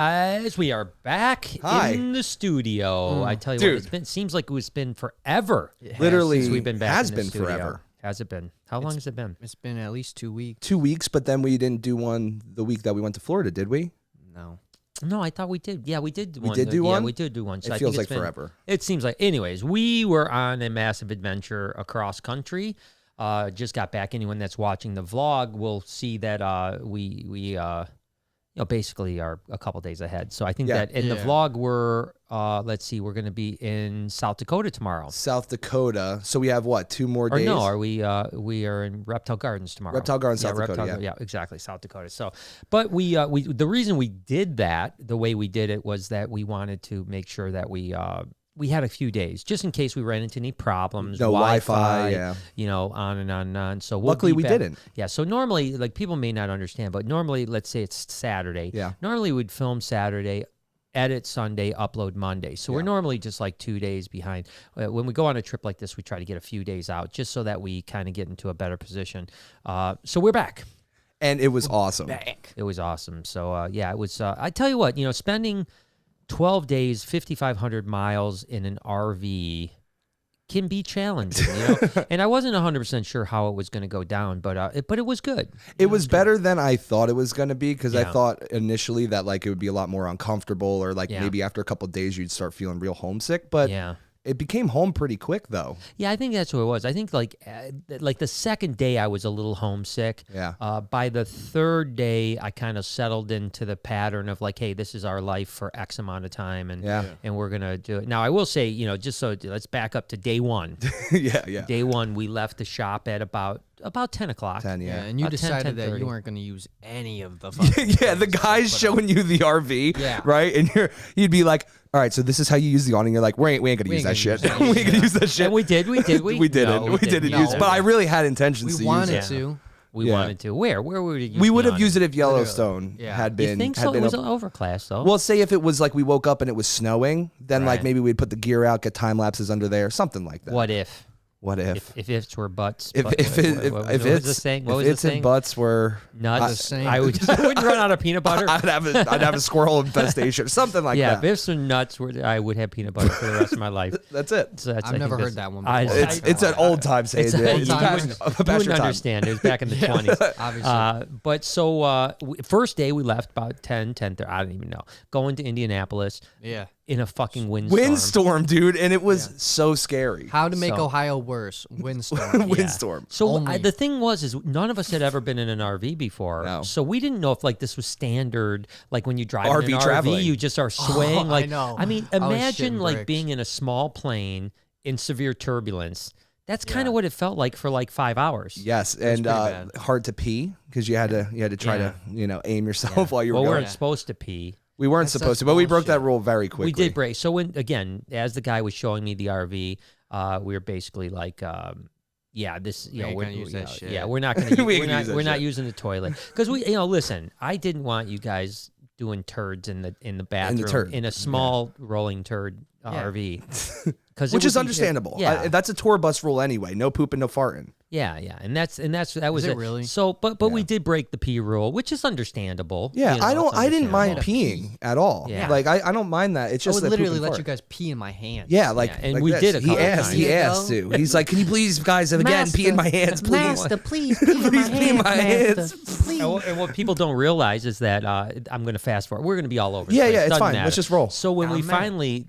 Guys, we are back in the studio. I tell you what, it seems like it's been forever. Literally, since we've been back has in the been studio. forever. Has it been? How long has it been? It's been at least 2 weeks. 2 weeks, but then we didn't do one the week that we went to Florida, did we? No, I thought we did. Yeah, we did. We did do one? Yeah, we did do one. So It feels like forever. It seems like. Anyways, we were on a massive adventure across country. Just got back. Anyone that's watching the vlog will see that we basically are a couple days ahead. So I think that in the vlog we're let's see, we're going to be in South Dakota tomorrow. South Dakota. So we have what, 2 more days? Or no, are we are in Reptile Gardens tomorrow. Reptile Gardens, South Dakota. Yeah, exactly, South Dakota. So, but we the reason we did that the way we did it was that we wanted to make sure that we had a few days just in case we ran into any problems. No Wi-Fi, on and on and on. So luckily we didn't. Yeah. So normally, like, people may not understand, but normally, let's say it's Saturday. Yeah. Normally we'd film Saturday, edit Sunday, upload Monday. So we're normally just like 2 days behind. When we go on a trip like this, we try to get a few days out just so that we kind of get into a better position. So we're back. And it was awesome. It was awesome. So, it was, I tell you what, spending 12 days, 5,500 miles in an RV can be challenging, And I wasn't 100% sure how it was going to go down, but it was good. It was better than I thought it was going to be because I thought initially that like it would be a lot more uncomfortable or like maybe after a couple of days you'd start feeling real homesick, but it became home pretty quick though. Yeah, I think that's what it was. I think like the second day I was a little homesick. Yeah. By the third day, I kind of settled into the pattern of like, hey, this is our life for X amount of time, and we're gonna do it. Now I will say, just so let's back up to day one. Yeah. Day one, we left the shop at about 10 o'clock. 10, yeah. And you About decided 10, that 10:30. you weren't going to use any of the fucking The guy's showing you the RV, right? And you'd be like, all right, so this is how you use the awning. You're like, we ain't gonna use that shit. We ain't gonna use that shit. And we did. We didn't use it. But I really had intentions to use it. We wanted to. We wanted to. Where would you? We would have used it if Yellowstone had been. You think so? It was an overclass, though. Well, say if it was like we woke up and it was snowing, then like maybe we'd put the gear out, get time lapses under there, something like that. What if? What if? If ifs were butts. If it's and butts were nuts, I wouldn't run out of peanut butter. I'd have a squirrel infestation, something like that. Yeah, if ifs and nuts were, I would have peanut butter for the rest of my life. That's it. So I've never heard that one before. It's an old time saying. You wouldn't understand. It was back in the 20s. Obviously. But so first day we left about 10:30. I don't even know. Going to Indianapolis. Yeah. In a fucking windstorm. Windstorm, dude, and it was so scary. How to make Ohio worse? Windstorm. Windstorm. So the thing is none of us had ever been in an RV before. No. So we didn't know if like this was standard. Like when you drive RV in an traveling. RV, you just are swaying. I know. I mean, I was imagine shitting like bricks. being in a small plane in severe turbulence. That's kind of what it felt like for like 5 hours. Yes, and hard to pee because you had to try to aim yourself while you were going. We weren't supposed to pee. We weren't supposed to, but we broke that rule very quickly. We did break. So again, as the guy was showing me the RV, we were basically like, we're gonna use that shit. Yeah, we're not going to. We're not using the toilet because listen. I didn't want you guys doing turds in the bathroom in a small rolling turd RV, which is understandable. Yeah, that's a tour bus rule anyway. No pooping, no farting. Yeah, and that was it. Really? So, but we did break the pee rule, which is understandable. Yeah, I didn't mind peeing at all. Yeah. Like I don't mind that. It's just I would literally let you guys pee in my hands. Yeah, and like we this. did a couple times. He asked to. He's like, can you please, guys, again, pee in my hands, please. Master, please pee in my hands. Please. And what people don't realize is that I'm going to fast forward. We're going to be all over. Yeah, it's it's fine. Matter. Let's just roll. So when we finally,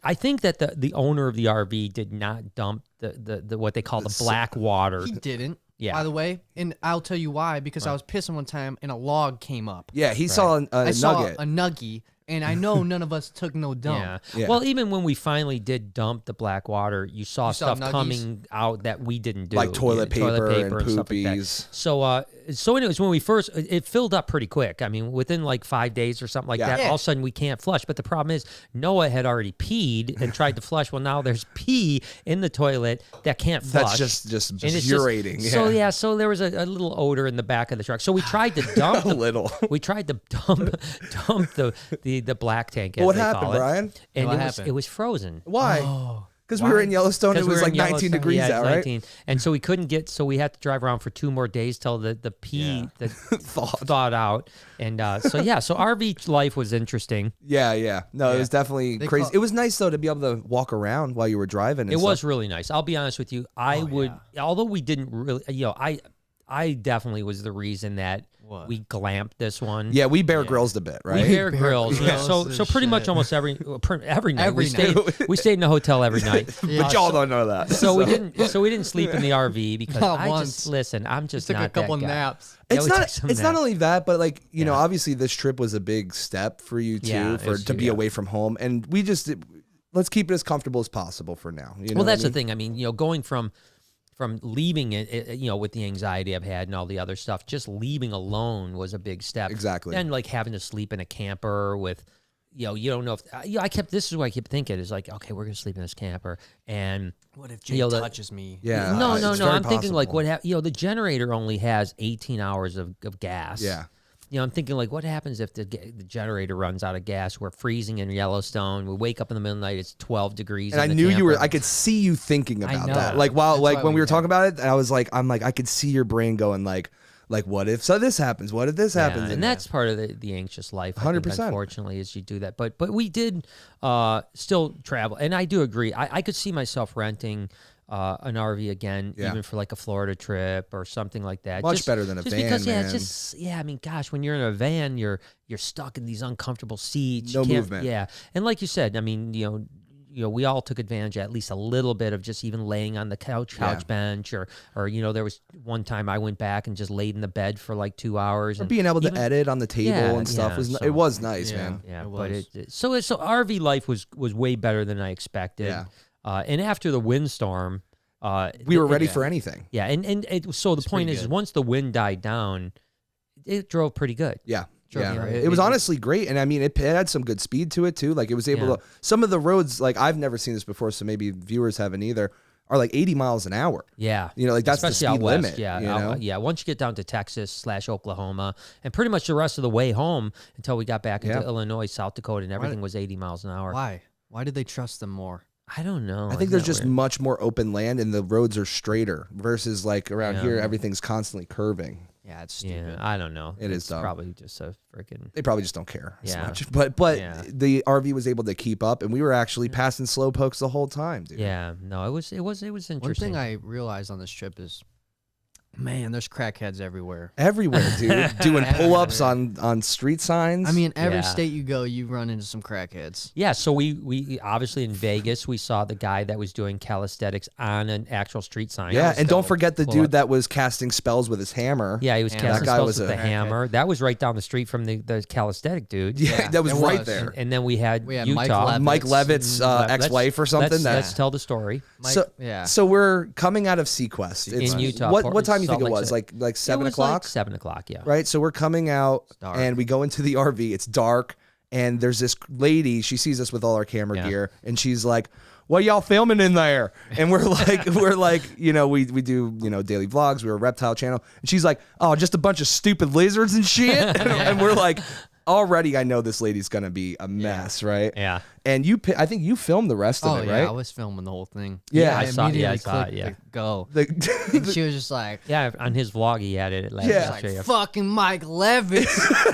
I think that the owner of the RV did not dump the what they call the black water. He didn't. Yeah. By the way, and I'll tell you why. Because I was pissing one time and a log came up. Yeah, he saw a nugget. Saw a nuggie. And I know none of us took no dump. Yeah. Well, even when we finally did dump the black water, you saw stuff coming out that we didn't do. Like toilet paper and stuff like that. poopies. So anyways, when we first, it filled up pretty quick. I mean, within like 5 days or something like that, all of a sudden we can't flush. But the problem is Noah had already peed and tried to flush. Well, now there's pee in the toilet that can't flush. That's just urating. So there was a little odor in the back of the truck. So we tried to dump we tried to dump the black tank. As What they happened, call it, Brian? And it was frozen. Why? Because we were in Yellowstone, it was like 19 degrees out, right? 19. And so we couldn't get, so we had to drive around for 2 more days till the pee that thawed out. And so RV life was interesting. Yeah. No, it was definitely crazy. It was nice though to be able to walk around while you were driving. It was really nice. I'll be honest with you. Although we didn't really, I definitely was the reason that we glamped this one. Yeah, we Bear Grylls a bit, right? We Bear Grylls. So pretty much almost every night. We stayed in a hotel every night. But y'all don't know that. So we didn't sleep in the RV because I'm just took not a couple that guy. naps. It's not only that, but like, obviously this trip was a big step for you too, to be away from home. And we just, let's keep it as comfortable as possible for now. Well, that's the thing. I mean, going from leaving it, with the anxiety I've had and all the other stuff, just leaving alone was a big step. Exactly. And like having to sleep in a camper with, you don't know if, this is what I kept thinking is like, okay, we're going to sleep in this camper. And what if Jay touches me? Yeah. No. I'm thinking like the generator only has 18 hours of gas. Yeah. I'm thinking like, what happens if the generator runs out of gas? We're freezing in Yellowstone. We wake up in the middle of the night. It's 12 degrees. And I knew I could see you thinking about that. Like when we were talking about it, I was like, I could see your brain going like, what if this happens? What if this happens? And that's part of the anxious life. 100%. Unfortunately, is you do that. But we did still travel, and I do agree. I could see myself renting an RV again, even for like a Florida trip or something like that. Much better than a van, because, man. I mean, gosh, when you're in a van, you're stuck in these uncomfortable seats. No movement. Yeah, and like you said, I mean, we all took advantage at least a little bit of just even laying on the couch bench, or there was one time I went back and just laid in the bed for like 2 hours, and being able to edit on the table and stuff it was nice, man. Yeah, so RV life was way better than I expected. Yeah. And after the windstorm, we were ready for anything. Yeah, so the point is, once the wind died down, it drove pretty good. Yeah. It was honestly great. And I mean, it had some good speed to it too. Like it was able to, some of the roads, like I've never seen this before, so maybe viewers haven't either, are like 80 miles an hour. Yeah. Like that's especially the speed limit. Yeah. Once you get down to Texas/Oklahoma and pretty much the rest of the way home until we got back into Illinois, South Dakota, and everything was 80 miles an hour. Why did they trust them more? I don't know. I think there's just much more open land and the roads are straighter versus like around here, everything's constantly curving. Yeah, it's stupid. Yeah, I don't know. It's dumb. Probably just a freaking. They probably just don't care as much. But the RV was able to keep up, and we were actually passing slow pokes the whole time, dude. Yeah, no, it was interesting. One thing I realized on this trip is, man, there's crackheads everywhere. Everywhere, dude. Doing pull-ups on street signs. I mean, every state you go, you run into some crackheads. Yeah, so we obviously in Vegas, we saw the guy that was doing calisthenics on an actual street sign. Yeah, and don't forget the dude that was casting spells with his hammer. Yeah, he was casting spells with the hammer. That was right down the street from the calisthenic dude. Yeah, that was right there. And then we had Utah. Mike Levitt's ex-wife or something. Let's tell the story. So we're coming out of Sequest. In Utah. What time do you think it was? Like 7 o'clock? Like 7 o'clock, yeah. Right? So we're coming out and we go into the RV. It's dark. And there's this lady, she sees us with all our camera gear. And she's like, what y'all filming in there? And we're like, we do, daily vlogs. We're a reptile channel. And she's like, oh, just a bunch of stupid lizards and shit. And we're like, already I know this lady's going to be a mess, right? Yeah. And I think you filmed the rest of it, right? I was filming the whole thing. Yeah, I saw it. Go. And she was just like, on his vlog he had it. Fucking Mike Levitt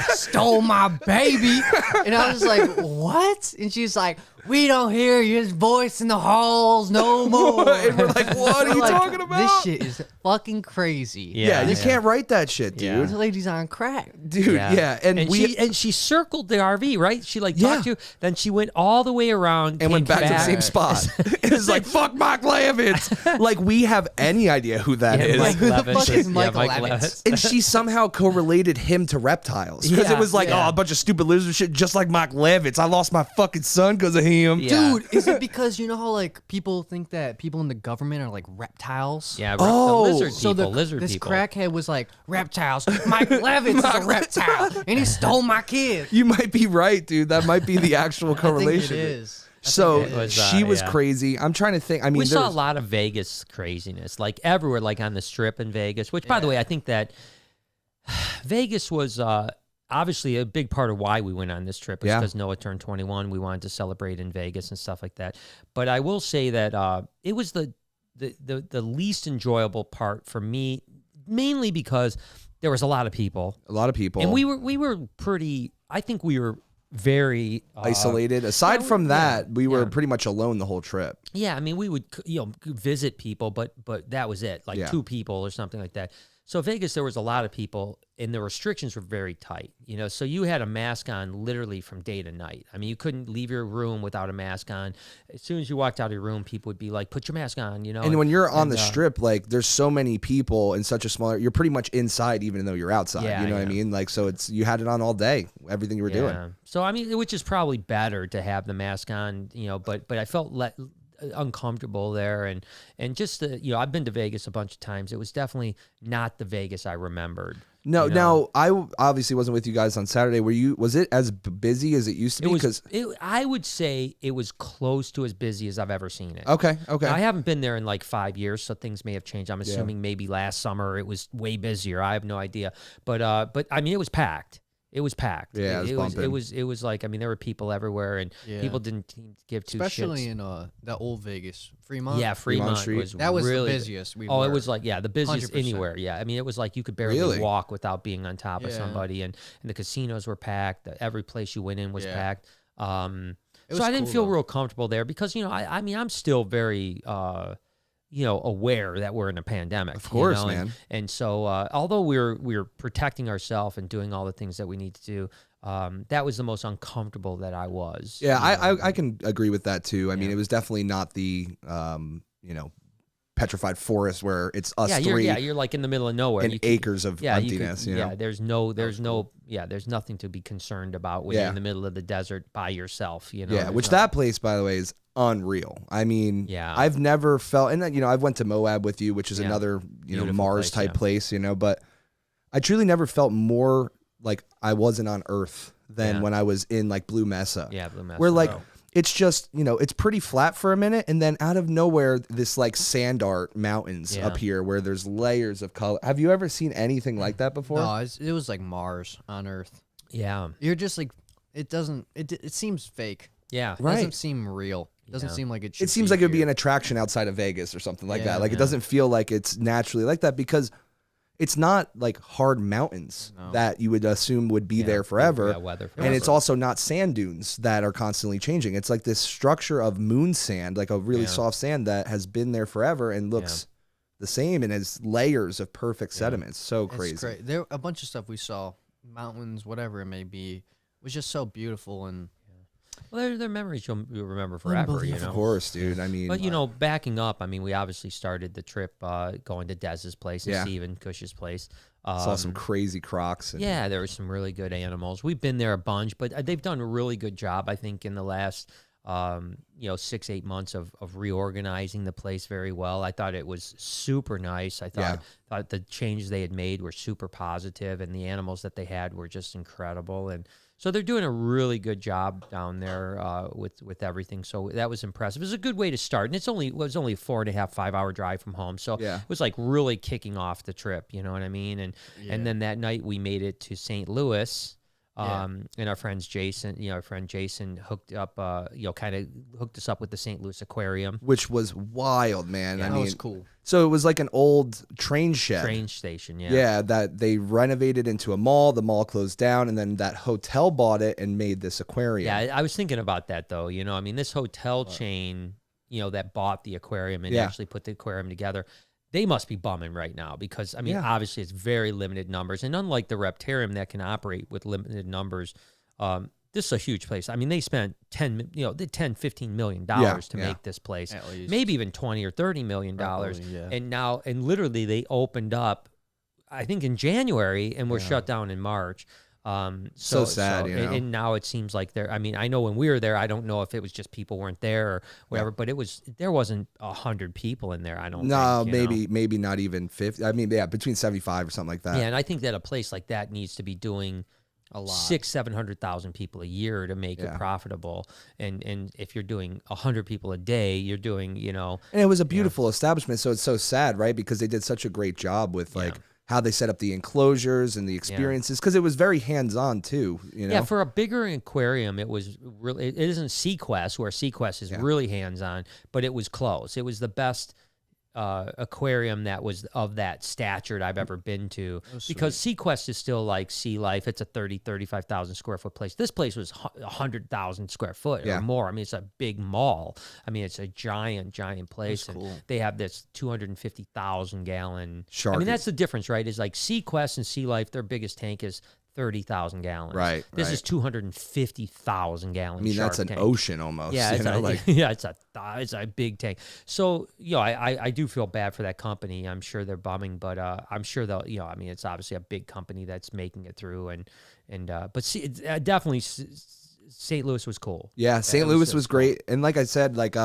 stole my baby. And I was like, what? And she's like, we don't hear his voice in the halls no more. And we're like, what are you talking about? This shit is fucking crazy. Yeah, you can't write that shit, dude. This lady's on crack. Dude, And she circled the RV, right? She talked to you, then she went all the way around and went back to the same spot. It was like, fuck Mike Levitt. Like we have any idea who that is. Mike Who the fuck is Mike Levitt? And she somehow correlated him to reptiles. Because it was like, a bunch of stupid lizard shit just like Mike Levitt. I lost my fucking son because of him. Dude, is it because you know how like people think that people in the government are like reptiles? Yeah, lizard people. This crackhead was like, reptiles. Mike Levitt's a reptile, and he stole my kid. You might be right, dude. That might be the actual correlation. I think it is. So she was crazy. I'm trying to think. I mean, we saw a lot of Vegas craziness, like everywhere, like on the Strip in Vegas. Which, by the way, I think that Vegas was obviously a big part of why we went on this trip is Yeah. because Noah turned 21. We wanted to celebrate in Vegas and stuff like that. But I will say that it was the least enjoyable part for me, mainly because there was a lot of people. A lot of people. And we were pretty, I think we were very isolated. Aside from that, we were pretty much alone the whole trip. Yeah, I mean, we would visit people, but that was it, like 2 people or something like that. So Vegas, there was a lot of people, and the restrictions were very tight. So you had a mask on literally from day to night. I mean, you couldn't leave your room without a mask on. As soon as you walked out of your room, people would be like, "Put your mask on," And when you're on the strip, like there's so many people in such a smaller, you're pretty much inside, even though you're outside. Yeah, you know what I mean? Like, so you had it on all day, everything you were doing. So I mean, which is probably better to have the mask on, but I felt uncomfortable there, and just I've been to Vegas a bunch of times. It was definitely not the Vegas I remembered. No, now I obviously wasn't with you guys on Saturday. Was it as busy as it used to be? Because I would say it was close to as busy as I've ever seen it. Okay. Now, I haven't been there in like 5 years, so things may have changed. I'm assuming maybe last summer it was way busier. I have no idea, but I mean, it was packed. It was packed. Yeah, it was like, I mean, there were people everywhere, and people didn't give two shits. Especially in that old Vegas, Fremont. Yeah, Fremont Street. was That was really the busiest. it was like the busiest 100%. anywhere. Yeah, I mean, it was like you could barely walk without being on top of somebody, and the casinos were packed. Every place you went in was packed. So I didn't feel real comfortable there because I mean, I'm still very aware that we're in a pandemic. Of course, man. And so, although we're protecting ourselves and doing all the things that we need to do, that was the most uncomfortable that I was. Yeah, I can agree with that too. I mean, it was definitely not the Petrified Forest where it's us three. You're like in the middle of nowhere. And acres of emptiness. There's nothing to be concerned about when you're in the middle of the desert by yourself. Yeah, which that place, by the way, is unreal. I mean, I've never felt, and I've went to Moab with you, which is another Mars type place, but I truly never felt more like I wasn't on Earth than when I was in like Blue Mesa. Yeah, Blue Mesa. Where like it's just it's pretty flat for a minute, and then out of nowhere, this like sand art mountains appear where there's layers of color. Have you ever seen anything like that before? No, it was like Mars on Earth. Yeah, you're just like it seems fake. Yeah, it doesn't seem real. It doesn't seem like it should. It seems like it would be an attraction outside of Vegas or something like that. Like it doesn't feel like it's naturally like that because it's not like hard mountains that you would assume would be there forever. And it's also not sand dunes that are constantly changing. It's like this structure of moon sand, like a really soft sand that has been there forever and looks the same and has layers of perfect sediments. So crazy. It's great. There a bunch of stuff we saw, mountains, whatever it may be, was just so beautiful and. Well, they're memories you'll remember forever, Of course, dude. I mean, but backing up, I mean, we obviously started the trip going to Dez's place and Steven Cush's place. Saw some crazy crocs. There were some really good animals. We've been there a bunch, but they've done a really good job, I think, in the last 6-8 months of reorganizing the place very well. I thought it was super nice. I thought the changes they had made were super positive, and the animals that they had were just incredible. And so they're doing a really good job down there with everything. So that was impressive. It was a good way to start, and it was only a 4.5-5 hour drive from home. So it was like really kicking off the trip. You know what I mean? And then that night we made it to St. Louis. And our friend Jason hooked up, kind of hooked us up with the St. Louis Aquarium, which was wild, man. Yeah, I mean, was cool. So it was like an old train station, yeah, that they renovated into a mall. The mall closed down, and then that hotel bought it and made this aquarium. Yeah, I was thinking about that though. I mean, this hotel chain, that bought the aquarium and actually put the aquarium together. They must be bumming right now because, I mean, obviously it's very limited numbers. And unlike the Reptarium that can operate with limited numbers, this is a huge place. I mean, they spent $10-15 million to make this place, maybe even $20 or $30 million. And literally they opened up, I think in January, and were shut down in March. So sad, and now it seems like I know when we were there, I don't know if it was just people weren't there or whatever, but there wasn't 100 people in there. I don't think, maybe not even 50. I mean, between 75 or something like that. Yeah, and I think that a place like that needs to be doing a lot, 600,000-700,000 people a year to make it profitable. And if you're doing 100 people a day, you're doing, And it was a beautiful establishment, so it's so sad, right? Because they did such a great job with how they set up the enclosures and the experiences, because it was very hands-on too. Yeah, for a bigger aquarium, it was really. It isn't Sequest, where Sequest is really hands-on, but it was close. It was the best aquarium that was of that stature I've ever been to, because Sequest is still like Sea Life. It's a 35,000 square foot place. This place was 100,000 square foot or more. I mean, it's a big mall. I mean, it's a giant place. That's cool. And they have this 250,000 gallon shark. I mean, that's the difference, right? Is like Sequest and Sea Life, their biggest tank is 30,000 gallons. Right. This is 250,000 gallons. I mean, that's an tank. Ocean almost. Yeah, it's a big tank. So, I do feel bad for that company. I'm sure they're bumming, but I'm sure they'll. I mean, it's obviously a big company that's making it through, but definitely St. Louis was cool. Yeah, St. Louis was great, and like I said, like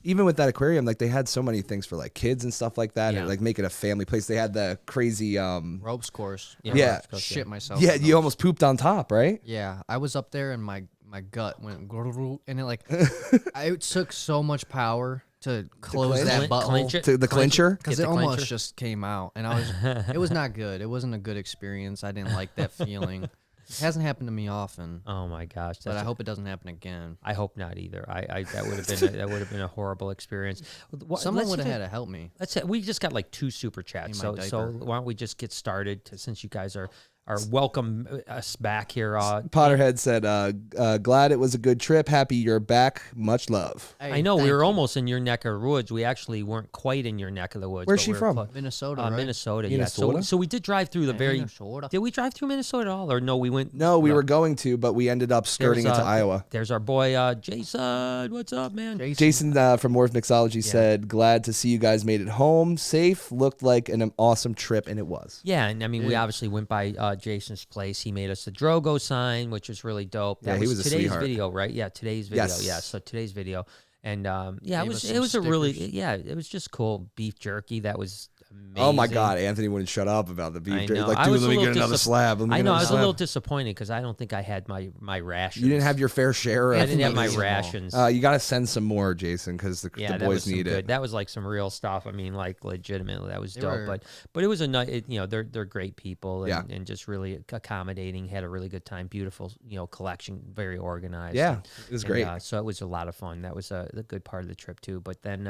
even with that aquarium, like they had so many things for like kids and stuff like that, and like make it a family place. They had the crazy ropes course. Yeah. Shit myself. Yeah, you almost pooped on top, right? Yeah, I was up there and my gut went and it like it took so much power to close that butthole. Clinch it. To the clincher? Because it almost just came out, and it was not good. It wasn't a good experience. I didn't like that feeling. It hasn't happened to me often. Oh my gosh! But I hope it doesn't happen again. I hope not either. That would have been a horrible experience. Someone would have had to help me. We just got like 2 super chats, so why don't we just get started since you guys are welcome us back here. Potterhead said, glad it was a good trip. Happy you're back. Much love. Hey, I know we were almost in your neck of the woods. We actually weren't quite in your neck of the woods. Where's she from? Minnesota, right? Minnesota, Minnesota? Yeah. So we did drive through the Minnesota. Did we drive through Minnesota at all, or no? We went. No, we were going to, but we ended up skirting into Iowa. There's our boy Jason. What's up, man? Jason from Morph Mixology said, glad to see you guys made it home safe. Looked like an awesome trip, and it was. Yeah, and I mean, we obviously went by Jason's place. He made us the Drogo sign, which was really dope. That he was a today's sweetheart. video, right? Yeah, today's video. Yes. Yeah, so today's video, and it was stickers. it was just cool beef jerky. That was amazing. Oh my God, Anthony wouldn't shut up about the beef I jerky. know. Like, I dude, was let a me little get another slab. I know. I was a little disappointed because I don't think I had my rations. You didn't have your fair share. I didn't have my rations. You got to send some more, Jason, because the that boys was need good. it. That was like some real stuff. I mean, like legitimately, that was They dope. were- But it was a nice. They're great people and, Yeah. and just really accommodating. Had a really good time. Beautiful, collection. Very organized. Yeah, and- it was and, great. So it was a lot of fun. That was the good part of the trip too. But then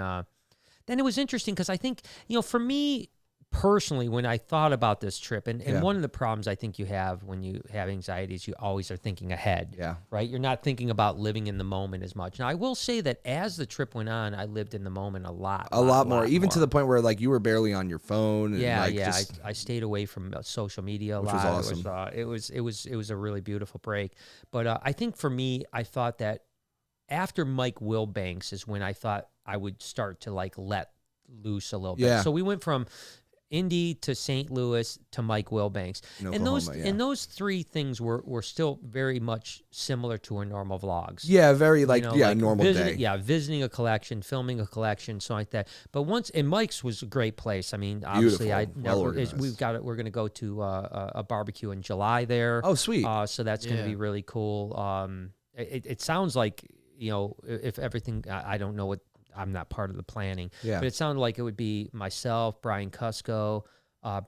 it was interesting because I think for me personally, when I thought about this trip, and one of the problems I think you have when you have anxiety is you always are thinking ahead. Yeah. Right? You're not thinking about living in the moment as much. Now, I will say that as the trip went on, I lived in the moment a lot more, even to the point where like you were barely on your phone. And, yeah, like, yeah. just- I stayed away from social media a Which lot. was awesome. It was a really beautiful break. But I think for me, I thought that after Mike Wilbanks is when I thought I would start to like let loose a little bit. Yeah. So we went from Indy to St. Louis to Mike Wilbanks. In And those Oklahoma, yeah. and those 3 things were still very much similar to our normal vlogs. Yeah, very like, Like normal visiting, day. Yeah, visiting a collection, filming a collection, something like that. But and Mike's was a great place. I mean, obviously, Beautiful, well organized. we're going to go to a barbecue in July there. Oh, sweet. So that's going to be really cool. It sounds like if everything, I don't know what. I'm not part of the planning, Yeah. but it sounded like it would be myself, Brian Cusco,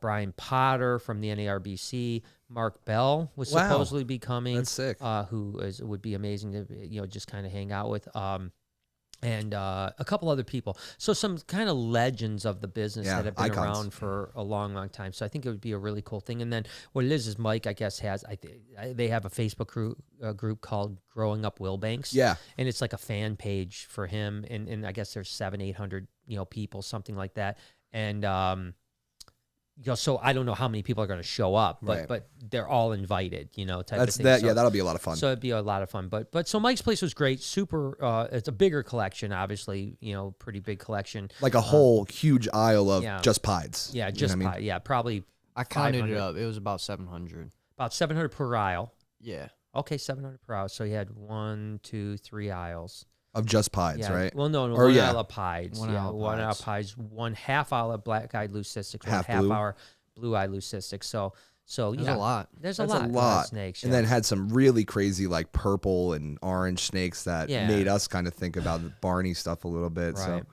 Brian Potter from the NARBC, Mark Bell was Wow. supposedly be coming. That's sick. Would be amazing to just kind of hang out with. And a couple other people. So some kind of legends of the business that have been icons. around for a long, long time. So I think it would be a really cool thing. And then what it is Mike, I guess, has they have a Facebook group called Growing Up Wilbanks. Yeah. And it's like a fan page for him. And I guess there's 700-800 people, something like that. And so I don't know how many people are going to show up, but they're all invited, type of thing. So, that'll be a lot of fun. So it'd be a lot of fun. But so Mike's place was great. Super. It's a bigger collection, obviously. Pretty big collection. Like a whole huge aisle of yeah. just pies. Yeah, You know just what I mean? pie. Yeah, probably I counted 500. it up. It was about 700. About 700 per aisle. Yeah. Okay, 700 per aisle. So you had 1, 2, 3 aisles. Of just pies, Yeah. right? Well, no, Or one yeah. aisle of pies. One yeah, aisle of one aisle of pies. pies. 1/2 aisle of black-eyed leucisticus. Half 1/2 blue. hour blue-eyed leucisticus. So There's yeah, a lot. There's That's a lot. a lot. Of snakes. And yeah. then had some really crazy like purple and orange snakes that Yeah. made us kind of think about the Barney stuff a little bit. So Right.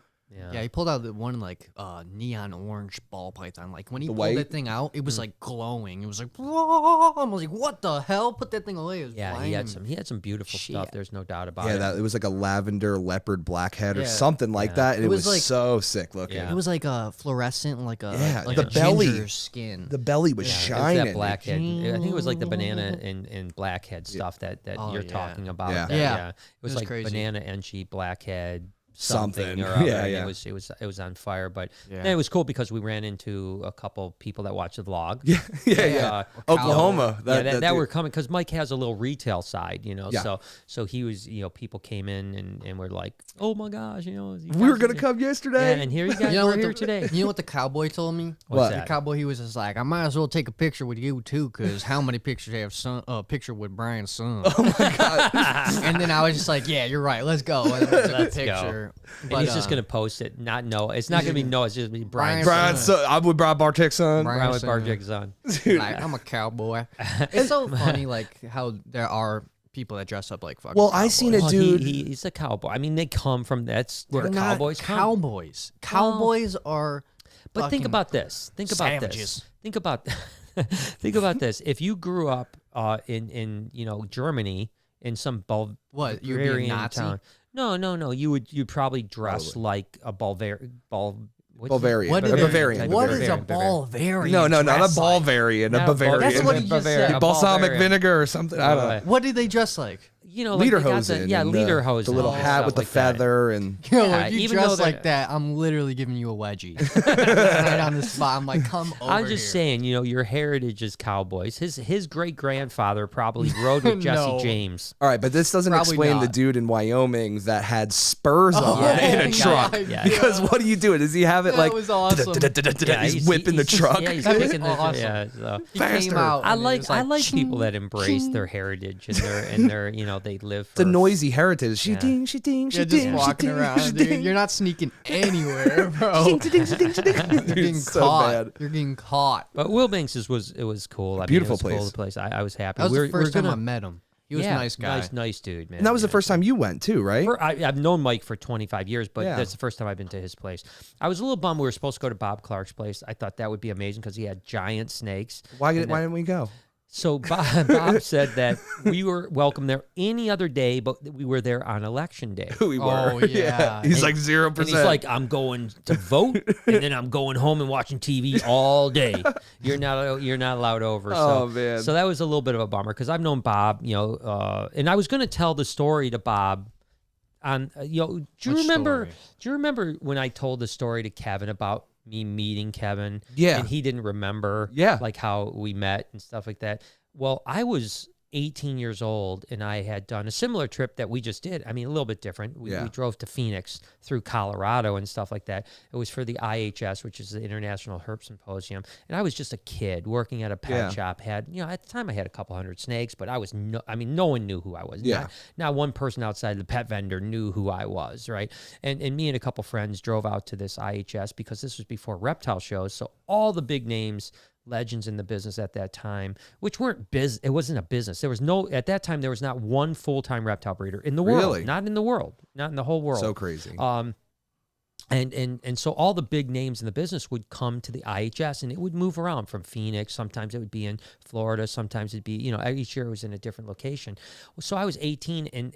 Yeah, he pulled out the one like neon orange ball python. Like when he pulled white? that thing out, it was like glowing. It was like, whoa! I was like, what the hell? Put that thing away. It was Yeah, he had some beautiful stuff. Shit. There's no doubt about Yeah, it. it was like a lavender leopard blackhead or Yeah. something like that. And it was like- so sick looking. Yeah. It was like a fluorescent, like a like the a belly. ginger skin. The belly was It was shining. that blackhead. I think it was like the banana and blackhead stuff that Oh, you're yeah. talking about. Yeah. That, Yeah. It was like crazy. banana enchi blackhead. Something. Or other. Yeah, and yeah. It was on fire, but Yeah. and it was cool because we ran into a couple people that watched the vlog. Yeah. Oklahoma. That were coming because Mike has a little retail side, Yeah. So he was, people came in and were like, oh my gosh, we were going to come yesterday. Yeah, and here you guys You know were what here the, today. You know what the cowboy told me? What? The cowboy, he was just like, I might as well take a picture with you too, because how many pictures have a picture with Brian's son? Oh my god! And then I was just like, yeah, you're right. Let's go. And I took a Let's picture. And But, he's just gonna post it. Not Noah. It's not gonna be Noah. It's just gonna be Brian. Brian. I'm with Brian Bartek's son. Brian with Brian. Barjek's son. like, I'm a cowboy. It's so funny, like how there are people that dress up like fucking. Well, I cowboys. seen a Well, dude. he's a cowboy. I mean, they come from that's where They're the not cowboys come. Cowboys. Cowboys are. But think fucking about this. Think about this. savages. Think about think about this. If you grew up in Germany in some What, you would be a Bavarian Nazi? town. No. You'd probably dress like a Bavarian. What, A Bavarian. what is a Bavarian. Bavarian? No, not a dress like? Bavarian. A Not Bavarian. That's what he just Bavarian. said. A Balsamic Bavarian. vinegar or something. I don't know. What do they dress like? Like they got the- Lederhosen. Yeah, and lederhosen. The little and hat stuff with the like that. feather and. Yo, Yeah, if you even though dress they're- like that, I'm literally giving you a wedgie. Right on the spot. I'm like, come over I'm just here. saying, your heritage is cowboys. His great grandfather probably rode with Jesse No. James. All right, but this doesn't Probably explain the not. dude in Wyoming that had spurs on yeah, in a yeah, truck. yeah. Because what do you do? Does he have it That like? was awesome. He's whipping the truck. Yeah, he's That was kicking the awesome. yeah. So. He came faster. out. I and it like was I like people ching, that embrace their heritage and their they live for The noisy heritage. She Yeah. ding, she ding, she You're just ding, she walking ding, around, she dude. ding. You're not sneaking anywhere, bro. She ding, she ding, she ding. You're Dude, getting it's so caught. bad. You're getting caught. But Will Banks was cool. I Beautiful mean, it was place. Cool, the place. I was happy. That was We're- the first we're time I gonna- met him. He was yeah, a nice guy. nice dude, man. And that was the Yeah. first time you went too, right? I've known Mike for 25 years, but Yeah. that's the first time I've been to his place. I was a little bummed we were supposed to go to Bob Clark's place. I thought that would be amazing because he had giant snakes. Why And didn't we go? So Bob said that we were welcome there any other day, but we were there on election day. We were. Oh, yeah. He's And- like 0%. And he's like, I'm going to vote, and then I'm going home and watching TV all day. You're not allowed over. Oh, man. So that was a little bit of a bummer because I've known Bob, and I was going to tell the story to Bob. On do you Which remember? story? Do you remember when I told the story to Kevin about me meeting Kevin? Yeah. and he didn't remember. Yeah. like how we met and stuff like that. Well, I was 18 years old, and I had done a similar trip that we just did. I mean, a little bit different. We drove to Phoenix through Colorado and stuff like that. It was for the IHS, which is the International Herp Symposium. And I was just a kid working at a pet shop. Had at the time I had a couple hundred snakes, but I was no one knew who I was. Yeah. Not one person outside the pet vendor knew who I was, right? And me and a couple friends drove out to this IHS because this was before reptile shows. So all the big names, legends in the business at that time, which weren't it wasn't a business. There was at that time there was not one full-time reptile breeder in the world. Really? Not in the world. Not in the whole world. So crazy. And so all the big names in the business would come to the IHS, and it would move around from Phoenix. Sometimes it would be in Florida. Sometimes it'd be, each year it was in a different location. So I was 18, and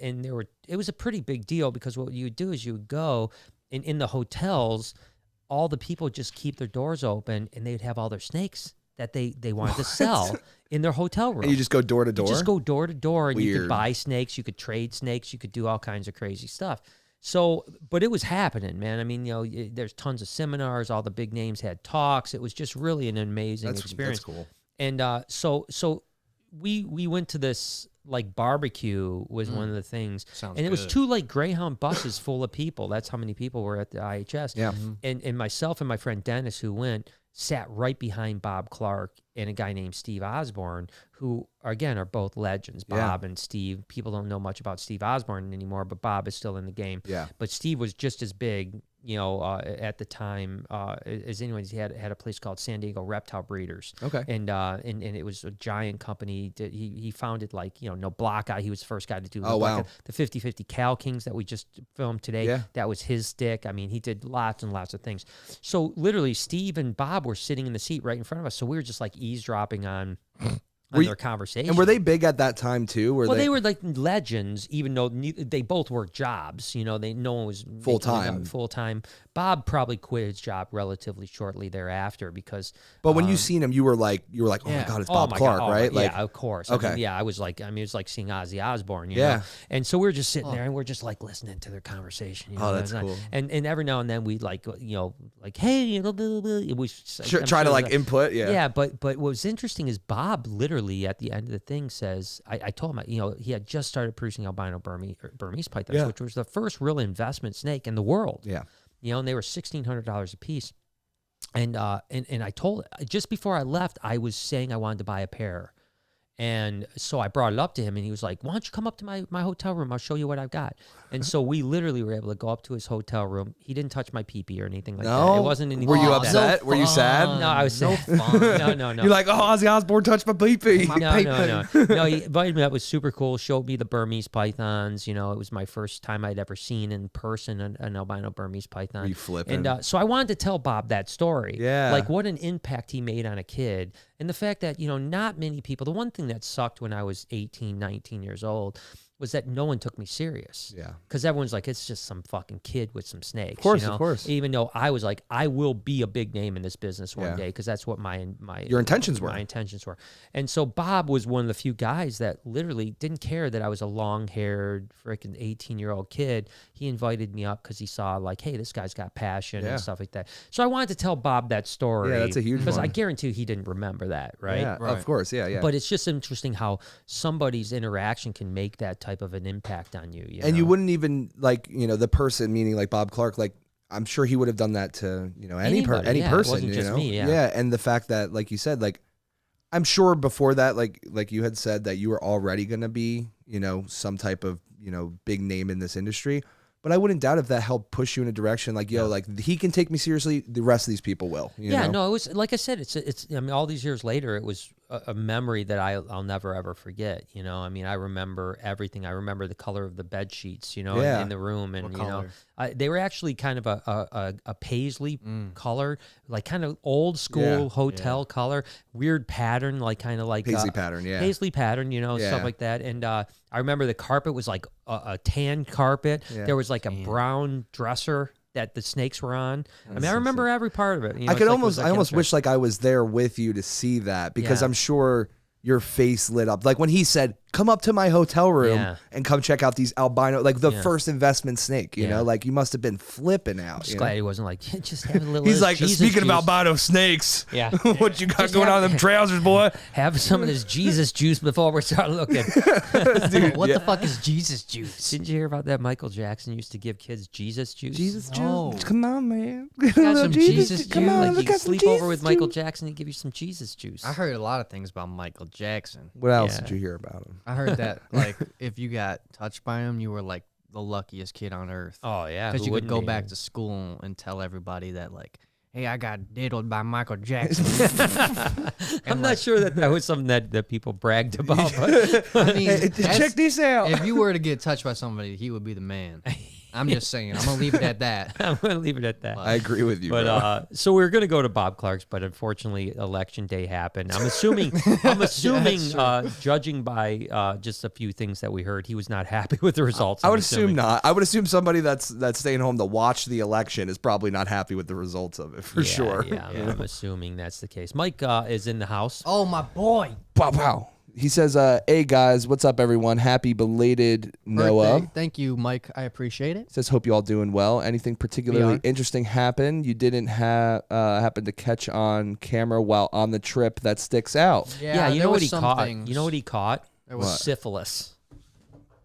it was a pretty big deal because what you would do is you would go, and in the hotels, all the people just keep their doors open, and they'd have all their snakes that they wanted to sell in their hotel room. And you just go door to door? You just go door to door, and you Weird. could buy snakes, you could trade snakes, you could do all kinds of crazy stuff. So, but it was happening, man. I mean, there's tons of seminars. All the big names had talks. It was just really an amazing experience. That's cool. And so we went to this like barbecue was one of the things, Sounds and it was good. 2 like Greyhound buses full of people. That's how many people were at the IHS. Yeah. And myself and my friend Dennis, who went, sat right behind Bob Clark and a guy named Steve Osborne, who again are both legends. Bob and Steve. People don't know much about Steve Osborne anymore, but Bob is still in the game. Yeah. But Steve was just as big, at the time as anyone. He had a place called San Diego Reptile Breeders. Okay. And it was a giant company. He founded No Block Eye. He was the first guy to do. Oh, wow. The 50-50 Cal Kings that we just filmed today. Yeah. That was his stick. I mean, he did lots and lots of things. So literally, Steve and Bob were sitting in the seat right in front of us. So we were just like eavesdropping on their conversation. And were they big at that time too? They were like legends, even though they both worked jobs. No one was full time. Full time. Bob probably quit his job relatively shortly thereafter because. But when you seen him, you were like, oh my God, it's Bob Clark, right? Yeah, of course. Okay. I was like, it was like seeing Ozzy Osbourne. You Yeah. know? And so we were just sitting there and we're just like listening to their conversation. That's cool. And every now and then we like hey, we try to like input. Yeah. Yeah, but what was interesting is Bob literally at the end of the thing says, I told him, he had just started producing albino Burmese pythons, which was the first real investment snake in the world. Yeah. And they were $1,600 a piece. And I told, just before I left, I was saying I wanted to buy a pair. And so I brought it up to him, and he was like, why don't you come up to my hotel room? I'll show you what I've got. And so we literally were able to go up to his hotel room. He didn't touch my pee-pee or anything like that. It wasn't anything. Were you like upset? that. Were you sad? No, I was sad. No. You're like, Ozzy Osbourne touched my pee-pee. No, he invited me. That was super cool. Showed me the Burmese pythons. It was my first time I'd ever seen in person an albino Burmese python. Were you flipping? And so I wanted to tell Bob that story. Yeah. Like what an impact he made on a kid. And the fact that, not many people, the one thing that sucked when I was 18, 19 years old was that no one took me serious. Yeah. Because everyone's like, it's just some fucking kid with some snakes. Of course. Even though I was like, I will be a big name in this business one day because that's what your intentions were. My intentions were. And so Bob was one of the few guys that literally didn't care that I was a long-haired, freaking 18-year-old kid. He invited me up because he saw like, hey, this guy's got passion and stuff like that. So I wanted to tell Bob that story. Yeah, that's a huge one. Because I guarantee he didn't remember that, right? Yeah, right. Of course. Yeah. But it's just interesting how somebody's interaction can make that type of an impact on you. And you wouldn't even the person, meaning like Bob Clark, like I'm sure he would have done that to any person. It wasn't just me. Yeah. And the fact that, like you said, like I'm sure before that, like you had said that you were already going to be some type of big name in this industry. But I wouldn't doubt if that helped push you in a direction like, like he can take me seriously. The rest of these people will. You know? No, it was like I said. It's. I mean, all these years later, it was a memory that I'll never ever forget. I mean, I remember everything. I remember the color of the bed sheets. In the room, and they were actually kind of a paisley color, like kind of old school hotel color, weird pattern, like kind of like paisley pattern, paisley pattern, stuff like that. And I remember the carpet was like a tan carpet. Yeah. There was like a brown dresser that the snakes were on. I remember every part of it. I almost wish like I was there with you to see that because I'm sure your face lit up. Like when he said, come up to my hotel room and come check out these albino, like the first investment snake, you know, like you must have been flipping out. I'm just glad he wasn't like, just have a little. He's like, Jesus speaking juice. of albino snakes. Yeah. What you got going on in them trousers, boy? Have some of this Jesus juice before we start looking. Dude, what the fuck is Jesus juice? Didn't you hear about that? Michael Jackson used to give kids Jesus juice. Jesus juice. Come on, man. Got some Jesus juice. Come on, like you sleep over with Michael Jackson, he'd give you some Jesus juice. I heard a lot of things about Michael Jackson. What else did you hear about him? I heard that like if you got touched by him, you were like the luckiest kid on earth. Oh yeah, because you could go back to school and tell everybody that like, hey, I got diddled by Michael Jackson. I'm not sure that was something that people bragged about. But I mean, check this out. If you were to get touched by somebody, he would be the man. I'm just saying. I'm gonna leave it at that. I'm gonna leave it at that. I agree with you. But so we were gonna go to Bob Clark's, but unfortunately, election day happened. I'm assuming, judging by just a few things that we heard, he was not happy with the results. I would assume not. I would assume somebody that's staying home to watch the election is probably not happy with the results of it for sure. Yeah, I'm assuming that's the case. Mike is in the house. Oh my boy! Wow. He says, hey guys, what's up everyone? Happy belated Noah. Birthday. Thank you, Mike. I appreciate it. Says, hope you all doing well. Anything particularly interesting happen you didn't happen to catch on camera while on the trip that sticks out? Yeah, you know what he caught? You know what he caught? It was syphilis.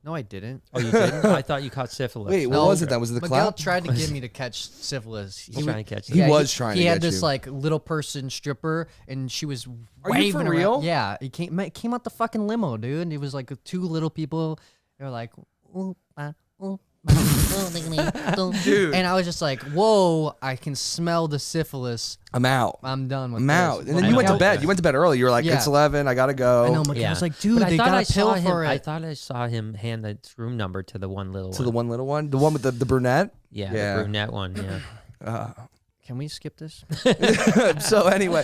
No, I didn't. Oh, you didn't? I thought you caught syphilis. Wait, what was it then? Was it the Miguel clown? tried to get me to catch syphilis. He's trying to catch He you. was trying to He had get this you. like little person stripper, and she was you waving for around. real? Yeah, it came out the fucking limo, dude. And it was like 2 little people. They were like, ooh, ooh. Dude. And I was just like, whoa, I can smell the syphilis. I'm out. I'm done with I'm this. out. And then you went to bed. You went to bed early. You were like, Yeah. it's 11. I gotta go. I know, Miguel Yeah. was like, dude, But they got a pill him, for it. I thought I saw him hand the room number to the one little To one. the one little one, the one with the brunette. Yeah, Yeah. the brunette one. Yeah. Can we skip this? So anyway,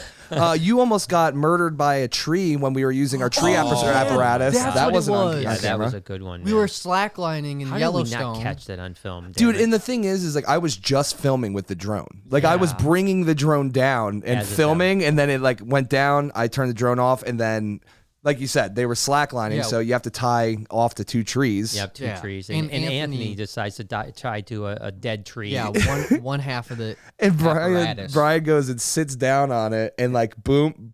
you almost got murdered by a tree when we were using our tree apparatus. that's That what it wasn't on was. Yeah, that camera. was a good one. We man. were slacklining in How Yellowstone. did we not catch that on film? Dude, damn it? and the thing is like I was just filming with the drone. Like I was bringing the drone down and As it filming, and then it like went down. I turned the drone off, and then, like you said, they were slacklining, Yeah. so you have to tie off the 2 trees. You have 2 Yeah. trees, And and Anthony Anthony decides to tie to a dead tree. Yeah, one half of the And apparatus. Brian goes and sits down on it, and like boom.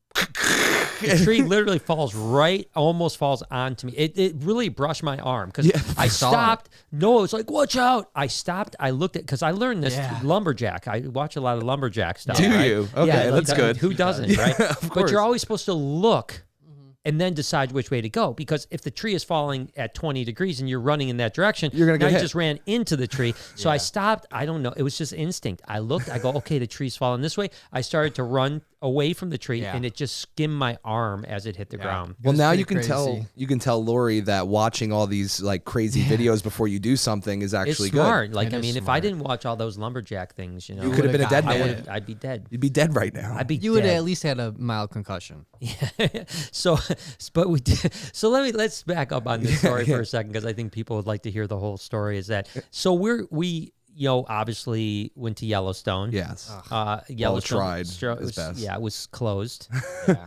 The tree literally almost falls onto me. It really brushed my arm because I stopped. No, it was like, watch out. I stopped. I looked at, because I learned this lumberjack. I watch a lot of lumberjack stuff. Do right? you? Okay, that's good. Who doesn't, right? Of But course. you're always supposed to look and then decide which way to go. Because if the tree is falling at 20 degrees and you're running in that direction, You're gonna get now you hit. just ran into the tree. So I stopped. I don't know. It was just instinct. I looked. I go, okay, the tree's falling this way. I started to run away from the tree, and it just skimmed my arm as it hit the ground. Well, was now pretty you can crazy. tell Lori that watching all these like crazy videos before you do something is actually It's smart. good. Like, It I is mean, if I smart. didn't watch all those lumberjack things, you know, You could have been a dead I man. I'd be dead. You'd be dead right now. I'd be You would dead. at least had a mild concussion. So, but we did. So let's back up on this story for a second, because I think people would like to hear the whole story. Is that so? We obviously went to Yellowstone. Yes. Yellowstone tried his best. Yeah, it was closed.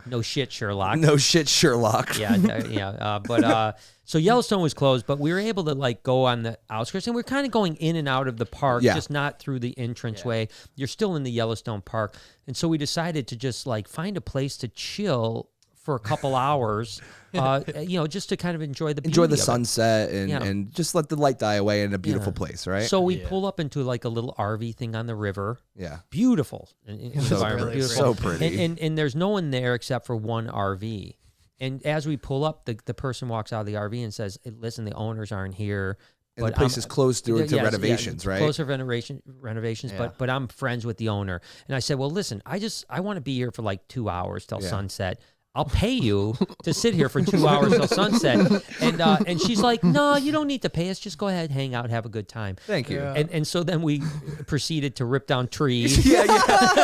No shit, Sherlock. No shit, Sherlock. Yeah, but so Yellowstone was closed, but we were able to like go on the outskirts, and we're kind of going in and out of the park, Yeah. just not through the entranceway. You're still in the Yellowstone Park, and so we decided to just like find a place to chill for a couple hours, just to kind of enjoy the Enjoy beauty the of it. sunset Yeah. and just let the light die away in a beautiful place, right? So we pull up into like a little RV thing on the river. yeah. Beautiful. So environment, pretty. beautiful. So pretty. And there's no one there except for one RV. And as we pull up, the person walks out of the RV and says, "Hey, listen, the owners aren't here. And the place is closed due to Yes, renovations, right? Closed for renovations, but I'm friends with the owner." And I said, "Well, listen, I want to be here for like 2 hours till sunset. I'll pay you to sit here for 2 hours till sunset." And she's like, "No, you don't need to pay us. Just go ahead, hang out, have a good time." Thank you. And so then we proceeded to rip down trees. Yeah.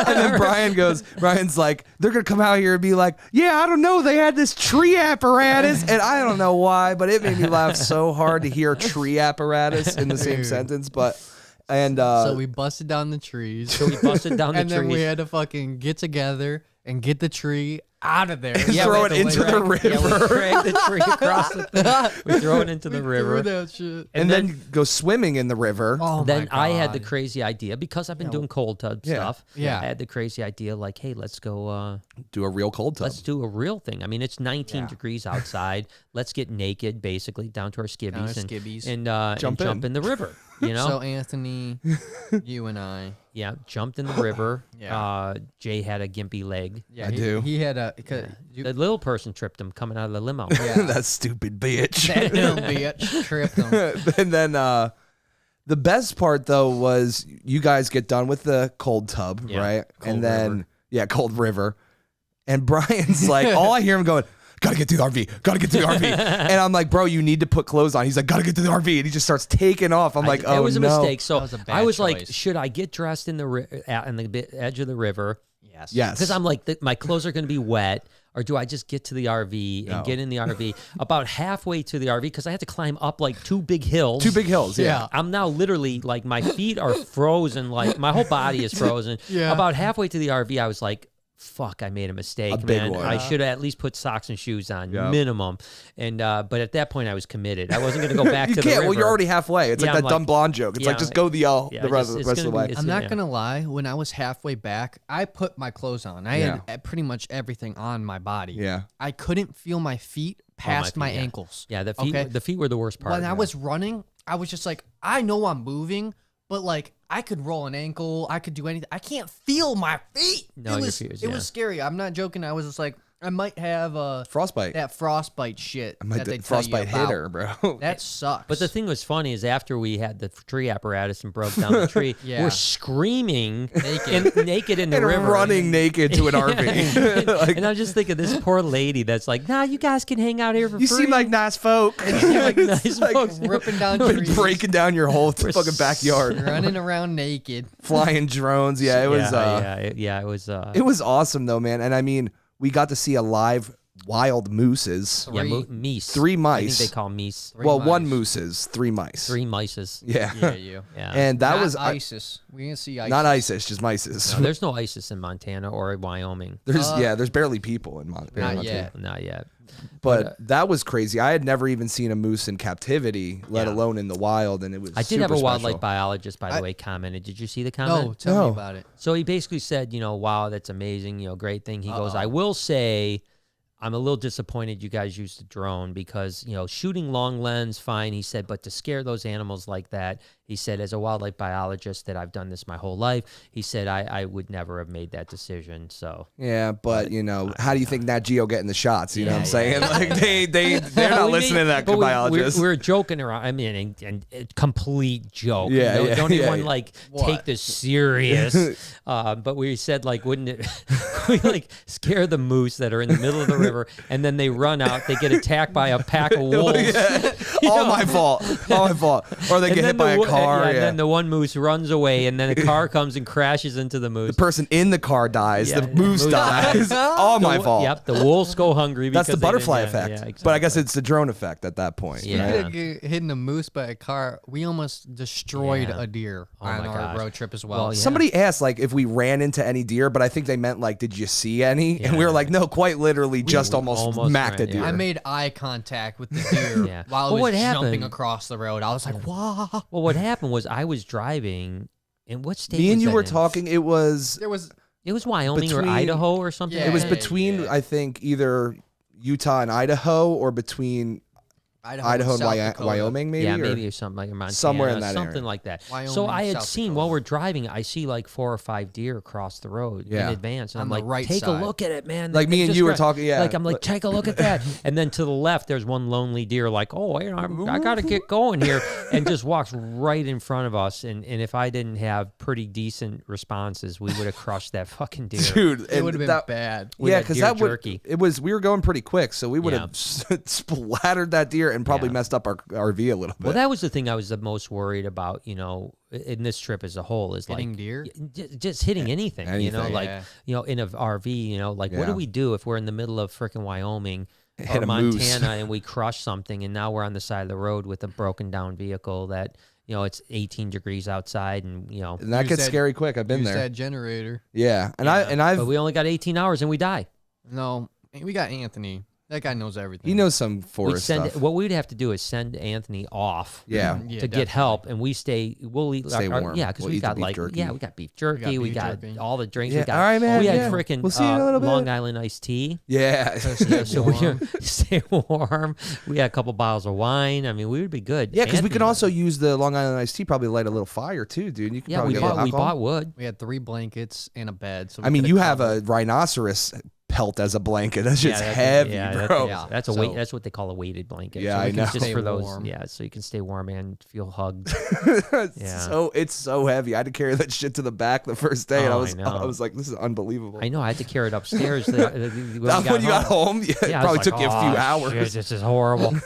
And then Brian's like, they're going to come out here and be like, yeah, I don't know. They had this tree apparatus. And I don't know why, but it made me laugh so hard to hear tree apparatus in the same sentence. So we busted down the trees. So we busted down the and then we trees. had to fucking get together and get the tree out of there. Yeah, throw it into the river. Yeah, we drag the tree across the thing. We throw it into the river. Threw that shit. and then go swimming in the river. Oh Then my I had the God. crazy idea, because I've been doing cold tub stuff. Yeah. I had the crazy idea like, hey, let's go. Do a real cold tub. Let's do a real thing. I mean, it's 19 degrees outside. Let's get naked, basically, down to our skivvies, and jump in the river. You know. So Anthony, you and I. Yeah, jumped in the river. Yeah. Jay had a gimpy leg. Yeah, I do. He had a. The little person tripped him coming out of the limo. That stupid bitch. That little bitch tripped him. And then the best part though was you guys get done with the cold tub, right? And then cold river. And Brian's like, all I hear him going, gotta get to the RV, gotta get to the RV. And I'm like, bro, you need to put clothes on. He's like, gotta get to the RV. And he just starts taking off. I'm like, oh, it was a no. mistake. So That was a bad I was like, choice. should I get dressed in the edge of the river? Yes. Because I'm like, my clothes are going to be wet. Or do I just get to the RV and get in the RV? About halfway to the RV, because I had to climb up like 2 big hills. 2 big hills, yeah. I'm now literally like, my feet are frozen. Like my whole body is frozen. Yeah. About halfway to the RV, I was like, fuck, I made a mistake, big man. one. I should have at least put socks and shoes on, minimum. And but at that point, I was committed. I wasn't going to go back You to the can't. river. Well, you're already halfway. It's Yeah, like I'm that dumb like- blonde joke. It's yeah, like, just go the rest of the way. I'm not gonna lie. When I was halfway back, I put my clothes on. I had pretty much everything on my body. Yeah. I couldn't feel my feet past my feet, ankles. Yeah, the feet were the worst part. When I was running, I was just like, I know I'm moving, but like I could roll an ankle, I could do anything. I can't feel my feet. No, It was scary. I'm not joking. I was just like, I might have frostbite. That frostbite shit. I might that they frostbite tell you hitter, about. bro. That sucks. But the thing was funny is after we had the tree apparatus and broke down the tree, Yeah. we're screaming naked in the and river. running naked to an RV. Like, and I'm just thinking, this poor lady that's like, nah, you guys can hang out here for you free. seem like nice folk. like nice like folks. ripping down trees, breaking down your whole fucking backyard, running around naked, flying drones. Yeah, it was. It was awesome though, man. And I mean, we got to see a live wild mooses. meese. 3 mice. I think they call meese. Three Well, mice. 1 mooses, 3 mice. 3 mices. Yeah. Yeah. And that Not was ISIS. We didn't see ISIS. not ISIS, just mices. No, there's no ISIS in Montana or Wyoming. There's barely people in Not Montana. yet. Not yet. But that was crazy. I had never even seen a moose in captivity, let alone in the wild, and it was. I did have a super wildlife special. biologist, by the way, commented. Did you see the comment? No, tell No. me about it. So he basically said, wow, that's amazing, great thing. He goes, I will say, I'm a little disappointed you guys used the drone because, shooting long lens, fine. He said, but to scare those animals like that, he said, as a wildlife biologist that I've done this my whole life, he said, I would never have made that decision. So Yeah, but how do you think Nat Geo getting the shots? You know what I'm saying? yeah. Like they're not listening to that but biologist. We're joking around. I mean, and complete joke. Yeah, Don't yeah, even yeah. take this serious. But we said wouldn't it? We scare the moose that are in the middle of the river, and then they run out. They get attacked by a pack of wolves. All my fault. All my fault. Or they get hit by a car. And then the one moose runs away, and then a car comes and crashes into the moose. The person in the car dies. Yeah, the moose dies. All my fault. Yep, the wolves go hungry. That's the because they butterfly didn't- yeah, effect. yeah, exactly. But I guess it's the drone effect at that point. Yeah. Right? Hitting a moose by a car, we almost destroyed Yeah. a deer Oh on my our gosh. road trip as well. Well, yeah. Somebody asked if we ran into any deer, but I think they meant did you see any? And we were like, no, quite literally, just almost macked a ran, yeah. deer. I made eye contact with the deer Yeah. while Well, it what was happened- jumping across the road. I was like, "Wow!" Well, what happened was I was driving. In what state? Me and was you that were in? talking. It was There was It was Wyoming or between- Idaho or something. Yeah, it was like that. between I think either Utah and Idaho or between Idaho and South Dakota. Wyoming, maybe. Yeah, or- maybe something like Montana, somewhere in that something area. like that. Wyoming, so I had South seen Dakota. while we're driving, I see 4 or 5 deer across the road Yeah. in advance, and On I'm the like, right take a side. look at it, man. Like me They and just you were ran- talking, yeah. Like I'm like, take a look at that, and then to the left, there's one lonely deer. Like, oh, I got to get going here, and just walks right in front of us. And if I didn't have pretty decent responses, we would have crushed that fucking deer. Dude, It and would have been that- bad. with Yeah, that because deer that would jerky. we were going pretty quick, so we would Yeah. have splattered that deer and probably Yeah. messed up our RV a little bit. Well, that was the thing I was the most worried about, in this trip as a whole is Hitting deer? just hitting anything, anything. Yeah. in an RV, what do Yeah. we do if we're in the middle of freaking Wyoming Hit or a moose. Montana and we crush something and now we're on the side of the road with a broken down vehicle that, it's 18 degrees outside and, and that Use gets that- scary quick. I've been Use there. that generator. Yeah, and but I've we only got 18 hours and we die. No, we got Anthony. That guy knows everything. he knows some We'd forest stuff. what we'd have to do is send Anthony off. Yeah. Yeah, to definitely. get help, and we we'll eat Stay warm. yeah, because We'll we eat the got beef jerky. we got beef jerky, we beef got jerky. all the drinks. Yeah, We got, all right, man, we had yeah. freaking We'll see you in a little bit. Long Island iced tea. Yeah. So we stay warm. We had a couple bottles of wine. I mean, we would be good. Yeah, because we Anthony- could also use the Long Island iced tea, probably light a little fire too, dude. You could yeah, probably we get a little bought alcohol. wood. We had 3 blankets and a bed. So I mean, you have a rhinoceros pelt as a blanket. That's just heavy, bro. That's a So- weight. That's what they call a weighted blanket. Yeah, so we I can know. Just Stay for those, warm. so you can stay warm and feel hugged. Yeah. So it's so heavy. I had to carry that shit to the back the first day, and Oh, I I know. was like, this is unbelievable. I know. I had to carry it upstairs. When When you got home, yeah, it I probably was took like, you a few "Oh, hours shit, this is horrible.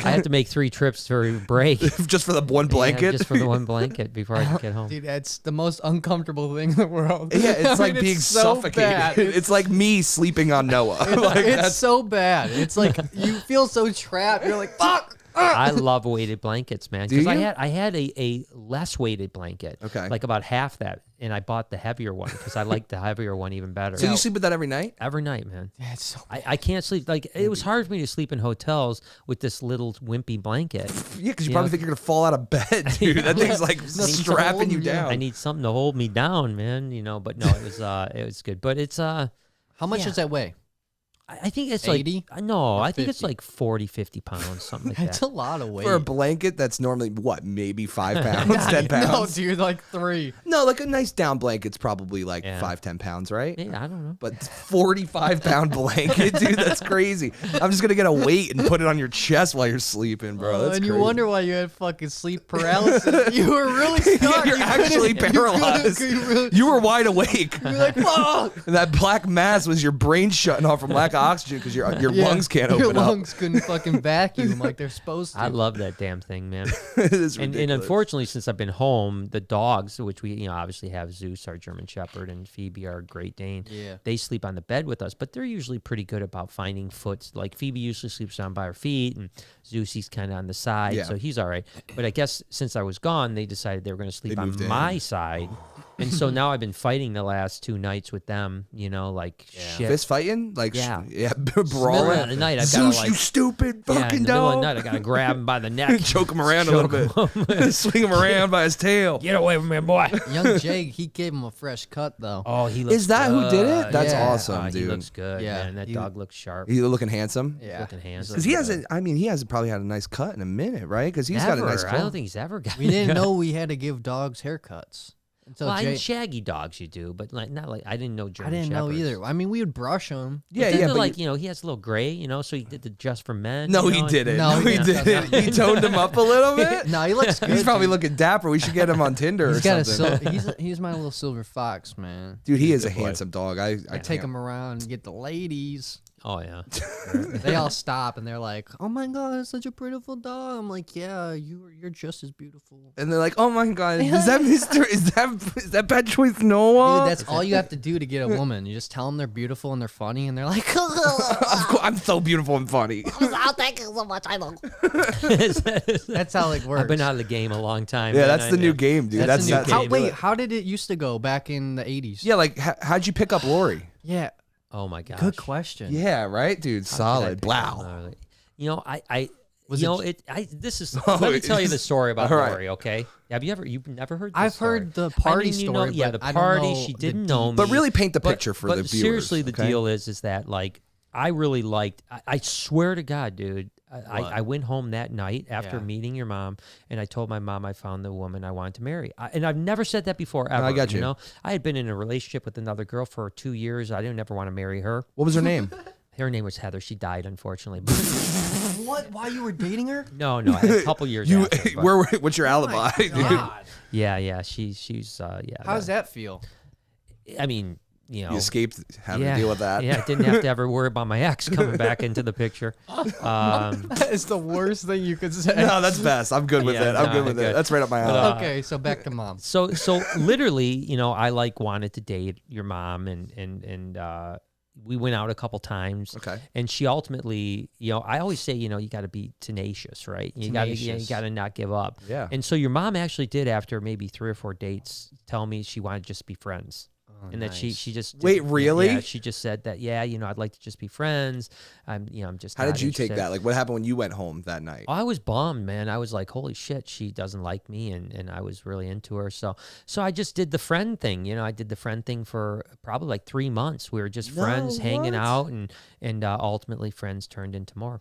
I had to make 3 trips for break. just for the one Yeah, blanket. just for the one blanket before I could get home. Dude, that's the most uncomfortable thing in the world. Yeah, it's I like mean, being it's so suffocated. bad. It's like me sleeping on Noah. Like, It's that's, so bad. It's like you feel so trapped. You're like, fuck. I love weighted blankets, man. Do Because you? I had a less weighted blanket. Okay. Like about half that. And I bought the heavier one because I like the heavier one even better. so you sleep with that every night? Every night, man. Yeah, it's so I can't sleep. Like, it was hard for me to sleep in hotels with this little wimpy blanket. Yeah, because you You probably know? think you're gonna fall out of bed, dude. That thing's like Nothing to strapping hold you me down. down. I need something to hold me down, man. But no, it was good. But it's How much Yeah. does that weigh? I think it's 80? like no, I think it's 50? like 40, 50 pounds, something like That's that. a lot of weight. For a blanket that's normally what, maybe 5 pounds, 10 No, pounds. dude, like 3. No, like a nice down blanket's probably like Yeah. 5-10 pounds, right? Yeah, I don't know. But 45-pound blanket, dude, that's crazy. I'm just gonna get a weight and put it on your chest while you're sleeping, bro. That's and crazy. you wonder why you had fucking sleep paralysis. You were really stuck. You're You actually couldn't- paralyzed. You were wide awake. You're like, fuck. And that black mass was your brain shutting off from lack of oxygen because your lungs can't open Your up. lungs couldn't fucking vacuum like they're supposed to. I love that damn thing, man. It is And ridiculous. unfortunately, since I've been home, the dogs, which we obviously have Zeus, our German Shepherd, and Phoebe, our Great Dane, Yeah. they sleep on the bed with us. But they're usually pretty good about finding foots. Like Phoebe usually sleeps down by her feet, and Zeus, he's kind of on the side, Yeah. so he's all right. But I guess since I was gone, they decided they were going to sleep They on moved in. my side. And so now I've been fighting the last 2 nights with them, like shit. Fist fighting, like Yeah. yeah, Middle brawling. of the night, I've Zeus, gotta, you like, stupid yeah, in fucking the middle of dog. the night, I got to grab him by the neck. Choke him around a little bit. Swing him around by his tail. Get away from me, boy. Young Jake, he gave him a fresh cut though. Oh, he looks Is that who did it? good. That's Yeah. awesome, He dude. looks good, Yeah, man. That he- dog looks sharp. He's looking handsome. Yeah. Looking handsome. Because he hasn't. I mean, he hasn't probably had a nice cut in a minute, right? Because he's got a nice I claw. don't think he's ever got. We didn't know we had to give dogs haircuts until Well, in Jake. shaggy dogs you do, but like not like I didn't know I German didn't know Shepherds. either. I mean, we would brush them. Yeah, But then yeah, they're but like he has a little gray, so he did the just for men. no, you he know, didn't. No, No, he he didn't. doesn't. He toned him up a little bit. No, he looks good. He's probably dude. looking dapper. We should get him on Tinder or He's got something. he's my little silver fox, man. Dude, he is a Good boy. handsome dog. I Take can't- him around and get the ladies. Oh yeah. They all stop and they're like, "Oh my god, it's such a beautiful dog." I'm like, "Yeah, you're just as beautiful." And they're like, "Oh my god, is that Mister? Is that Patrick Noah?" Dude, that's all you have to do to get a woman. You just tell them they're beautiful and they're funny, and they're like, I'm so beautiful and funny. Oh, thank you so much. I love. "That's how it works." I've been out of the game a long time. Yeah, man. that's I the new know. game, dude. That's That's the new how- how, wait, how did it used to go back in the 80s? Yeah, like how'd you pick up Lori? Yeah, Oh my gosh. good question. Yeah, right, dude. How could I Solid. pick Wow. on Lori? I Was this is Oh, let me tell you the it's- story about all right. Lori, okay? you've never heard this I've story? heard the I party mean, story, yeah, but the I don't party, know she the didn't know me. But really paint the But- picture for but the viewers. seriously, the okay? deal is that like I really liked. I swear to God, dude. I went home that night after Yeah. meeting your mom, and I told my mom I found the woman I wanted to marry. And I've never said that before ever. I got you. know, I had been in a relationship with another girl for 2 years. I didn't ever want to marry her. What was her name? Her name was Heather. She died, unfortunately. What? Why you were dating her? no, a couple years. You after, but- what's your alibi? dude? God. Yeah. She's yeah. How does that feel? I mean, You escaped having to deal with that. Yeah, I didn't have to ever worry about my ex coming back into the picture. That is the worst thing you could say. No, that's best. I'm good with Yeah, it. I'm no, good with it. good. That's right up my alley. Okay, so back to mom. So literally, I like wanted to date your mom, and we went out a couple times. Okay. And she ultimately, I always say, you got to be tenacious, right? You got to not give up. Yeah. And so your mom actually did, after maybe 3 or 4 dates, tell me she wanted to just be friends. And that she just Wait, didn't- really? Yeah, she just said that. Yeah, I'd like to just be friends. I'm just. How not did you take interested. that? Like, what happened when you went home that night? I was bummed, man. I was like, holy shit, she doesn't like me, and I was really into her. So I just did the friend thing. I did the friend thing for probably like 3 months. We were just friends, hanging what? out, and ultimately friends turned into more.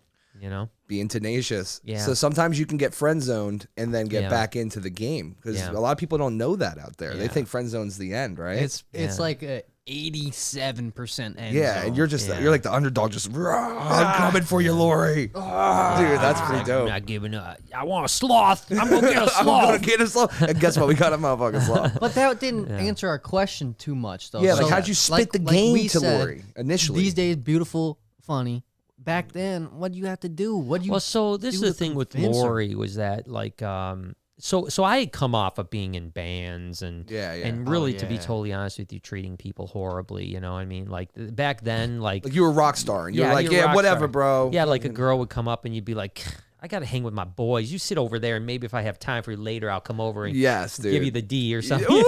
Being tenacious. Yeah. So sometimes you can get friend zoned and then get Yeah. back into the game because Yeah. a lot of people don't know that out there. They Yeah. think friend zone's the end, right? It's Yeah. like a 87% end yeah, zone. and you're just Yeah. you're like the underdog, just I'm coming for you, Lori. Dude, that's pretty I'm dope. not giving up. I want a sloth. I'm gonna get a I'm gonna sloth. get a sloth. And guess what? We got a motherfucking sloth. But that didn't answer our question too much, though. Yeah, like So, how'd you spit the like game we to said, Lori initially? These days, beautiful, funny. Back then, what do you have to do? What do you? Well, so this is do the to thing with convince her? Lori was that like so I had come off of being in bands and Yeah, yeah. and Oh, really to be yeah. totally honest with you, treating people horribly. You know what I mean? Like back then, like Like you were a rock star, and you're Yeah, like, you're a yeah, rock whatever, star. bro. yeah, like a girl would come up and you'd be like, I gotta hang with my boys. You sit over there, and maybe if I have time for you later, I'll come over and Yes, dude. give you the D or something. Ooh. You know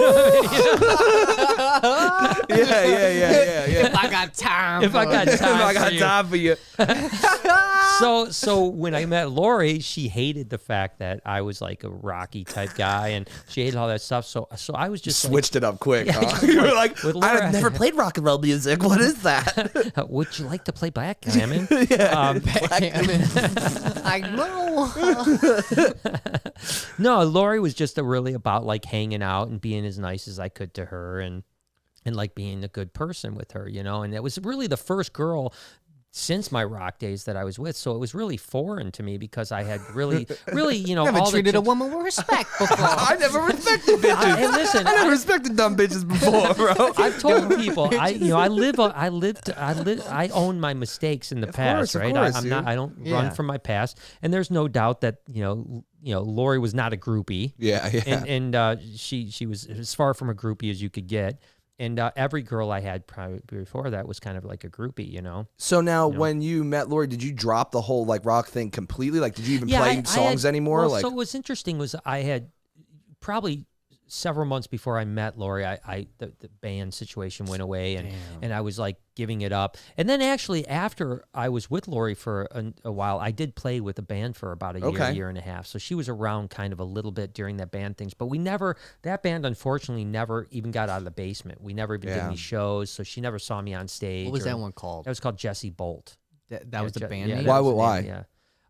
what I mean? yeah. If I got time. If I got time, I got for you. time for you. So when I met Lori, she hated the fact that I was like a Rocky type guy, and she hated all that stuff. So I was just switched it up quick. Yeah, Huh? You were like, with Laura, I've never played rock and roll music. What is that? would you like to play backgammon? I know. No, Lori was just really about like hanging out and being as nice as I could to her, and like being a good person with her, and it was really the first girl since my rock days that I was with, so it was really foreign to me because I had really, Never all treated a woman with respect before. I never respected bitches. And listen, I never respected dumb bitches before, bro. I've told people, I own my mistakes in the past, right? I don't run from my past, and there's no doubt that Lori was not a groupie. Yeah. And she was as far from a groupie as you could get. And every girl I had probably before that was kind of like a groupie, So now, when you met Lori, did you drop the whole like rock thing completely? Like, did you even play songs anymore? Well, so what's interesting was I had probably several months before I met Lori, the band situation went away, and I was like giving it up. And then actually after I was with Lori for a while, I did play with a band for about a year and a half. So she was around kind of a little bit during that band things, but that band unfortunately never even got out of the basement. We never even did any shows, so she never saw me on stage. What was that one called? That was called Jesse Bolt. That was the band name? Why? Yeah.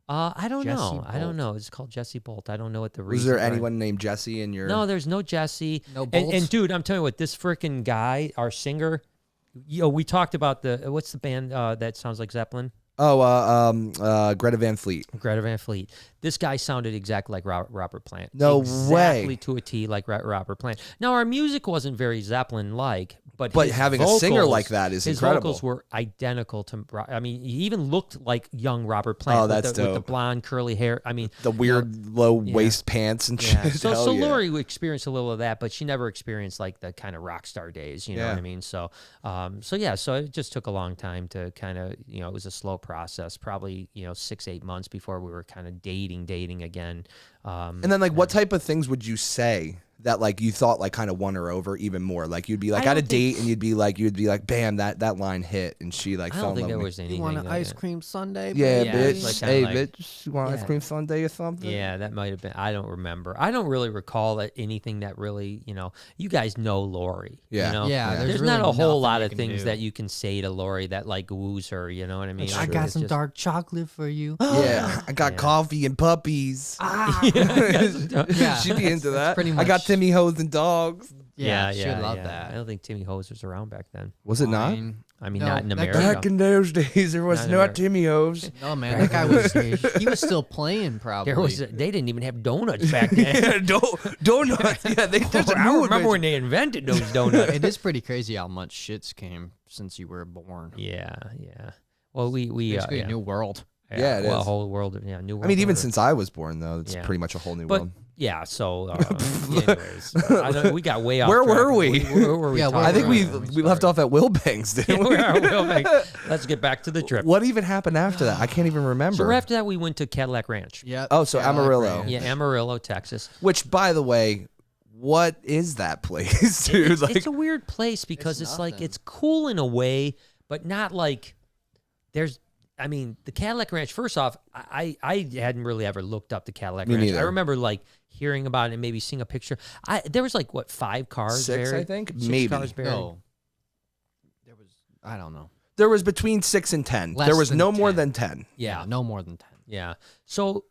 I don't Jesse know. Bolt. I don't know. It's called Jesse Bolt. I don't know what the reason. Was there anyone named Jesse in your? No, there's no Jesse. No Bolt? And dude, I'm telling you what, this freaking guy, our singer, we talked about what's the band that sounds like Zeppelin? Greta Van Fleet. Greta Van Fleet. This guy sounded exactly like Robert Plant. No way. Exactly to a T like Robert Plant. Now, our music wasn't very Zeppelin-like, but having vocals, a singer like that is incredible. His vocals were identical to. I mean, he even looked like young Robert Plant. Oh, that's dope. With the blonde curly hair. I mean, the weird low waist pants and shit. So Lori experienced a little of that, but she never experienced like the kind of rock star days. You know what I mean? So, so it just took a long time to kind of, it was a slow process. Probably 6-8 months before we were kind of dating again. And then what type of things would you say that like you thought like kind of won her over even more? Like you'd be like at a date and you'd be like, bam, that line hit, and she like fell in love with me. You want an ice cream sundae? Yeah, baby? bitch. Hey, bitch, you want ice cream sundae or something? Yeah, that might have been. I don't remember. I don't really recall anything that really, you guys know Lori. Yeah. There's really not a whole lot of things that you can say to Lori that like woos her. You know what I mean? I got some dark chocolate for you. Yeah, I got coffee and puppies. She'd be into that. Pretty much. I got Timmy Hoes and dogs. Yeah, she would love that. I don't think Timmy Hose was around back then. Was it not? I mean, No, not in that America. Back in those days, there was no Timmy Hoes. No, man, that guy was. He was still playing, probably. They didn't even have donuts back then. Yeah, donuts. Yeah, I remember when they invented those donuts. It is pretty crazy how much shit's came since you were born. Yeah. Well, we basically a new world. Yeah, it a is. whole world. Yeah, new world. I mean, even order. since I was born, though, it's pretty much a whole new world. Yeah, so anyways, we got way off. Where track. were we? Where were we? Yeah, talking I think about? we left off at Wilbanks, didn't we? Let's get back to the trip. What even happened after that? I can't even remember. So after that, we went to Cadillac Ranch. Yeah. Oh, so Amarillo. Yeah, Amarillo, Texas. Which, by the way, what is that place, dude? It's a weird place because it's like it's cool in a way, but not like there's. I mean, the Cadillac Ranch, first off, I hadn't really ever looked up the Cadillac Ranch. Neither. I remember like hearing about it and maybe seeing a picture. There was like, 5 cars 6, buried? I think? 6 Maybe. cars buried. No. There was. I don't know. There was between 6 and 10. Less there was than no more 10. than 10. Yeah, no more than 10. Yeah. So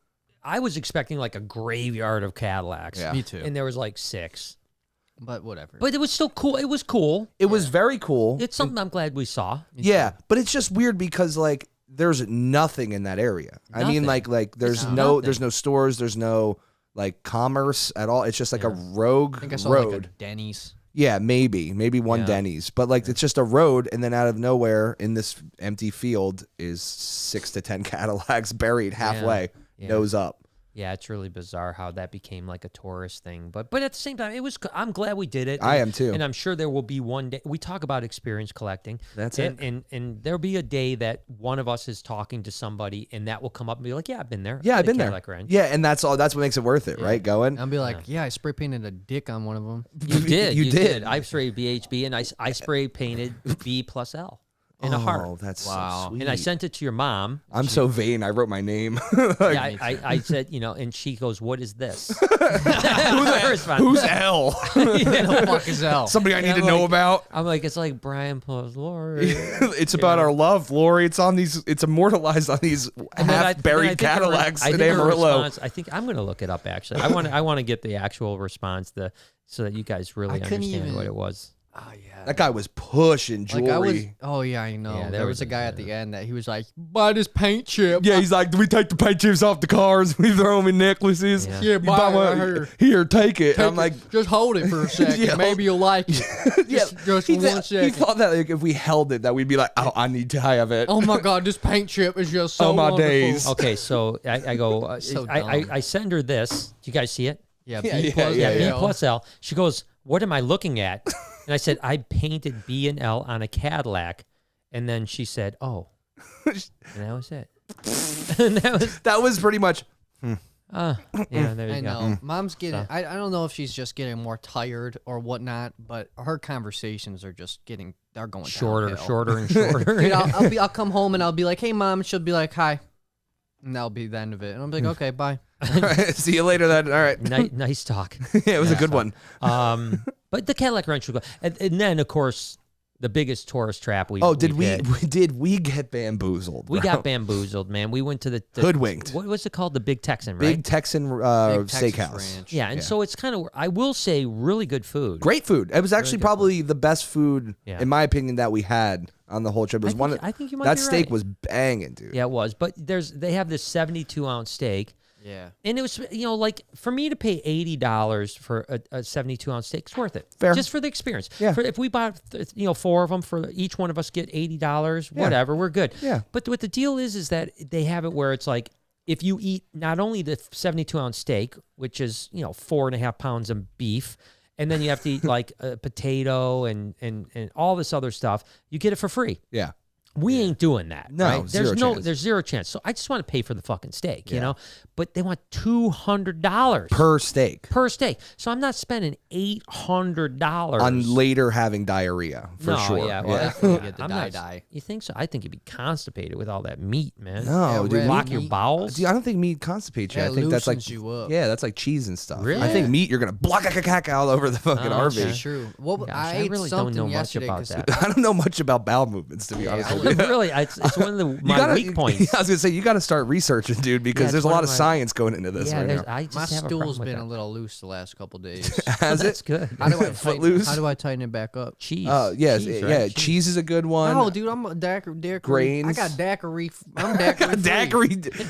I was expecting like a graveyard of Cadillacs. Yeah. Me too. And there was like 6. But whatever. But it was still cool. It was cool. It was very cool. It's something I'm glad we saw. Yeah, but it's just weird because like there's nothing in that area. I mean, like there's there's no stores, there's no like commerce at all. It's just like a rogue I think I saw road. like a Denny's. Yeah, maybe one Denny's, but like it's just a road, and then out of nowhere in this empty field is 6 to 10 Cadillacs buried halfway, nose up. Yeah, it's really bizarre how that became like a tourist thing. But at the same time, I'm glad we did it. I am too. And I'm sure there will be one day. We talk about experience collecting. That's it. it. And there'll be a day that one of us is talking to somebody and that will come up and be like, yeah, I've been there. Yeah, I've been there. Cadillac Ranch. Yeah, and that's all. That's what makes it worth it, right? Going. I'll be like, yeah, I spray painted a dick on one of them. You did. You did. I sprayed BHB and I spray painted B plus L. and a heart. Oh, that's Wow. so sweet. And I sent it to your mom. I'm so vain. I wrote my name. Yeah, I said, and she goes, "What is this?" Who's L? Who the fuck is L? Somebody I need to know about. I'm like, it's like Brian plus Lori. It's about our love, Lori. It's on these. It's immortalized on these half-buried Cadillacs in Amarillo. I think I'm going to look it up. Actually, I want to get the actual response, so that you guys really understand what it was. Oh yeah, That guy was pushing jewelry. I know. Yeah, there was a guy at the end that he was like, buy this paint chip. Yeah, he's like, do we take the paint chips off the cars? We throw them in necklaces. Yeah. Yeah, You buy it right here. Here, take it. And I'm like, just hold it for a second. Yeah. Maybe you'll like it. Just for he 1 second. He thought that like, if we held it, that we'd be like, oh, I need to have it. Oh my god, this paint chip is just so Oh, my wonderful. days. Okay, so I go. So I send her this. Do you guys see it? Yeah, Yeah, B yeah, plus yeah, B L. plus L. She goes, "What am I looking at?" And I said, "I painted B and L on a Cadillac." And then she said, "Oh," and that was it. And That was pretty much. yeah. There you I go. know. Mom's getting. I don't know if she's just getting more tired or whatnot, but her conversations are just getting. They're going Shorter, downhill. shorter, and shorter. Dude, I'll come home and I'll be like, "Hey, mom." She'll be like, "Hi," and that'll be the end of it. And I'll be like, "Okay, bye." All right, see you later then. All right. Nice talk. Yeah, it was a good one. But the Cadillac Ranch was good. And then, of course, the biggest tourist trap we Oh, did hit. we get bamboozled? We bro? got bamboozled, man. We went to the Hoodwinked. What was it called? The Big Texan, right? Big Texan Big Texas steakhouse. Ranch. Yeah, and so it's kind of, I will say, really good food. Great food. It was actually good probably the best food, Yeah. in my opinion, that we had on the whole trip. It was I think you might that be steak right. was banging, dude. Yeah, it was. But they have this 72-ounce steak. Yeah. And it was, like, for me to pay $80 for a 72-ounce steak, it's worth it. Fair. Just for the experience. Yeah. If we bought, 4 of them, for each one of us get $80, whatever, we're good. Yeah. But what the deal is that they have it where it's like, if you eat not only the 72-ounce steak, which is, 4.5 pounds of beef, and then you have to eat, like, a potato and all this other stuff, you get it for free. Yeah. We ain't doing that. No, right? zero chance. There's zero chance. So I just want to pay for the fucking steak, But they want $200 Per steak. per steak. So I'm not spending $800 On later having diarrhea, for no, sure. Yeah, well, Definitely get the I'm not- die. You think so? I think you'd be constipated with all that meat, man. No, Yeah, dude. red Block meat. your bowels. Dude, I don't think meat constipates you. Yeah, I think that's like loosens you up. Yeah, that's like cheese and stuff. Really? I think meat you're gonna block all over the fucking Oh, RV. okay. It's true. Well, Gosh, I I ate really don't something know much yesterday about 'cause that. I don't know much about bowel movements, to be honest with you. Really, it's one of my weak points. I was gonna say you got to start researching, dude, because Yeah, there's it's a one lot of of my- science going into this right now. I just my have a problem stool's with been that. a little loose the last couple days. Has That's it? good. How do I Footloose? how do I tighten it back up? Cheese. Yes, Cheese, yeah. right? Cheese is a good one. No, dude, I'm a daiquiri. Grains. I got daiquiri. I'm daiquiri. Daiquiri.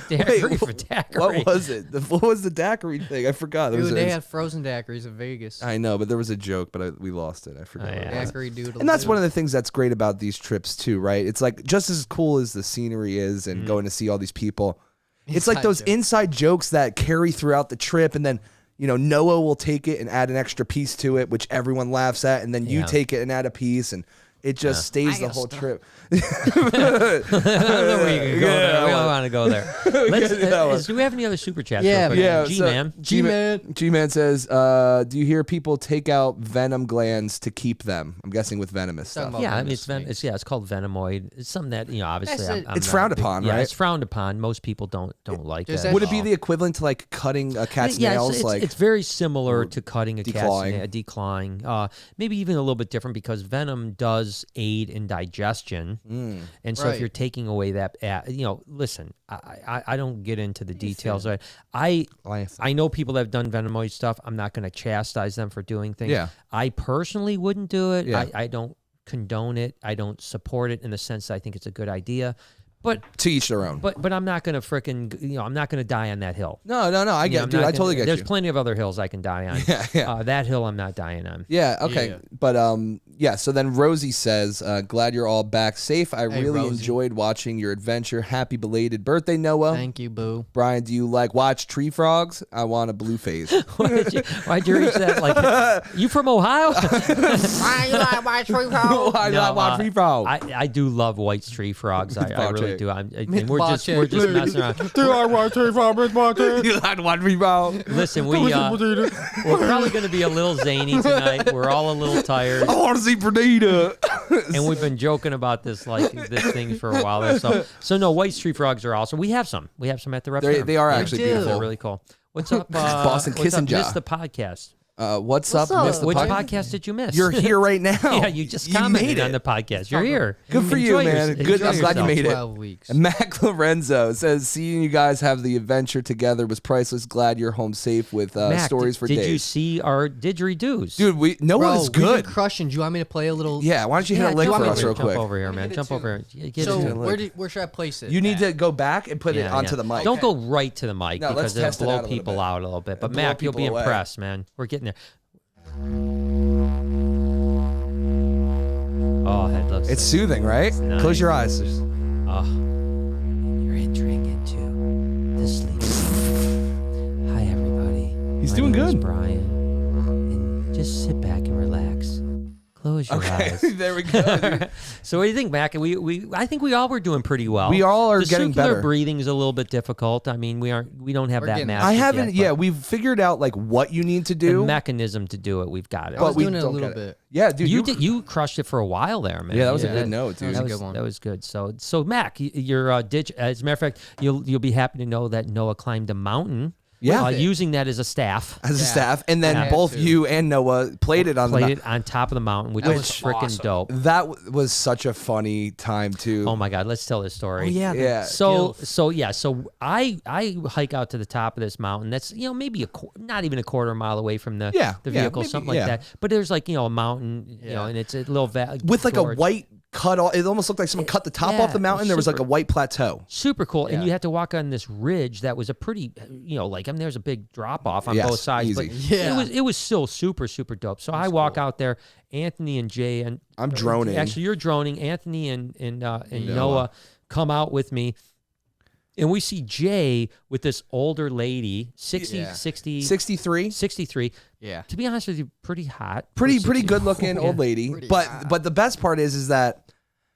Daiquiri Wait, for daiquiri. what was it? What was the daiquiri thing? I forgot. There was Dude, a- they had frozen daiquiris in Vegas. I know, but there was a joke, but we lost it. I forgot. Oh, what it yeah. was. Daiquiri doodle. And that's one of the things that's great about these trips too, right? It's like just as cool as the scenery is and going to see all these people. It's like Inside those joke. inside jokes that carry throughout the trip, and then Noah will take it and add an extra piece to it, which everyone laughs at, and then you Yeah. take it and add a piece, and it just stays I the got whole stuff. trip. I don't know where you can go there. We don't want to go there. Do we have any other super chats? Yeah, real quick? Yeah, G-Man. G-Man says, do you hear people take out venom glands to keep them? I'm guessing with venomous Talking stuff. about Yeah, I mean, venomous it's called venomoid. It's something that obviously That's it. I'm It's not frowned big- upon, yeah, right? it's frowned upon. Most people don't like Does that. that- Would it be the equivalent to like cutting a cat's Yeah, nails? it's, like it's very similar to cutting a declawing. cat's declawing. Maybe even a little bit different because venom does aid in digestion, and so if Right. you're taking away that, listen, I don't get into the details. I know people that have done venomoid stuff. I'm not going to chastise them for doing things. Yeah. I personally wouldn't do it. Yeah. I don't condone it. I don't support it in the sense that I think it's a good idea. But to each their own. but I'm not gonna frickin' I'm not gonna die on that hill. No, I get I'm it, dude. not I totally get There's you. plenty of other hills I can die on. Yeah. That hill I'm not dying on. Yeah, okay. Yeah. But yeah, so then Rosie says, glad you're all back safe. I really Rosie. enjoyed watching your adventure. Happy belated birthday, Noah. Thank you, boo. Brian, do you watch tree frogs? I want a blue phase. Why'd you reach that? Like, you from Ohio? Why you like my tree frog? I No, want tree frogs. I do love white tree frogs. I really do. And we're just Bache, messing around. Do I want tree frogs, Miss Martin? You like one tree frog? Listen, we're probably going to be a little zany tonight. We're all a little tired. I want to see Perdita. and we've been joking about this thing for a while. There. So no, white street frogs are awesome. We have some at the rep. They are actually beautiful. They're really cool. What's up, Boston Kissinja? Miss the podcast. What's up? Which podcast did you miss? You're here right now. Yeah, you just commented on the podcast. You're here. Good for you, man. Good. I'm glad you made it. 12 weeks. Mac Lorenzo says, seeing you guys have the adventure together was priceless. Glad you're home safe with Mac, stories for days. Did you see our didgeridoos? Dude, Noah is good. We've been crushing. Do you want me to play a little? Yeah, why don't you hit a lick for us real quick? Jump over here, man. Jump over here. So where should I place it? You need to go back and put it onto the mic. Don't go right to the mic because let's it'll blow people out a little bit. But Mac, you'll be impressed, man. We're getting there. Oh, that looks. It's soothing, right? Nice. Close your eyes. Oh, you're entering into the sleep. Hi, everybody. He's My doing name is good. Brian, and just sit back and relax. Close your eyes. There we go. Dude. So what do you think, Mac? I think we all were doing pretty well. We all are getting circular better. Breathing is a little bit difficult. I mean, we don't have that mastered I haven't. yet, Yeah, we've figured out like what you need to do. the mechanism to do it. We've got it. I was we doing it a don't little get it. bit. Yeah, dude. You crushed it for a while there, man. Yeah, that was a good note, dude. That was a good one. That was good. So Mac, your as a matter of fact, you'll be happy to know that Noah climbed a mountain. Yeah. Using that as a staff. As a staff, and then Yeah. both you and Noah played it on top of the mountain, which was freaking dope. That was such a funny time too. Oh my God, let's tell this story. Oh yeah. Yeah. So I hike out to the top of this mountain. That's maybe not even a quarter mile away from the vehicle, maybe, something like that. But there's like a mountain, and it's a little valley with like a white cut off. It almost looked like someone cut the top off the mountain. There was like a white plateau. Super cool, and you had to walk on this ridge that was a pretty, there's a big drop off on both sides, easy. but it was still super super dope. So I walk out there, Anthony and Jay, and I'm droning. Actually, you're droning. Anthony and Noah come out with me. And we see Jay with this older lady, 63. 63. Yeah. To be honest with you, pretty hot. Pretty good looking old lady. But the best part is that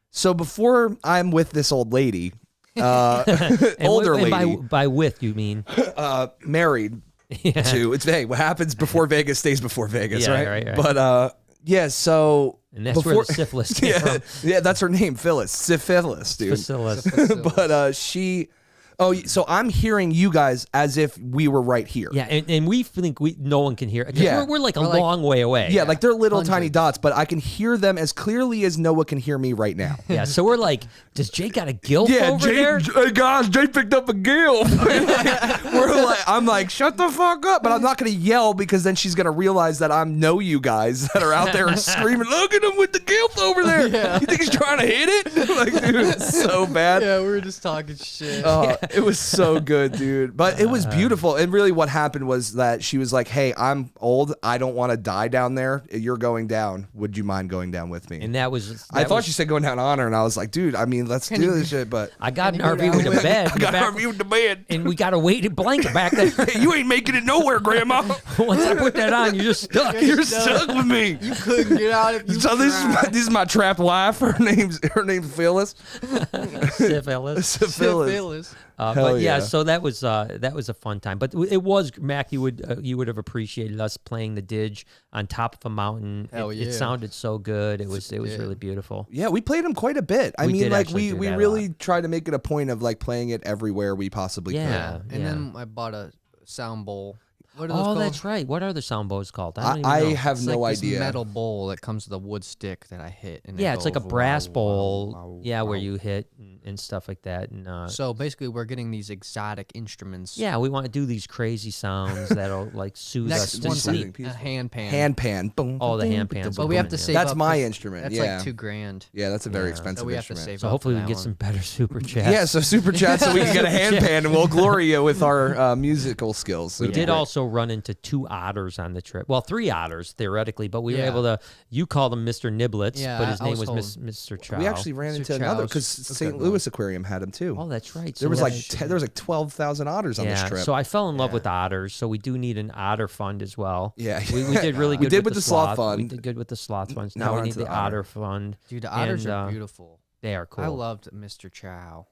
so before I'm with this old lady, older lady. By with you mean married to what happens before Vegas stays before Vegas, right? But so and that's where the syphilis came from. Yeah, that's her name, Phyllis. Syphilis, dude. But so I'm hearing you guys as if we were right here. Yeah, and we think no one can hear it. Yeah. We're like a long way away. Yeah, like they're little tiny dots, but I can hear them as clearly as Noah can hear me right now. Yeah, so we're like, does Jay got a gilf over there? Hey guys, Jay picked up a gilf. I'm like, shut the fuck up. But I'm not going to yell because then she's going to realize that I know you guys that are out there screaming, look at him with the gilf over there. Yeah. You think he's trying to hit it? Like, dude, it's so bad. Yeah, we were just talking shit. It was so good, dude. But it was beautiful. And really what happened was that she was like, hey, I'm old. I don't want to die down there. You're going down. Would you mind going down with me? And that was... I thought she said going down on her, and I was like, dude, I mean, let's do this shit, but... I got an RV with a bed. I got an RV with the bed. And we got a weighted blanket back there. You ain't making it nowhere, Grandma. Once I put that on, you're just stuck. You're stuck with me. You couldn't get out if you So this is my trapped wife. Her name's Phyllis. Syphilis. But yeah, so that was a fun time. But it was, Mac, you would have appreciated us playing the didge on top of a mountain. It sounded so good. It was really beautiful. Yeah, we played them quite a bit. I mean, like we really tried to make it a point of like playing it everywhere we possibly could. And then I bought a sound bowl. What are those called? That's right. What are the sound bowls called? I have no like idea. This metal bowl that comes with a wood stick that I hit. And it's like a brass bowl. Where you hit and stuff like that. And so basically, we're getting these exotic instruments. Yeah, we want to do these crazy sounds that'll like soothe us to sleep. A hand pan. Hand pan. Boom. Oh, the hand pans. But we have to save That's up my instrument. That's like $2,000. Yeah, that's a very expensive so we have instrument. to save So up hopefully for we can that get one. some better super chats. Yeah, so super chat so we can get a hand pan and we'll glory you with our musical skills. We did also run into 2 otters on the trip. Well, 3 otters theoretically, but we were able to. You called him Mr. Niblets, but his name was Mr. Chow. We actually ran into another because St. Louis Aquarium had him too. Oh, that's right. There was like 12,000 otters on this trip. So I fell in love with otters. So we do need an otter fund as well. Yeah, we did really good. We did with the sloth fund. We did good with the sloth funds. Now we need the otter fund. Dude, the otters are beautiful. They are cool. I loved Mr. Chow.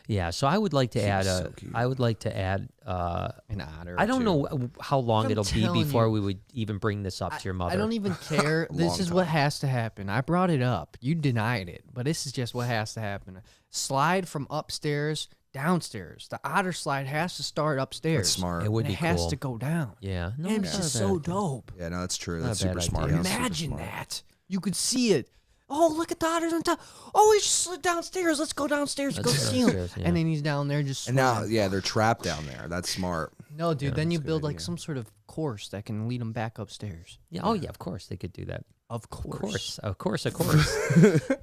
Yeah, so I would like to add so cute. I would like to add An otter. I don't know how long I'm it'll be telling before you. we would even bring this up to your mother. I don't even care. This Long is what has to happen. I brought it up. You denied it, but this is just what has to happen. Slide from upstairs downstairs. The otter slide has to start upstairs. That's smart. It would And be it has cool. to go down. Yeah. No, And it's it's just not a so bad idea. dope. Yeah, no, that's true. Not That's a bad super smart. idea. That's super Imagine smart. that. You could see it. Oh, look at the otters on top. Oh, he just slid downstairs. Let's go downstairs to go Let's go see him. downstairs, yeah. And then he's down there just And now, swimming. yeah, they're trapped down there. That's smart. No, dude, then you that's a good build like idea. some sort of course that can lead them back upstairs. Yeah. Oh yeah, of course they could do that. Of course. Of course.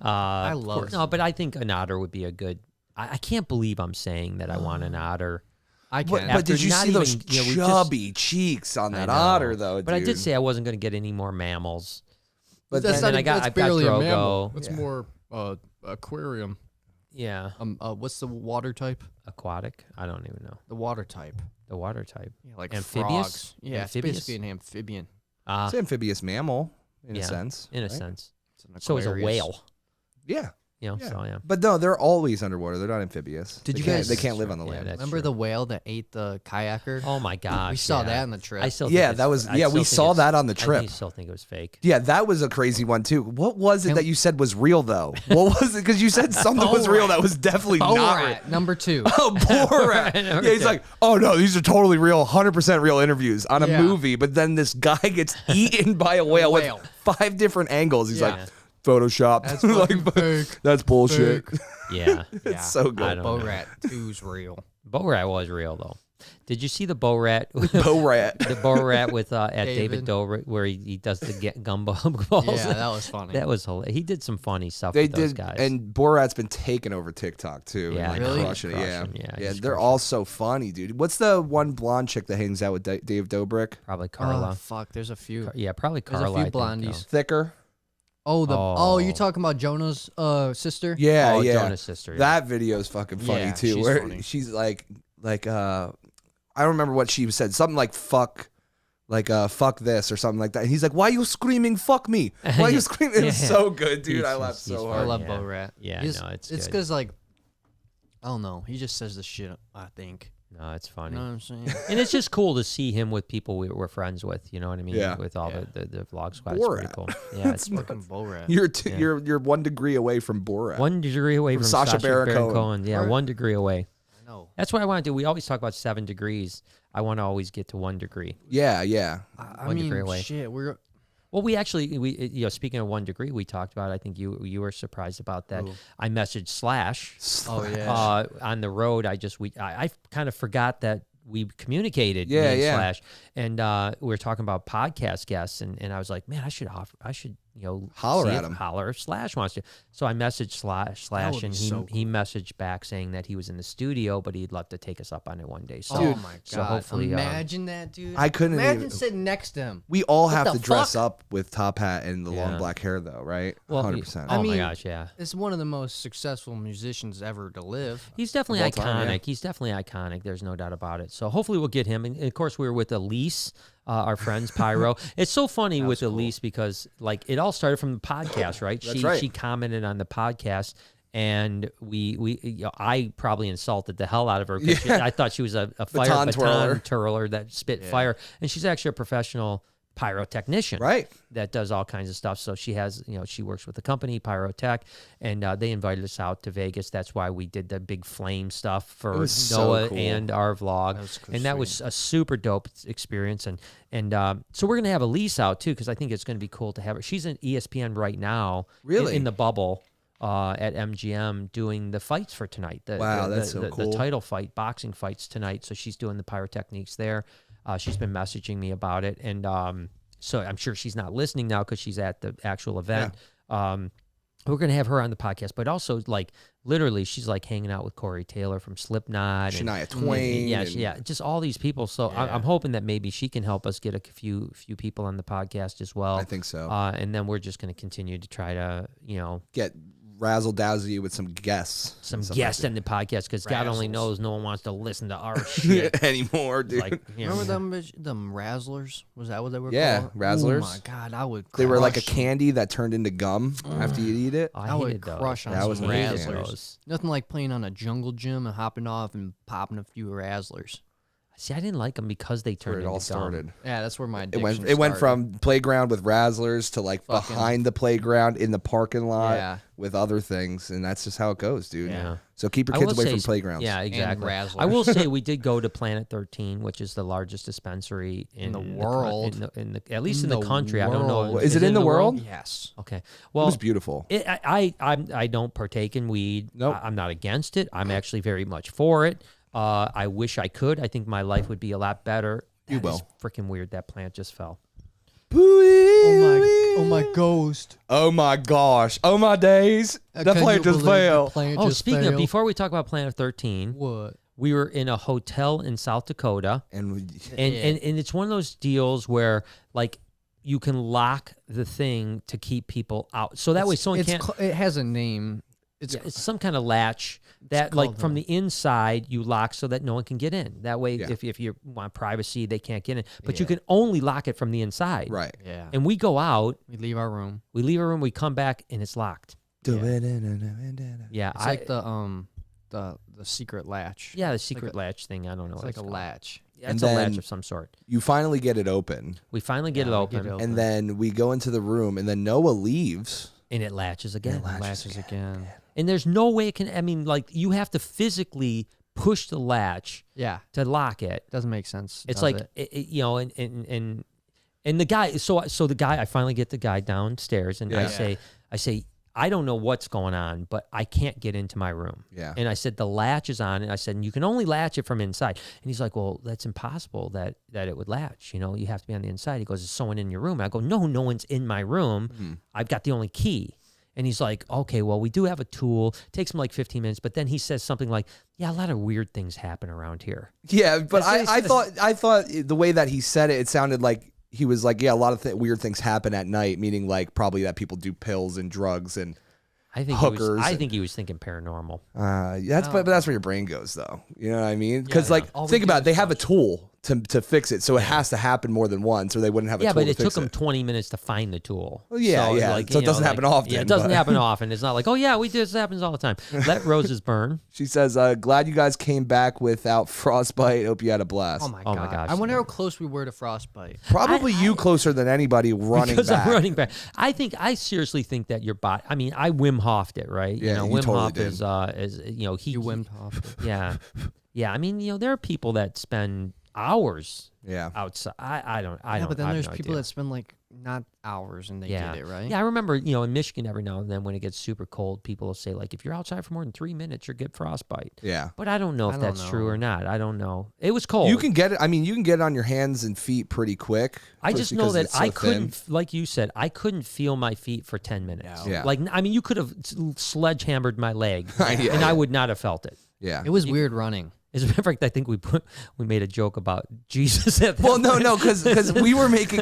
I love No, but I think an otter would be a good. I can't believe I'm saying that I want an otter. I But, can. but did you not see those even- yeah, we just- chubby cheeks on I that know. otter, though, But I dude? did say I wasn't going to get any more mammals. But That's then not I got- that's I've got barely a Drogo. mammal. It's Yeah. more aquarium. Yeah. What's the water type? Aquatic. I don't even know The water type. the water type. Yeah, like Amphibious? frogs. Yeah, Amphibious? it's basically an amphibian. Ah, It's an amphibious mammal, in yeah, a sense. in a right? sense. It's an So is a Aquarius. whale. Yeah. You know. Yeah. So yeah. But no, they're always underwater. They're not amphibious. Did They you can't- guys- They can't live on the Yeah, land. that's Remember true. the whale that ate the kayaker? Oh my gosh. we saw yeah. that on the trip. I still. Yeah, think that it's- was. I Yeah, still we think saw it's- that on the I trip. still think it was fake. Yeah, that was a crazy one too. What was it And- that you said was real though? What was it? Because you said something was real that was definitely not real. Borat, number 2. Oh, Borat. Yeah, he's like, oh no, these are totally real, 100% real interviews on a Yeah. movie. But then this guy gets eaten by a whale whale. with 5 different angles. He's Yeah. like, Photoshop. That's Like, fucking fake. that's bullshit. Yeah. It's so I good. don't know. Borat 2's real. Bo-Rat was real though. Did you see the Bo-Rat? Borat. The Bo-Rat with at David David. Dobrik where he does the gumbo balls. Yeah, that was funny. That was hilarious. He did some funny stuff They with those did, guys. and Borat's been taking over TikTok too. Yeah, and, like, Really? crushing it. Yeah, Crushing, yeah, yeah. he's They're crushing. all so funny, dude. What's the one blonde chick that hangs out with Dave Dobrik? Probably Oh, Carla. fuck, there's a few. Yeah, probably There's Carla. a few I think, blondies. Thicker. Oh, you Oh. talking about Jonah's sister? Yeah, Oh, yeah. Jonah's sister, yeah. That video is fucking funny Yeah, too. she's Where funny. she's like I don't remember what she said. Something like fuck. Like fuck this or something like that. And he's like, "Why are you screaming? Fuck me! Why are you screaming?" It was Yeah. so good, dude. He's- I laughed he's so I hard. love Yeah. Borat. Yeah, He's- no, it's it's good. because like I don't know. He just says the shit. I think. No, it's You funny. know what I'm saying? And it's just cool to see him with people we're friends with. You know what I mean? Yeah. With all Yeah. the vlog squad. It's pretty Borat. cool. Yeah, it's Fucking Borat. You're you're 1 degree away from Borat. 1 degree away from Sacha Baron Cohen. Yeah, Right. 1 degree away. I know. That's what I want to do. We always talk about 7 degrees. I want to always get to 1 degree. Yeah, yeah. I 1 mean, degree away. shit. We're Well, speaking of 1 degree, we talked about. I think you were surprised about that. Ooh. I messaged Slash Oh yeah. on the road. I kind of forgot that we communicated. Yeah, me and yeah. Slash, and we were talking about podcast guests, and I was like, man, I should Holler see at if him. Holler if Slash wants to. So I messaged Slash, would and be he so he messaged back saying that he was in the studio, but he'd love to take us up on it one day. So oh my god. so hopefully, imagine that, dude. I couldn't imagine even- sitting next to him. We all have the to dress fuck? up with top hat and the long Yeah. black hair, though, right? well, 100%. Oh I my mean, gosh, yeah. It's one of the most successful musicians ever to live. He's definitely Of iconic. all time, yeah. He's definitely iconic. There's no doubt about it. So hopefully we'll get him. And of course, we were with Elise, our friends Pyro. It's so funny with Elise because like it all started from the podcast, right? That's right. She commented on the podcast. And I probably insulted the hell out of her because I thought she was a Baton twirler. twirler that spit fire, and she's actually a professional pyrotechnician, Right. that does all kinds of stuff. So she has, she works with the company Pyrotech, and they invited us out to Vegas. That's why we did the big flame stuff for was so Noah cool. and our vlog, and that was a super dope experience. And so we're gonna have Elise out too because I think it's gonna be cool to have her. She's in ESPN right now, Really? in the bubble. At MGM doing the fights for tonight. Wow, that's so cool. The title fight, boxing fights tonight. So she's doing the pyrotechniques there. She's been messaging me about it. And so I'm sure she's not listening now because she's at the actual event. We're going to have her on the podcast. But also, like, literally, she's, like, hanging out with Corey Taylor from Slipknot. Shania Twain. Yeah, and- yeah, just all these people. So I'm hoping that maybe she can help us get a few people on the podcast as well. I think so. And then we're just going to continue to try to, Get razzle dazzle you with some guests. Some and stuff guests like in the podcast because God only Razzles. knows no one wants to listen to our that. shit. Anymore, dude. Like, you know, Remember them Razzlers? Was that what they were Yeah, called? Razzlers. Oh my God, I would. They were like a crush- candy that turned into gum after you eat it. I I would hated those. crush on That some was Hated amazing. those. Nothing like playing on a jungle gym and hopping off and popping a few Razzlers. See, I didn't like them because they Where turned it all into gum. started. Yeah, that's where my It addiction went started. from playground with Razzlers to like Fucking- behind the playground in the parking lot Yeah. with other things, and that's just how it goes, dude. Yeah. So keep your I kids will away say from playgrounds. Yeah, exactly. Razzlers. I will say we did go to Planet 13, which is the largest dispensary in the co- world. at least In in the the country. I don't know. world. Is it in the world? Yes. Okay. It Well, was beautiful. I don't partake in weed. Nope. I'm not against it. I'm actually very much for it. I wish I could. I think my life would be a lot better. You That is will. freaking weird. That plant just fell. Oh my ghost. Oh my gosh. Oh my days. That plane just fell. Oh, speaking of, before we talk about Planet 13, What? we were in a hotel in South Dakota. And And it's one of those deals where like you can lock the thing to keep people out. So that way someone can't It has a name. it's some kind of latch that like from the inside you lock so that no one can get in. That way Yeah. if you want privacy they can't get in. But you can only lock it from the inside. right. Yeah. And we go out, We leave our room. we leave a room, we come back and it's locked. Yeah, It's like the secret latch. yeah, the secret like a- latch thing. I don't know It's what like it's a called. latch. Yeah, And it's a latch then- of some sort. You finally get it open, We finally get it Yeah, we open get it open. and then we go into the room, and then Noah leaves. and it latches again. Latches again. And there's no way it can. I mean, like you have to physically push the latch Yeah. to lock it. Doesn't make sense. It's does like it? you know, and the guy. So the guy. I finally get the guy downstairs, and Yeah. I say, I don't know what's going on, but I can't get into my room. Yeah. And I said the latch is on, and I said and you can only latch it from inside. And he's like, well, that's impossible that it would latch. You know, you have to be on the inside. He goes, is someone in your room? I go, no one's in my room. I've got the only key. And he's like, okay, well, we do have a tool. Takes him like 15 minutes, but then he says something like, yeah, a lot of weird things happen around here. Yeah, but That's what he I thought the way that he said it, it sounded like he was like, yeah, a lot of weird things happen at night, meaning like probably that people do pills and drugs and I think hookers. I think he was thinking paranormal. but that's where your brain goes though. You know what I mean? Because Yeah, like all we think do about it, is they have a tool to fix it, so it has to happen more than once, or they wouldn't have a Yeah, tool but to it fix took him it. 20 minutes to find the tool. Well, yeah, so, yeah. like, So it you know, doesn't happen often, Yeah, it doesn't but- happen often. It's not like, oh yeah, we do. This happens all the time. Let roses burn. She says, "Glad you guys came back without frostbite. Hope you had a blast." Oh my Oh god. my gosh, I wonder man. how close we were to frostbite. Probably you closer than anybody running Because back. I'm running back. I seriously think that your body. I mean, I Wim Hof'd it, right? Yeah, you know, you Wim totally Hof did. is you know he You Wim Hof. Yeah, yeah. I mean, you know, there are people that spend hours Yeah. outside. I don't. I Yeah, don't. but then I have there's no people idea. that spend like not hours and they Yeah. get it, right? Yeah, I remember, you know, in Michigan every now and then when it gets super cold, people will say like, if you're outside for more than 3 minutes, you'll get frostbite. Yeah. But I don't know if I that's don't true know. or not. I don't know. It was cold. You can get it. I mean, you can get it on your hands and feet pretty quick. I just know because that it's so I thin. couldn't, like you said, I couldn't feel my feet for 10 minutes. No. Yeah. Like, I mean, you could have sledgehammered my leg, Yeah. and I would not have felt it. Yeah. It was weird running. As a matter of fact, I think we made a joke about Jesus at that Well, no, point. no, because we were making.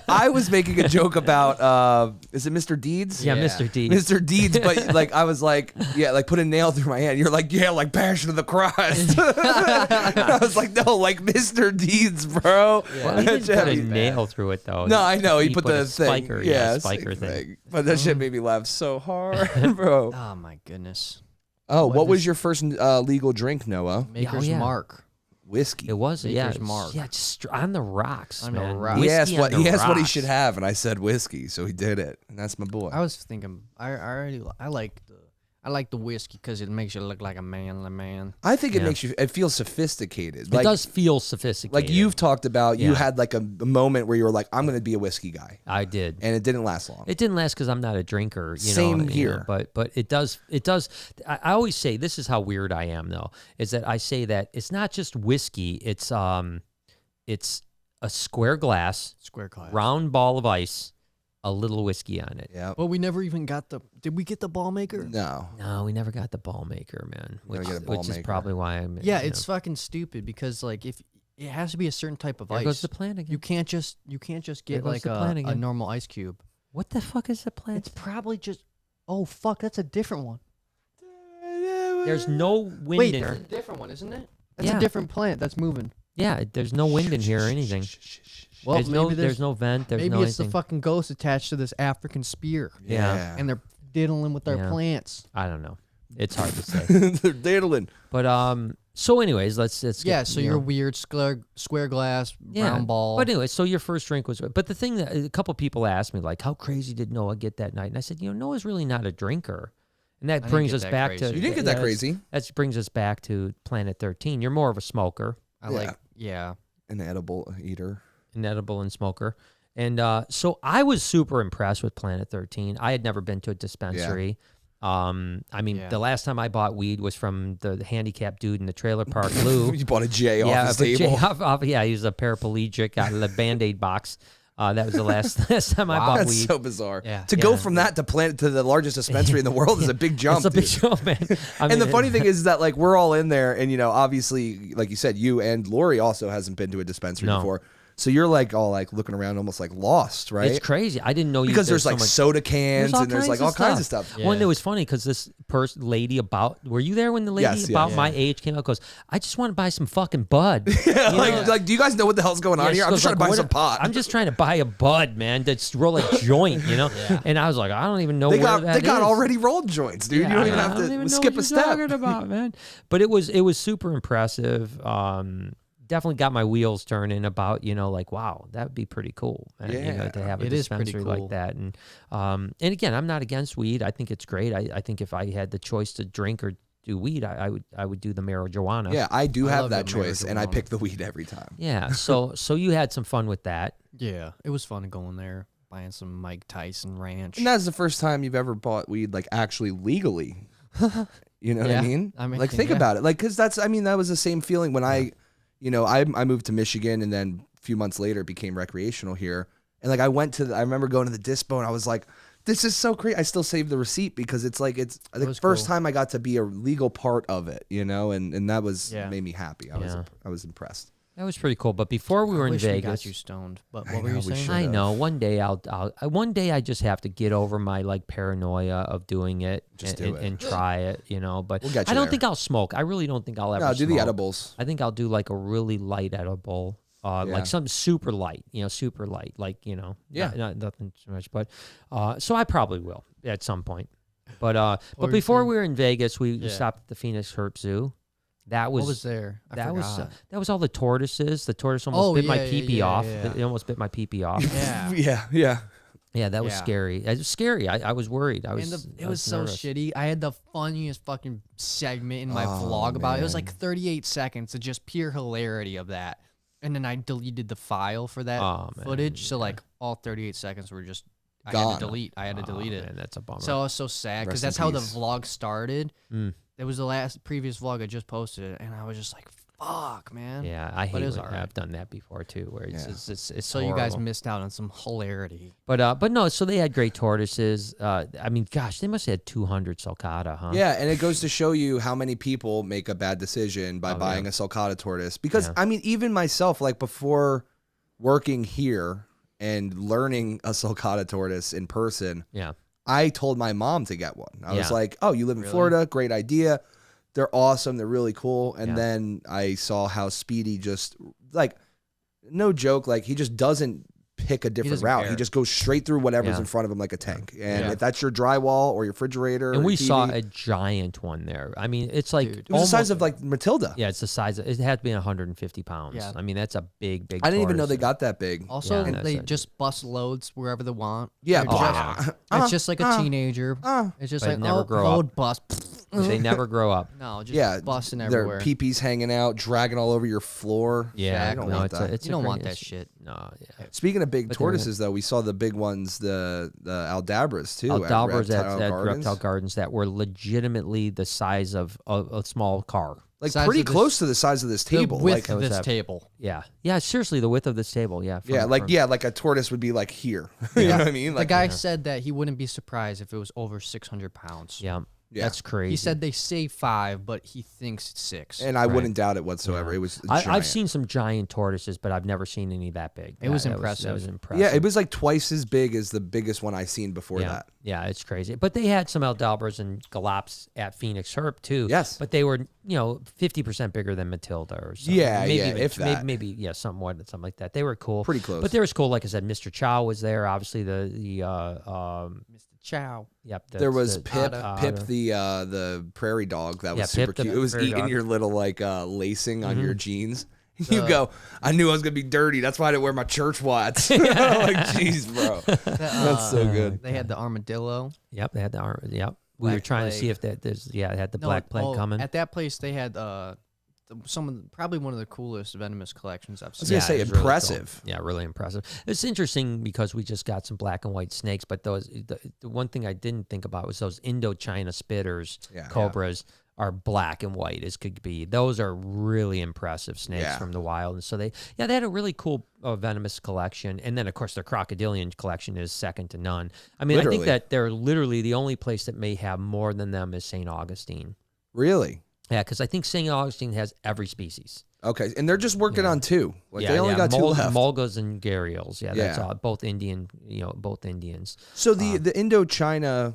I was making a joke about. Is it Mr. Deeds? Yeah, Yeah. Mr. D. Mr. Deeds, but like I was like, yeah, like put a nail through my hand. You're like, yeah, like Passion of the Christ. I was like, no, like Mr. Deeds, bro. Well, he didn't That put a shit made me nail mad. through it, though. No, I know he put the a thing. spiker, Yeah, spiker same thing. But that shit made me laugh so hard, bro. Oh my goodness. Oh, what was this- your first legal drink, Noah? Maker's yeah. Mark. Whiskey. It was, yeah, Maker's it's- Mark. yeah, just on the rocks, On the man. rocks. He Whiskey asked on what the he asked what he rocks. should have, and I said whiskey, so he did it, and that's my boy. I was thinking I like the whiskey because it makes you look like a manly man. I think it Yeah. makes you. It feels sophisticated. It does feel sophisticated. Like you've talked about, you Yeah. had like a moment where you were like, I'm going to be a whiskey guy, I did. and it didn't last long. It didn't last because I'm not a drinker. You Same know, you know, here. but it does. It does. I always say this is how weird I am, though. Is that I say that it's not just whiskey. It's a square glass, Square class. round ball of ice, a little whiskey on it. Yeah. But we never even got the. Did we get the ball maker? No. No, we never got the ball maker, man. Never Which, get a ball which is maker. probably why I'm. Yeah, you it's fucking stupid because like if it has to be a certain type of know, there ice. goes the plan again. You can't just There get goes like the plan a again. normal ice cube. What the fuck is the plan? It's probably just Oh fuck, that's a different one. There's no wind Wait, in that's a here. different one, isn't it? That's Yeah. a different plant that's moving. Yeah, there's no wind in here or anything. Well, There's no vent. There's maybe no it's anything. the fucking ghost attached to this African spear, Yeah. and they're diddling with their Yeah. plants. I don't know. It's hard to say. They're diddling. But so anyways, let's get, Yeah, so you your know. weird square glass round ball. But anyway, so your first drink was. But the thing that a couple people asked me, like, how crazy did Noah get that night? And I said, Noah's really not a drinker, and that didn't brings get us that back crazy. to. You didn't get that crazy. That brings us back to Planet 13. You're more of a smoker, I like, yeah. An edible eater. an edible and smoker, and so I was super impressed with Planet 13. I had never been to a dispensary. I mean, Yeah. the last time I bought weed was from the handicapped dude in the trailer park, Lou. You bought a J off his but table. yeah, he was a paraplegic out of the Band-Aid box. That was the last time I bought That's weed. so bizarre. Yeah. To go from that to the largest dispensary in the world is a big jump. It's a big dude. jump, man. I And the mean, funny thing is that like we're all in there, and obviously, like you said, you and Lori also hasn't been to a dispensary No. before, so you're like all like looking around, almost like lost, right? it's crazy. I didn't know because there's so like much- soda cans all and there's like all kinds of stuff. Yeah. Well, and it was funny because this lady were you there when the lady Yes, about yes. my age came out? Goes, I just want to buy some fucking bud. Yeah, You know? like, do you guys know what the hell's going on Yeah, here? she I'm goes just trying to like, buy "What some a- pot. I'm just trying to buy a bud, man. That's roll a joint, And I was like, I don't even know they where got that they got is. already rolled joints, dude. Yeah, you don't even I have don't to even know skip what a you're step. talking about, man. But it was super impressive. Definitely got my wheels turning about, like, wow, that would be pretty cool, Yeah. to have a It is pretty dispensary cool. like that. And again, I'm not against weed. I think it's great. I think if I had the choice to drink or do weed, I would do the marijuana. Yeah, I do I have love that the choice, and I marijuana. pick the weed every time. Yeah. So you had some fun with that. Yeah, it was fun going there, buying some Mike Tyson Ranch. And that's the first time you've ever bought weed like actually legally. You know what I Yeah, mean? I mean, like think yeah. about it. Like cuz that was the same feeling when I moved to Michigan, and then a few months later it became recreational here. And like I remember going to the dispo, and I was like, this is so great. I still saved the receipt because it's the was first cool. time I got to be a legal part of it, and that was Yeah. made me happy. I was impressed. That was pretty cool. But before we were in Wish we got Vegas, you stoned. But I what were know, you we saying? should. I know one day one day I just have to get over my like paranoia of doing it Just and, do it. and try it, But We'll get I you don't there. think I'll smoke. I really don't think I'll ever. No, do the smoke. edibles. I think I'll do like a really light edible, Yeah. like something super light, super light, like Yeah. not nothing too much. But so I probably will at some point. But were but you before saying? we were in Vegas, we Yeah. stopped at the Phoenix Herp Zoo. That was What was there? I that was forgot. that was all the tortoises. The tortoise almost Oh, bit my yeah, yeah, pee-pee yeah, off. yeah. It almost bit my pee-pee off. Yeah. Yeah. Yeah, that was Yeah. scary. It was scary. I was worried. I was. It I was so nervous. shitty. I had the funniest fucking segment in my Oh, vlog about it. It was man. like 38 seconds of just pure hilarity of that. And then I deleted the file for that Oh, man, footage. So like all 38 seconds were just I had Gone. to delete. I had to Oh, delete it. man, that's a bummer. So I was so sad because Rest that's in how the peace. vlog started. Mm. It was the previous vlog I just posted, and I was just like, "Fuck, man!" Yeah, I But hate it was when alright. I've done that before too, where it's Yeah. it's So you guys horrible. missed out on some hilarity. But no, so they had great tortoises. I mean, gosh, they must have had 200 sulcata, huh? Yeah, and it goes to show you how many people make a bad decision by Oh, buying yeah. a sulcata tortoise. Because, Yeah. I mean, even myself, like before working here and learning a sulcata tortoise in person, Yeah. I told my mom to get one. I was Yeah. like, oh, you live in Really? Florida? Great idea. They're awesome. They're really cool. And Yeah. then I saw how Speedy just, like, no joke, like, he just doesn't pick a different doesn't route. care. He just goes straight through whatever's Yeah. in front of him like a tank. And Yeah. if that's your drywall or your refrigerator And or we TV, saw a giant one there. I mean, it's like Dude. it was the size almost- of like Matilda. Yeah, it's the size. It had to be 150 pounds. Yeah. I mean, that's a big. I didn't even know they tortoise. got that big. Also, Yeah, that's they it. just bust loads wherever they want. Yeah, They're blah. just- it's just like a teenager. It's just But like never grow load up. bust. They never grow up. No, just Yeah, busting their everywhere. peepees hanging out, dragging all over your floor. Yeah, you don't no, want it's that. A, it's You a don't great- want that it's- shit. No, yeah. Speaking of big But tortoises, though, we saw the big ones, the Aldabras too. Aldabras at Gardens. Reptile Gardens that were legitimately the size of a small car. Like Size pretty of this- close to the size of this table. The width Like, of was this that- table. Yeah, yeah. Seriously, the width of this table. Yeah. yeah, like a tortoise would be like here. you know what I mean? The Like, guy said that he wouldn't be surprised if it was over 600 pounds. Yeah. Yeah. That's crazy. He said they say 5, but he thinks it's 6. And I wouldn't doubt it whatsoever. Yeah. It was I've giant. seen some giant tortoises, but I've never seen any that big. It was That impressive. That was impressive. Yeah, it was like twice as big as the biggest one I seen before that. Yeah, it's crazy. But they had some Aldabras and Galops at Phoenix Herp too. Yes. But they were, 50% bigger than Matilda or something. Yeah, maybe yeah, even, if that. Maybe somewhat, something like that. They were cool. Pretty close. But they was cool. Like I said, Mr. Chow was there. Obviously, Mr. Chow. Yep. There was the Pip, otter. the prairie dog that was Yeah, super Pip, the cute. It was prairie eating dog. your little lacing on your jeans. You go, I knew I was gonna be dirty. That's why I didn't wear my church watts. Like, jeez, bro, that's so good. They had the armadillo. Yep. They had the arm. Yep. We Black were trying to Plague. see if it had the Black Plague coming. At that place, they had probably one of the coolest venomous collections I've I was seen. gonna say it was really impressive. cool. Yeah, really impressive. It's interesting because we just got some black and white snakes, but the one thing I didn't think about was those Indochina spitters, Yeah. cobras, are black and white as could be. Those are really impressive snakes Yeah. from the wild. And so they had a really cool venomous collection. And then, of course, their crocodilian collection is second to none. I mean, I Literally. think that they're literally the only place that may have more than them is St. Augustine. Really? Yeah, because I think St. Augustine has every species. Okay, and they're just working on 2. Like Yeah, they only got 2 left. Mulgas and Gharials. Yeah, that's Yeah. all. Both Indian, both Indians. So the Indochina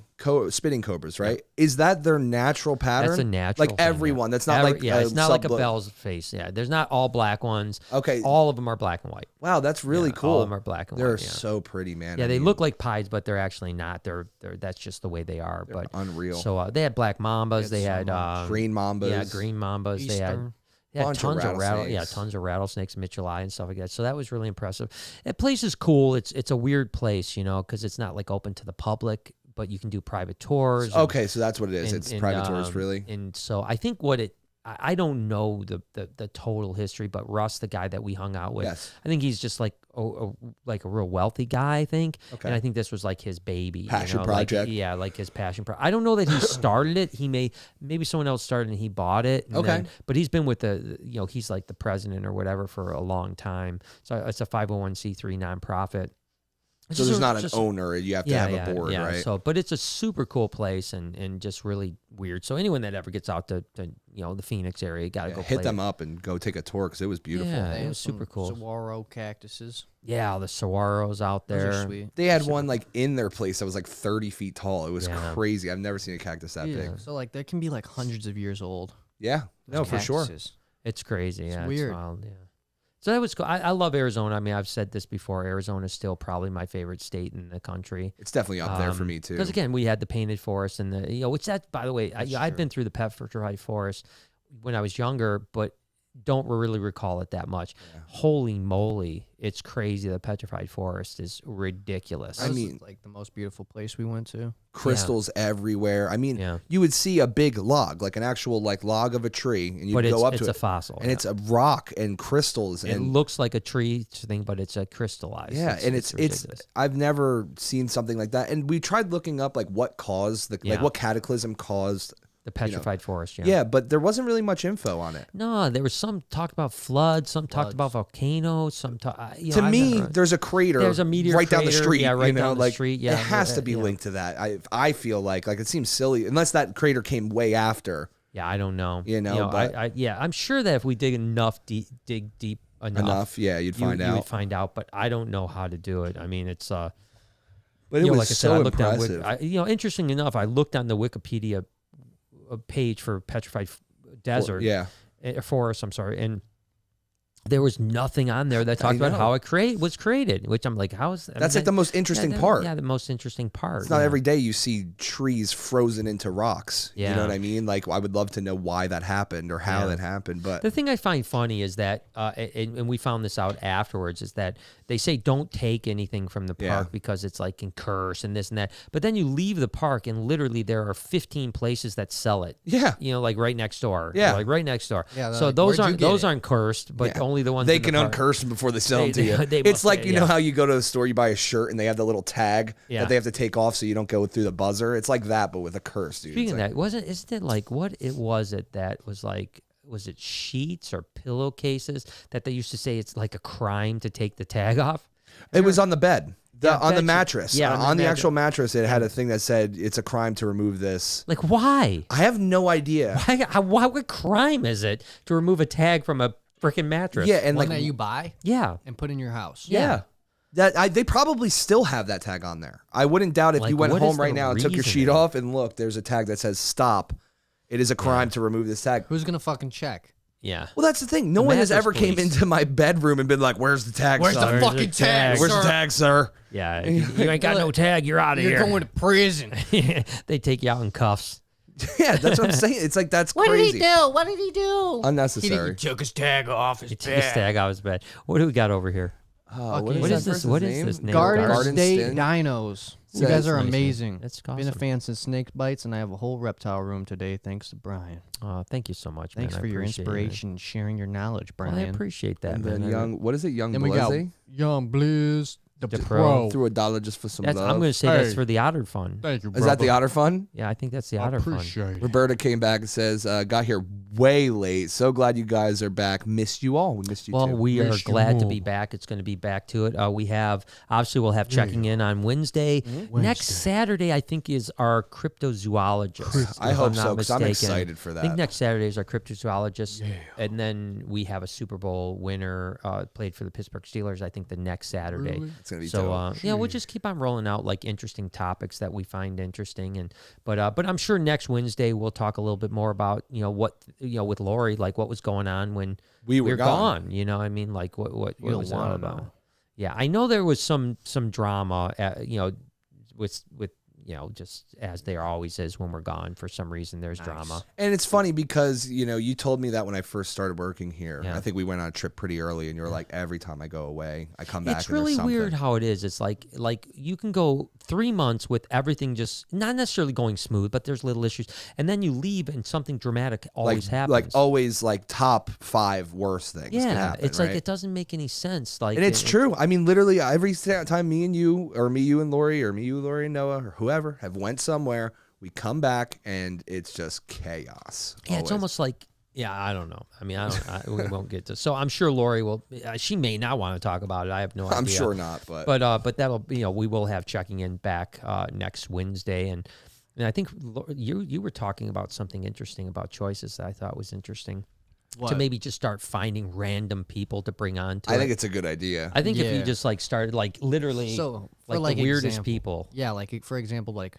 spitting cobras, right? Is that their natural pattern? That's a natural Like thing, everyone. That's not like it's not like a sub- Bell's face. Yeah, there's not all black ones. Okay. All of them are black and white. Wow, that's really Yeah, cool. all of them are black and They're white. Yeah. so pretty, man. Yeah, I they mean, look like pies, but they're actually not. They're that's just the way they are. But unreal. So they had black mambas. They had green mambas. Yeah, green mambas. They Eastern. had Bunch of tons of rattlesnakes. tons of rattlesnakes, Mitchellii and stuff like that. So that was really impressive. That place is cool. It's a weird place, because it's not like open to the public, but you can do private tours. and- Okay, so that's what it is. It's private tours, really. And so I think I don't know the total history, but Russ, the guy that we hung out with, Yes. I think he's just like a real wealthy guy, I think. Okay. And I think this was like his baby. Passion like, project. like his passion project. I don't know that he started it. Maybe someone else started and he bought it. And Okay. but he's been with he's like the president or whatever for a long time. So it's a 501c3 nonprofit. So there's not an owner. You have to have a board, yeah. right? So, but it's a super cool place and just really weird. So anyone that ever gets out to the Phoenix area, you gotta go hit play them it. up and go take a tour because it was beautiful. Yeah, They it had was some super cool. Saguaro cactuses. Yeah, the saguaros out Those there. are sweet. They had one like in their place that was like 30 feet tall. It was Yeah. crazy. I've never seen a cactus that Yeah. big. So like they can be like hundreds of years old. Yeah, no, for sure. Cactuses. It's crazy. It's Yeah, weird. It's wild. Yeah. So that was cool. I love Arizona. I mean, I've said this before. Arizona is still probably my favorite state in the country. It's definitely up there for me too. Because again, we had the painted forest and which that, by the way, I've been through the Petrified Forest when I was younger, but don't really recall it that much. Yeah. Holy moly, it's crazy. The Petrified Forest is ridiculous. That was, mean- like the most beautiful place we went to. Crystals everywhere. I mean, Yeah. you would see a big log, like an actual like log of a tree, and you'd but go up it's to a it, fossil. and it's a rock and crystals, it and looks like a tree thing, but it's a crystallized. yeah, and it's ridiculous. I've never seen something like that. And we tried looking up like what caused like Yeah. what cataclysm caused. the Petrified Forest. Yeah, but there wasn't really much info on it. No, there was some talked about floods, some talked about volcanoes, some To me, there's a crater. There's a meteor right down the crater, street. yeah, right down the like, street, yeah, it has to be yeah. linked to that. I feel like it seems silly unless that crater came way after. Yeah, I don't know. But- I'm sure that if we dig dig deep enough, Yeah, you'd find you out. would find out, but I don't know how to do it. I mean, it's But it was like I said, so I looked impressive. on interesting enough, I looked on the Wikipedia page for Petrified Desert, Forest. I'm sorry, and there was nothing on there that talked about how it was created. Which I'm like, how is that? That's like the most interesting part. Yeah, the most interesting part. It's not every day you see trees frozen into rocks. You Yeah. know what I mean? Like, I would love to know why that happened or how Yeah. that happened. But The thing I find funny is that, and we found this out afterwards, is that they say don't take anything from the park Yeah. because it's like can curse and this and that. But then you leave the park and literally there are 15 places that sell it. yeah, Like right next door. Yeah. Like right next door. Yeah, they're So like, those "Where'd you get it?" aren't cursed, but Yeah. only the ones they in the can park. uncurse them before they sell them to you. they It's must- like, you know yeah. how you go to the store, you buy a shirt, and they have the little tag Yeah. that they have to take off so you don't go through the buzzer. It's like that, but with a curse, dude. Speaking It's of like, that, isn't it like what it was it that was like? Was it sheets or pillowcases that they used to say it's like a crime to take the tag off? it was on the bed. On the mattress. Yeah, on the actual mattress, it had a thing that said it's a crime to remove this. Like, why? I have no idea. What crime is it to remove a tag from a freaking mattress? Yeah, and One like that you buy yeah. and put in your house. Yeah. They probably still have that tag on there. I wouldn't doubt if Like, you went what home is right the now and took your sheet reasoning? off and look, there's a tag that says stop. It is a crime to remove this tag. Who's gonna fucking check? Yeah. Well, that's the thing. No one has mattress ever came police. into my bedroom and been like, "Where's the tag, Where's sir? the fucking tag? Where's sir? the tag, sir?" Yeah. If you ain't got no tag, you're out of You're here. going to prison. They take you out in cuffs. Yeah, that's what I'm saying. It's like that's What crazy. did he do? What did he do? Unnecessary. took his tag off his He took his tag out of his bed. What do we got over here? Oh, What What that is this? person's What is name? this name? Garden Garden State Stin? Dinos. You Says- guys are Nice, man. amazing. That's Been a awesome. fan since snake bites, and I have a whole reptile room today thanks to Brian. Thank you so much, Thanks man. for I your appreciate it. inspiration and sharing your knowledge, Well, I Brian. appreciate that, And man. then young, what is it? Young Then we got Blizzy? Young Blizz, the The pro. Threw $1 just for some That's, love. I'm going to say that's Hey. for the Otter Fund. Thank you, Is that the Otter Fund? Yeah, I think that's the Otter Fund. it. Roberta came back and says, got here way late. So glad you guys are back. Missed you all. We missed you Well, too. we are Missed you glad to all. be back. It's going to be back to it. We have, obviously, we'll have checking in on Wednesday. Next Saturday, I think, is our cryptozoologist. I if hope I'm not so, because I'm mistaken. excited for I think that. next Saturday is our cryptozoologist. And then we have a Super Bowl winner played for the Pittsburgh Steelers, I think, the next Saturday. It's going to be So dope. yeah, we'll just keep on rolling out like interesting topics that we find interesting, and but I'm sure next Wednesday we'll talk a little bit more about what with Lori, like what was going on when We were we're gone. You know, I mean, like what don't was that all wanna about? know. Yeah, I know there was some drama, with just as there always is when we're gone. For some reason, there's drama. And it's funny because, you told me that when I first started working here. Yeah. I think we went on a trip pretty early, and you were like, every time I go away, I come back It's and there's really something. weird how it is. It's like you can go 3 months with everything just not necessarily going smooth, but there's little issues, and then you leave and something dramatic always happens. Like always, like top 5 worst things. can yeah, happen, it's right? like it doesn't make any sense. Like, And it's true. I mean, literally every time me and you, or me, you and Lori, or me, you, Lori, and Noah, or whoever have went somewhere, we come back and it's just chaos. Yeah, it's always. almost like. Yeah, I don't know. I mean, we won't get to. So I'm sure Lori will. She may not want to talk about it. I have no idea. I'm sure not, but But that'll we will have checking in back next Wednesday, and I think you were talking about something interesting about choices that I thought was interesting. To maybe just start finding random people to bring on to I it. think it's a good idea. I think if you Yeah. just like started like literally So, for like the weirdest example, people. Yeah, like for example, like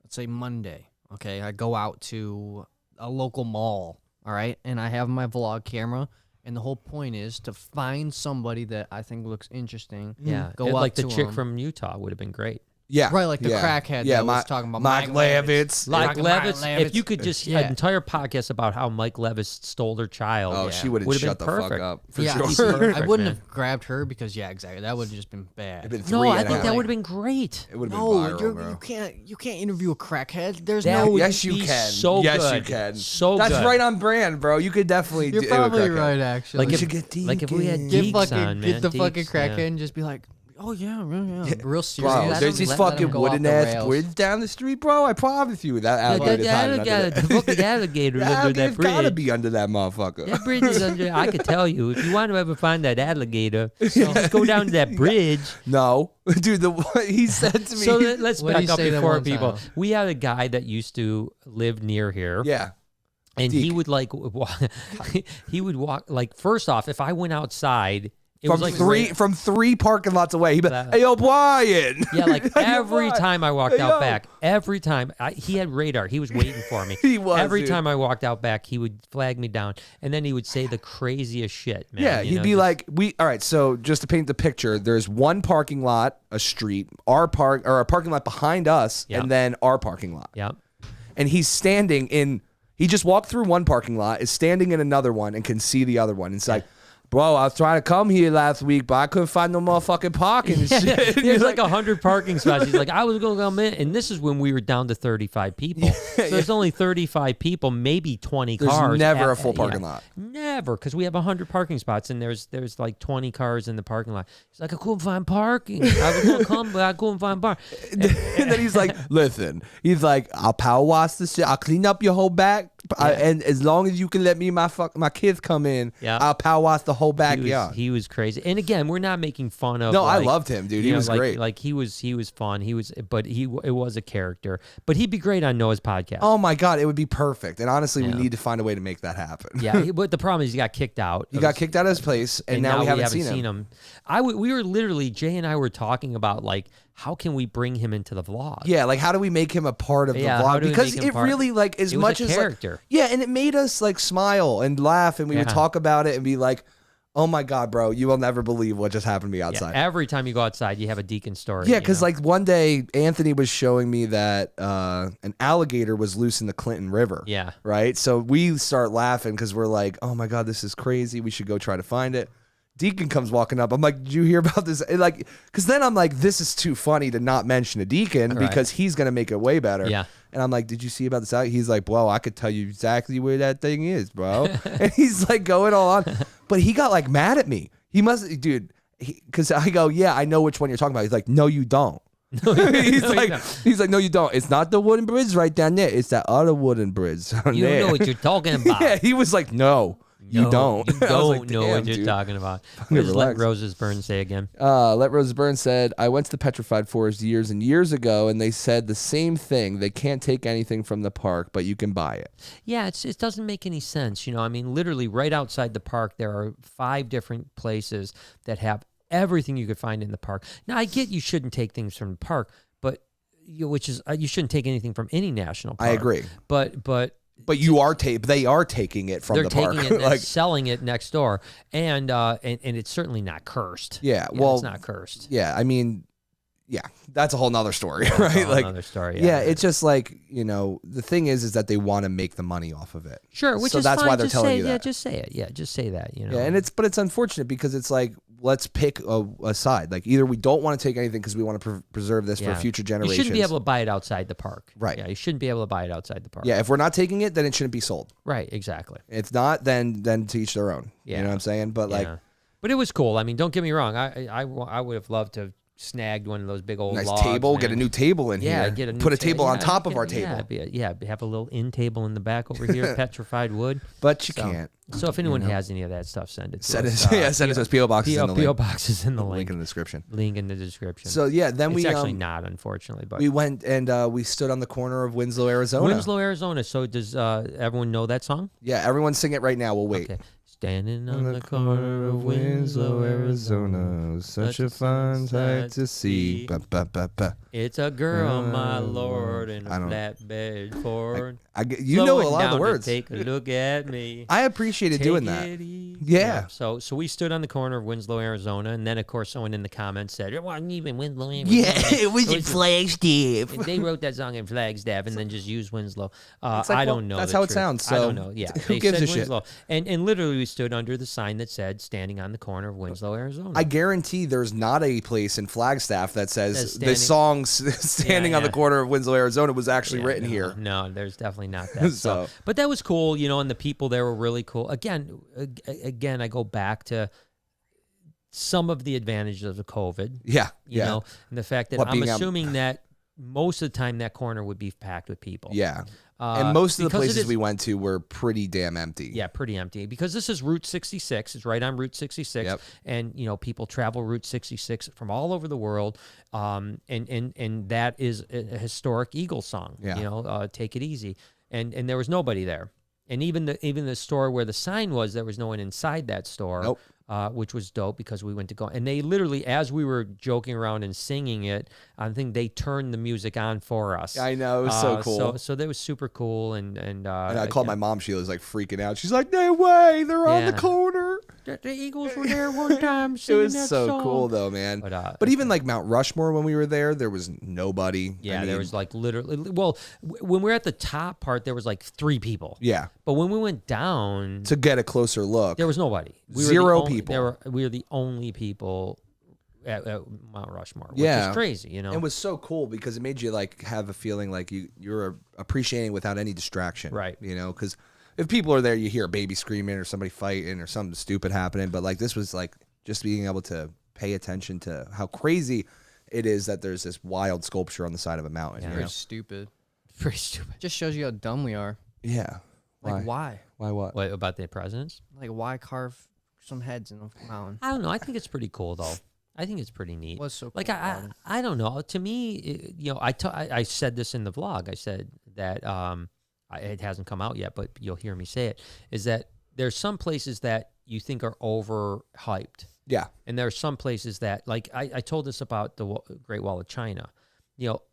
let's say Monday. Okay, I go out to a local mall. All right, and I have my vlog camera, and the whole point is to find somebody that I think looks interesting. Yeah, go like up the to chick 'em. from Utah would have been great. Yeah. Right, like the yeah. crackhead Yeah, that was talking about Mike Levitz. Like Mike Levis, Levis. if you could just Yeah. an entire podcast about how Mike Levis stole their child. Oh, she would have Would've shut been the fuck perfect. up for Yeah, sure. see, I Perfect, wouldn't man. have grabbed her because exactly, that would have just been bad. It'd been No, 3 I and a think half. that would have been great. It would have No, been viral, bro. you can't interview a crackhead. There's That no. would Yes, you be can. so yes, good. you can. So That's good. right on brand, bro. You could definitely. You're do probably a crackhead. right, actually. Like We if, should get like if we had Deacon. get Deeks fucking on, man. get the fucking Deeks, crackhead yeah. and just be like, oh yeah, real serious. Bro, Let there's him- these let him fucking go off wooden the ass rails. bridge down the street, bro. I promise you that Yeah, alligator's hiding under the that. fucking alligator under that It's gotta bridge. be under that motherfucker. That bridge is under. I could tell you if you want to ever find that alligator, just go down to that bridge. No, dude. He said to me. So let's What did back he up say that before one people. time? We had a guy that used to live near here. yeah, And he Deacon. would like he would walk like first off if I went outside it from was like from 3 parking lots away. He'd be like, That- "Hey, yo, Brian." yeah like Hey, yo, every Brian. time I walked Hey, out yo. back every time he had radar he was waiting for me He was, every dude. time I walked out back he would flag me down and then he would say the craziest shit man Yeah, you he'd know, be just- like, all right, so just to paint the picture, there's one parking lot, a street, a parking lot behind us, Yep. and then our parking lot. yeah And he's standing in, he just walked through one parking lot, is standing in another one, and can see the other one. It's like, bro, I was trying to come here last week, but I couldn't find no motherfucking parking and shit. There's like 100 parking spots. He's like, I was going to come in. And this is when we were down to 35 people. So there's only 35 people, maybe 20 There's cars. never a full parking lot. Never, because we have 100 parking spots and there's like 20 cars in the parking lot. He's like, I couldn't find parking. I was going to come, but I couldn't find parking. And then he's like, listen, he's like, I'll power wash this shit. I'll clean up your whole back. And as long as you can let me my kids come in, I'll power wash the whole backyard. He was crazy. And again, we're not making fun of. No, I loved him, dude. He was great. Like he was fun. It was a character. But he'd be great on Noah's podcast. Oh my God, it would be perfect. And honestly, we need to find a way to make that happen. Yeah, but the problem is he got kicked out. He got kicked out of his place, and now we haven't seen him. We were literally, Jay and I were talking about like, how can we bring him into the vlog? Yeah, like how do we make him a part of the vlog? Because it really like as much as character. Like, and it made us like smile and laugh, and we would talk about it and be like, "Oh my God, bro, you will never believe what just happened to me outside." Yeah, every time you go outside, you have a Deacon story. Yeah, because like one day Anthony was showing me that an alligator was loose in the Clinton River. Yeah. Right. So we start laughing because we're like, "Oh my God, this is crazy. We should go try to find it." Deacon comes walking up. I'm like, did you hear about this? And like, because then I'm like, this is too funny to not mention a Deacon because he's going to make it way better. Yeah. And I'm like, did you see about this? He's like, bro, I could tell you exactly where that thing is, bro. And he's like going all on. But he got like mad at me. He must, dude, because I go, yeah, I know which one you're talking about. He's like, no, you don't. He's like, no, you don't. It's not the wooden bridge right down there. It's that other wooden bridge down You there. don't know what you're talking about. Yeah, he was like, no. You don't. You don't know what dude. you're talking about. What does Let Roses Burn say again? Let Roses Burn said, I went to the Petrified Forest years and years ago, and they said the same thing. They can't take anything from the park, but you can buy it. Yeah, it doesn't make any sense. You know, I mean, literally right outside the park, there are 5 different places that have everything you could find in the park. Now, I get you shouldn't take things from the park, but you shouldn't take anything from any national park. I agree. But they are taking it from the park. They're taking it and selling it next door, and it's certainly not cursed. Yeah, it's not cursed. Yeah, I mean, yeah, that's a whole nother story, right? That's a whole nother story. Yeah, it's just like, you know, the thing is that they want to make the money off of it. Sure, which so is that's fine. why they're just telling say, you that. Yeah, just say it. Yeah, just say that. You know. Yeah, but it's unfortunate because it's like, let's pick a side. Like either we don't want to take anything because we want to preserve this for future generations. You shouldn't be able to buy it outside the park. Right. Yeah, you shouldn't be able to buy it outside the park. Yeah, if we're not taking it, then it shouldn't be sold. Right, exactly. If not, then to each their own. Yeah. You know what I'm saying? But but it was cool. I mean, don't get me wrong. I would have loved to have snagged one of those big old nice logs, table. man. Get a new table in here. Put a table on top of our table. Have a little end table in the back over here, petrified wood. But you can't. So if anyone has any of that stuff, send it to us. Send it to us. P.O. boxes in the link. P.O. boxes in the link. Link in the description. Link in the description. So yeah, then it's actually not, unfortunately, but we went and we stood on the corner of Winslow, Arizona. Winslow, Arizona. So does everyone know that song? Yeah, everyone sing it right now. We'll wait. Okay. Standing on the corner of Winslow, Arizona, such a fun sight to see. It's a girl, my lord, in a flatbed Ford. You know a lot of the words. Take a look at me. I appreciated doing that. Yeah. So we stood on the corner of Winslow, Arizona, and then of course someone in the comments said, "It wasn't even Winslow, Arizona." Yeah, it was in Flagstaff. They wrote that song in Flagstaff and then just used Winslow. I don't know. That's how it sounds. So I don't know. Yeah. Who gives a shit? And literally we stood under the sign that said "Standing on the corner of Winslow, Arizona." I guarantee there's not a place in Flagstaff that says the song "Standing on the corner of Winslow, Arizona" was actually written here. No, there's definitely not that. So, but that was cool, you know, and the people there were really cool. Again, I go back to some of the advantages of the COVID. Yeah, you know, and the fact that I'm assuming that most of the time that corner would be packed with people. Yeah. And most of the places we went to were pretty damn empty. Yeah, pretty empty. Because this is Route 66. It's right on Route 66. Yep. And, you know, people travel Route 66 from all over the world. And that is a historic Eagles song. Yeah. You know, Take It Easy. And there was nobody there. And even the store where the sign was, there was no one inside that store. Nope. Which was dope because we went to go. And they literally, as we were joking around and singing it, I think they turned the music on for us. I know. It was so cool. So that was super cool. And I called my mom. She was like freaking out. She's like, no way. They're on the corner. The Eagles were there one time. It was so cool though, man. But even like Mount Rushmore, when we were there was nobody. Yeah, there was like literally, well, when we were at the top part, there was like 3 people. Yeah. But when we went down to get a closer look, there was nobody. Zero people. We were the only people at Mount Rushmore, which is crazy, you know. It was so cool because it made you like have a feeling like you're appreciating without any distraction, right? You know, because if people are there, you hear a baby screaming or somebody fighting or something stupid happening. But like this was like just being able to pay attention to how crazy it is that there's this wild sculpture on the side of a mountain. Yeah, you know? stupid. Very stupid. Just shows you how dumb we are. Yeah. Like, why? Why what? What about the presidents? Like, why carve some heads in the mountain? I don't know. I think it's pretty cool though. I think it's pretty neat. What's so cool like about it? I don't know. To me, I said this in the vlog. I said that it hasn't come out yet, but you'll hear me say it. Is that there's some places that you think are overhyped. Yeah. And there are some places that, like, I told this about the Great Wall of China.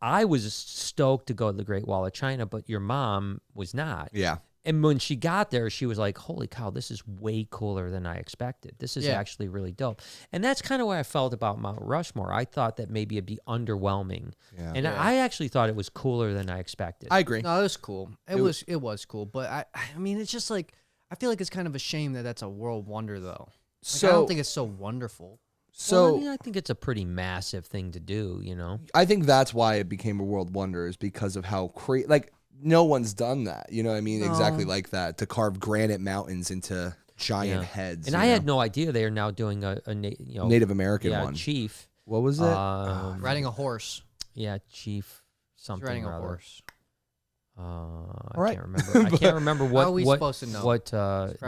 I was stoked to go to the Great Wall of China, but your mom was not. Yeah. And when she got there, she was like, holy cow, this is way cooler than I expected. This is actually really dope. And that's kind of what I felt about Mount Rushmore. I thought that maybe it'd be underwhelming. Yeah. And I actually thought it was cooler than I expected. I agree. No, it was cool. It was cool. But I mean, it's just like, I feel like it's kind of a shame that that's a world wonder, though. Like, I don't think it's so wonderful. So I think it's a pretty massive thing to do, I think that's why it became a world wonder, is because of how crazy. Like, no one's done that. You know what I mean? No. Exactly like that, to carve granite mountains into giant heads. And I had no idea they are now doing a Native American one. Chief. What was it? Riding a horse. Yeah, Chief something. Riding a horse. I can't remember. I can't remember what. How are we supposed to know? What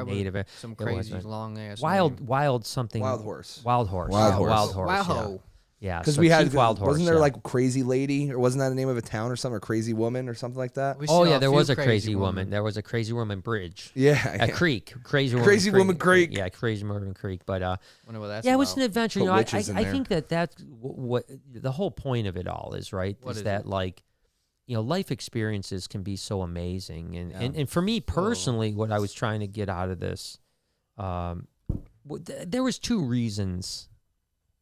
native? Some crazy long ass wild something. Wild horse. Wild horse. Wild horse. Wild horse. Wow. Yeah, because so we had wild horse. Wasn't there like crazy lady, or wasn't that the name of a town or something, or crazy woman or something like that? Oh yeah, there was a crazy woman. There was a crazy woman bridge. Yeah, a creek, crazy woman creek. Yeah, crazy woman creek. But wonder what that's it was an adventure. Put I think that's what the whole point of it all is, right? What is that like, life experiences can be so amazing, and for me personally, what I was trying to get out of this, there was 2 reasons.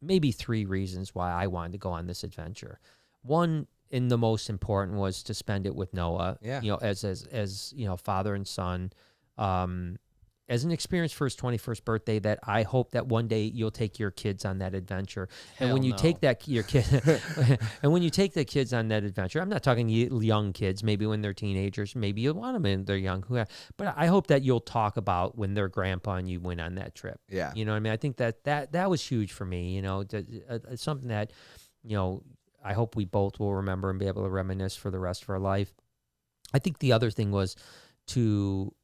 Maybe 3 reasons why I wanted to go on this adventure. One, and the most important, was to spend it with Noah. Yeah. As father and son, as an experience for his 21st birthday. That I hope that one day you'll take your kids on that adventure. And when you take your kid, and when you take the kids on that adventure, I'm not talking young kids. Maybe when they're teenagers, maybe you want them when they're young. But I hope that you'll talk about when their grandpa and you went on that trip. Yeah, you know what I mean. I think that was huge for me. Something that I hope we both will remember and be able to reminisce for the rest of our life. I think the other thing was to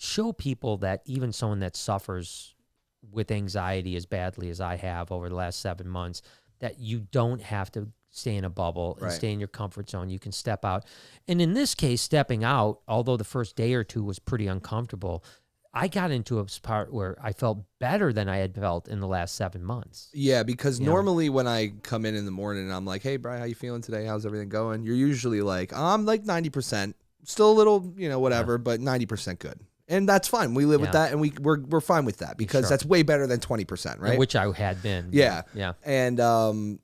show people that even someone that suffers with anxiety as badly as I have over the last 7 months, that you don't have to stay in a bubble and stay in your comfort zone. You can step out. And in this case, stepping out, although the first day or 2 was pretty uncomfortable, I got into a part where I felt better than I had felt in the last 7 months. Yeah, because normally when I come in the morning and I'm like, hey, Brian, how you feeling today? How's everything going? You're usually like, I'm like 90%. Still a little, whatever, but 90% good. And that's fine. We live with that, and we're fine with that, because that's way better than 20%, right? Which I had been. Yeah. Yeah. And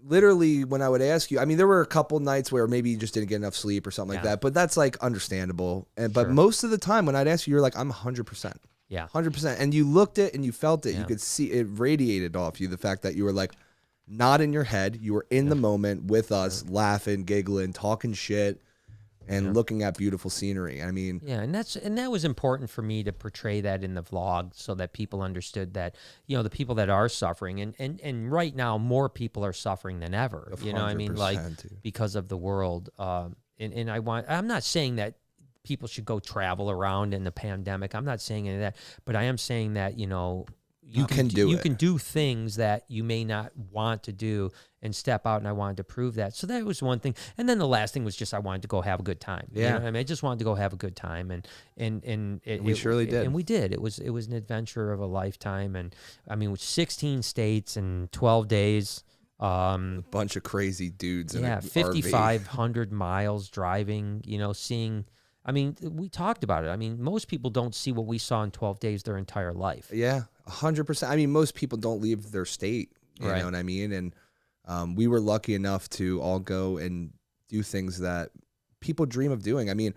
literally, when I would ask you, I mean, there were a couple nights where maybe you just didn't get enough sleep or something like that, but that's like understandable. But most of the time when I'd ask you, you're like, I'm 100%. Yeah. 100%. And you looked it and you felt it. You could see it radiated off you, the fact that you were like, not in your head. You were in the moment with us, laughing, giggling, talking shit, and looking at beautiful scenery. I mean, and that was important for me to portray that in the vlog, so that people understood that, the people that are suffering, and right now more people are suffering than ever. I mean, like, because of the world. And I'm not saying that people should go travel around in the pandemic. I'm not saying any of that, but I am saying that, you can do things that you may not want to do and step out, and I wanted to prove that. So that was one thing. And then the last thing was just I wanted to go have a good time. Yeah. You know what I mean? I just wanted to go have a good time, and we surely did. And we did. It was an adventure of a lifetime, and I mean, with 16 states and 12 days. A bunch of crazy dudes. In 5,500 miles driving, seeing. I mean, we talked about it. I mean, most people don't see what we saw in 12 days their entire life. Yeah, 100%. I mean, most people don't leave their state. You know what I mean? And we were lucky enough to all go and do things that people dream of doing. I mean,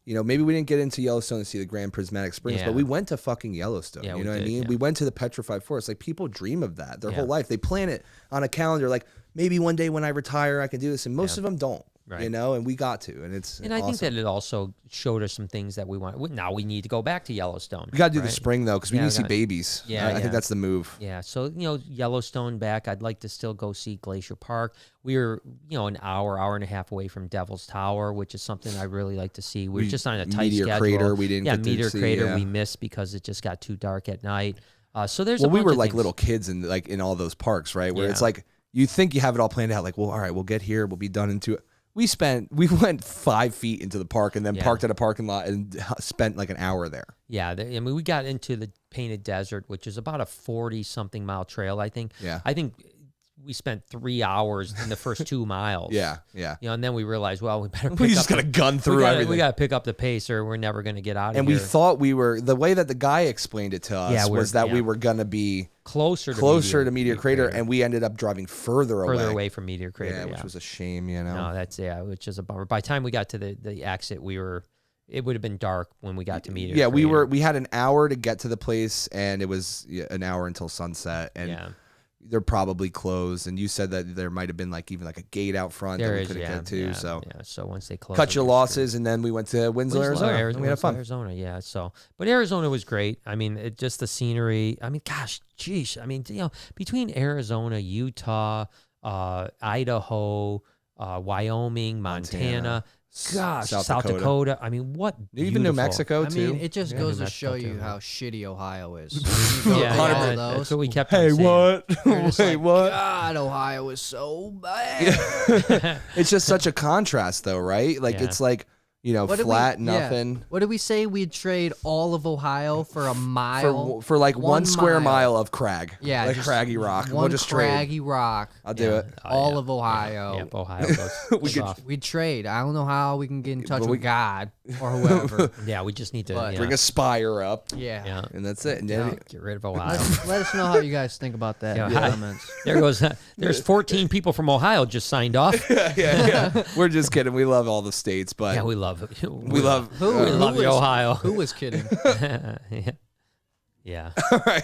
maybe we didn't get into Yellowstone to see the Grand Prismatic Springs, but we went to fucking Yellowstone. You know what I mean? We went to the Petrified Forest. Like, people dream of that their whole life. They plan it on a calendar. Like, maybe one day when I retire, I can do this. And most of them don't. Right. You know, and we got to, and it's And I awesome. think that it also showed us some things that we want. Now we need to go back to Yellowstone. We got to do the right? spring though, because we Yeah, need to see we gotta- babies. Yeah, I yeah. think that's the move. Yeah, so Yellowstone back. I'd like to still go see Glacier Park. We were an hour and a half away from Devil's Tower, which is something I really like to see. We were just on a tight Meteor schedule. Crater, we didn't get to Meteor see, Crater yeah. we missed because it just got too dark at night. So there's Well, a we bunch were of like things. little kids in all those parks, right? Where it's Yeah. like you think you have it all planned out. Like, well, all right, we'll get here, we'll be done in 2. We went 5 feet into the park and then Yeah. parked at a parking lot and spent like an hour there. Yeah, we got into the Painted Desert, which is about a 40-something mile trail. I think. Yeah. I think we spent 3 hours in the first 2 miles. Yeah. And then we realized, well, we better. We just gotta gun through everything. We gotta pick up the pace, or we're never gonna get out of And here. we thought the way that the guy explained it to us was that we were gonna be closer to Meteor Crater, and we ended up driving further away from Meteor Crater. Yeah, which was a shame, you know. No, which is a bummer. By the time we got to the exit, it would have been dark when we got to Meteor Yeah, Crater. we had an hour to get to the place, and it was an hour until sunset, and they're probably closed. And you said that there might have been even a gate out front that we couldn't get to. So once they closed, cut your losses, and then we went to Winslow, Arizona, and we had fun. Arizona, yeah. So, but Arizona was great. I mean, just the scenery. I mean, gosh, geez. I mean, between Arizona, Utah, Idaho, Wyoming, Montana. Gosh, South Dakota. I mean, what? Even New beautiful- Mexico I too. mean, it just Yeah, goes New to show Mexico, you too. how shitty Ohio is. When you go Yeah, to all yeah, of that's those, what we kept on saying. you're just Wait, like, what? God, Ohio is so bad. It's just such a contrast, though, right? Like Yeah. it's like What did flat, we, nothing. Yeah. What did we say? We'd trade all of Ohio for a mile. For like 1 square mile. mile of crag. Yeah, like just craggy rock. One We'll just trade. craggy rock. I'll do it. All of Ohio. Yep, Ohio goes We could- off. We'd trade. I don't know how we can get in touch But with God or whoever. Yeah, we just need to But- Bring a spire up, yeah. yeah, and that's it. And then get rid of Ohio. Let us know how you guys think about that in the Yeah. comments. There goes. There's 14 people from Ohio just signed off. yeah. We're just kidding. We love all the states, but Yeah, we love it. we love. Who, We who love you, was- Ohio. Who was kidding? Yeah, All right,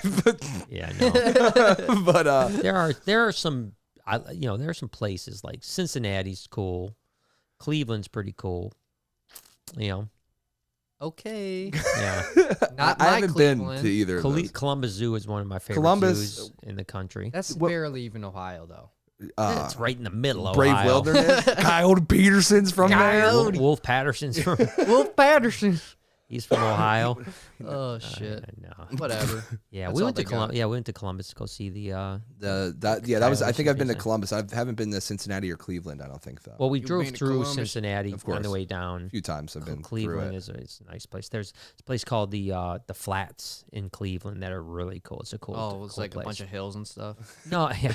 yeah, no. but There are some, there are some places like Cincinnati's cool, Cleveland's pretty cool. Okay. Yeah. Not I my haven't been Cleveland. to either of those. Columbus Zoo is one of my favorite Columbus- zoos in the country. That's What- barely even Ohio, though. It's right in the middle of Brave Ohio. Wilderness. Coyote Peterson's from there. Wolf Patterson's from. Wolf Patterson. He's from Ohio. Oh shit. No. Whatever. Yeah, That's we all went to they got. Columbus. Yeah, we went to Columbus to go see the. That was. I think I've been to Columbus. Columbus. I haven't been to Cincinnati or Cleveland. I don't think though. Well, we You've drove been to through Columbus? Cincinnati Of on the course. way down. a few times I've been Cleveland through it. is a nice place. There's a place called the Flats in Cleveland that are really cool. It's a cool. Oh, it's cool like place. a bunch of hills and stuff. No, yeah.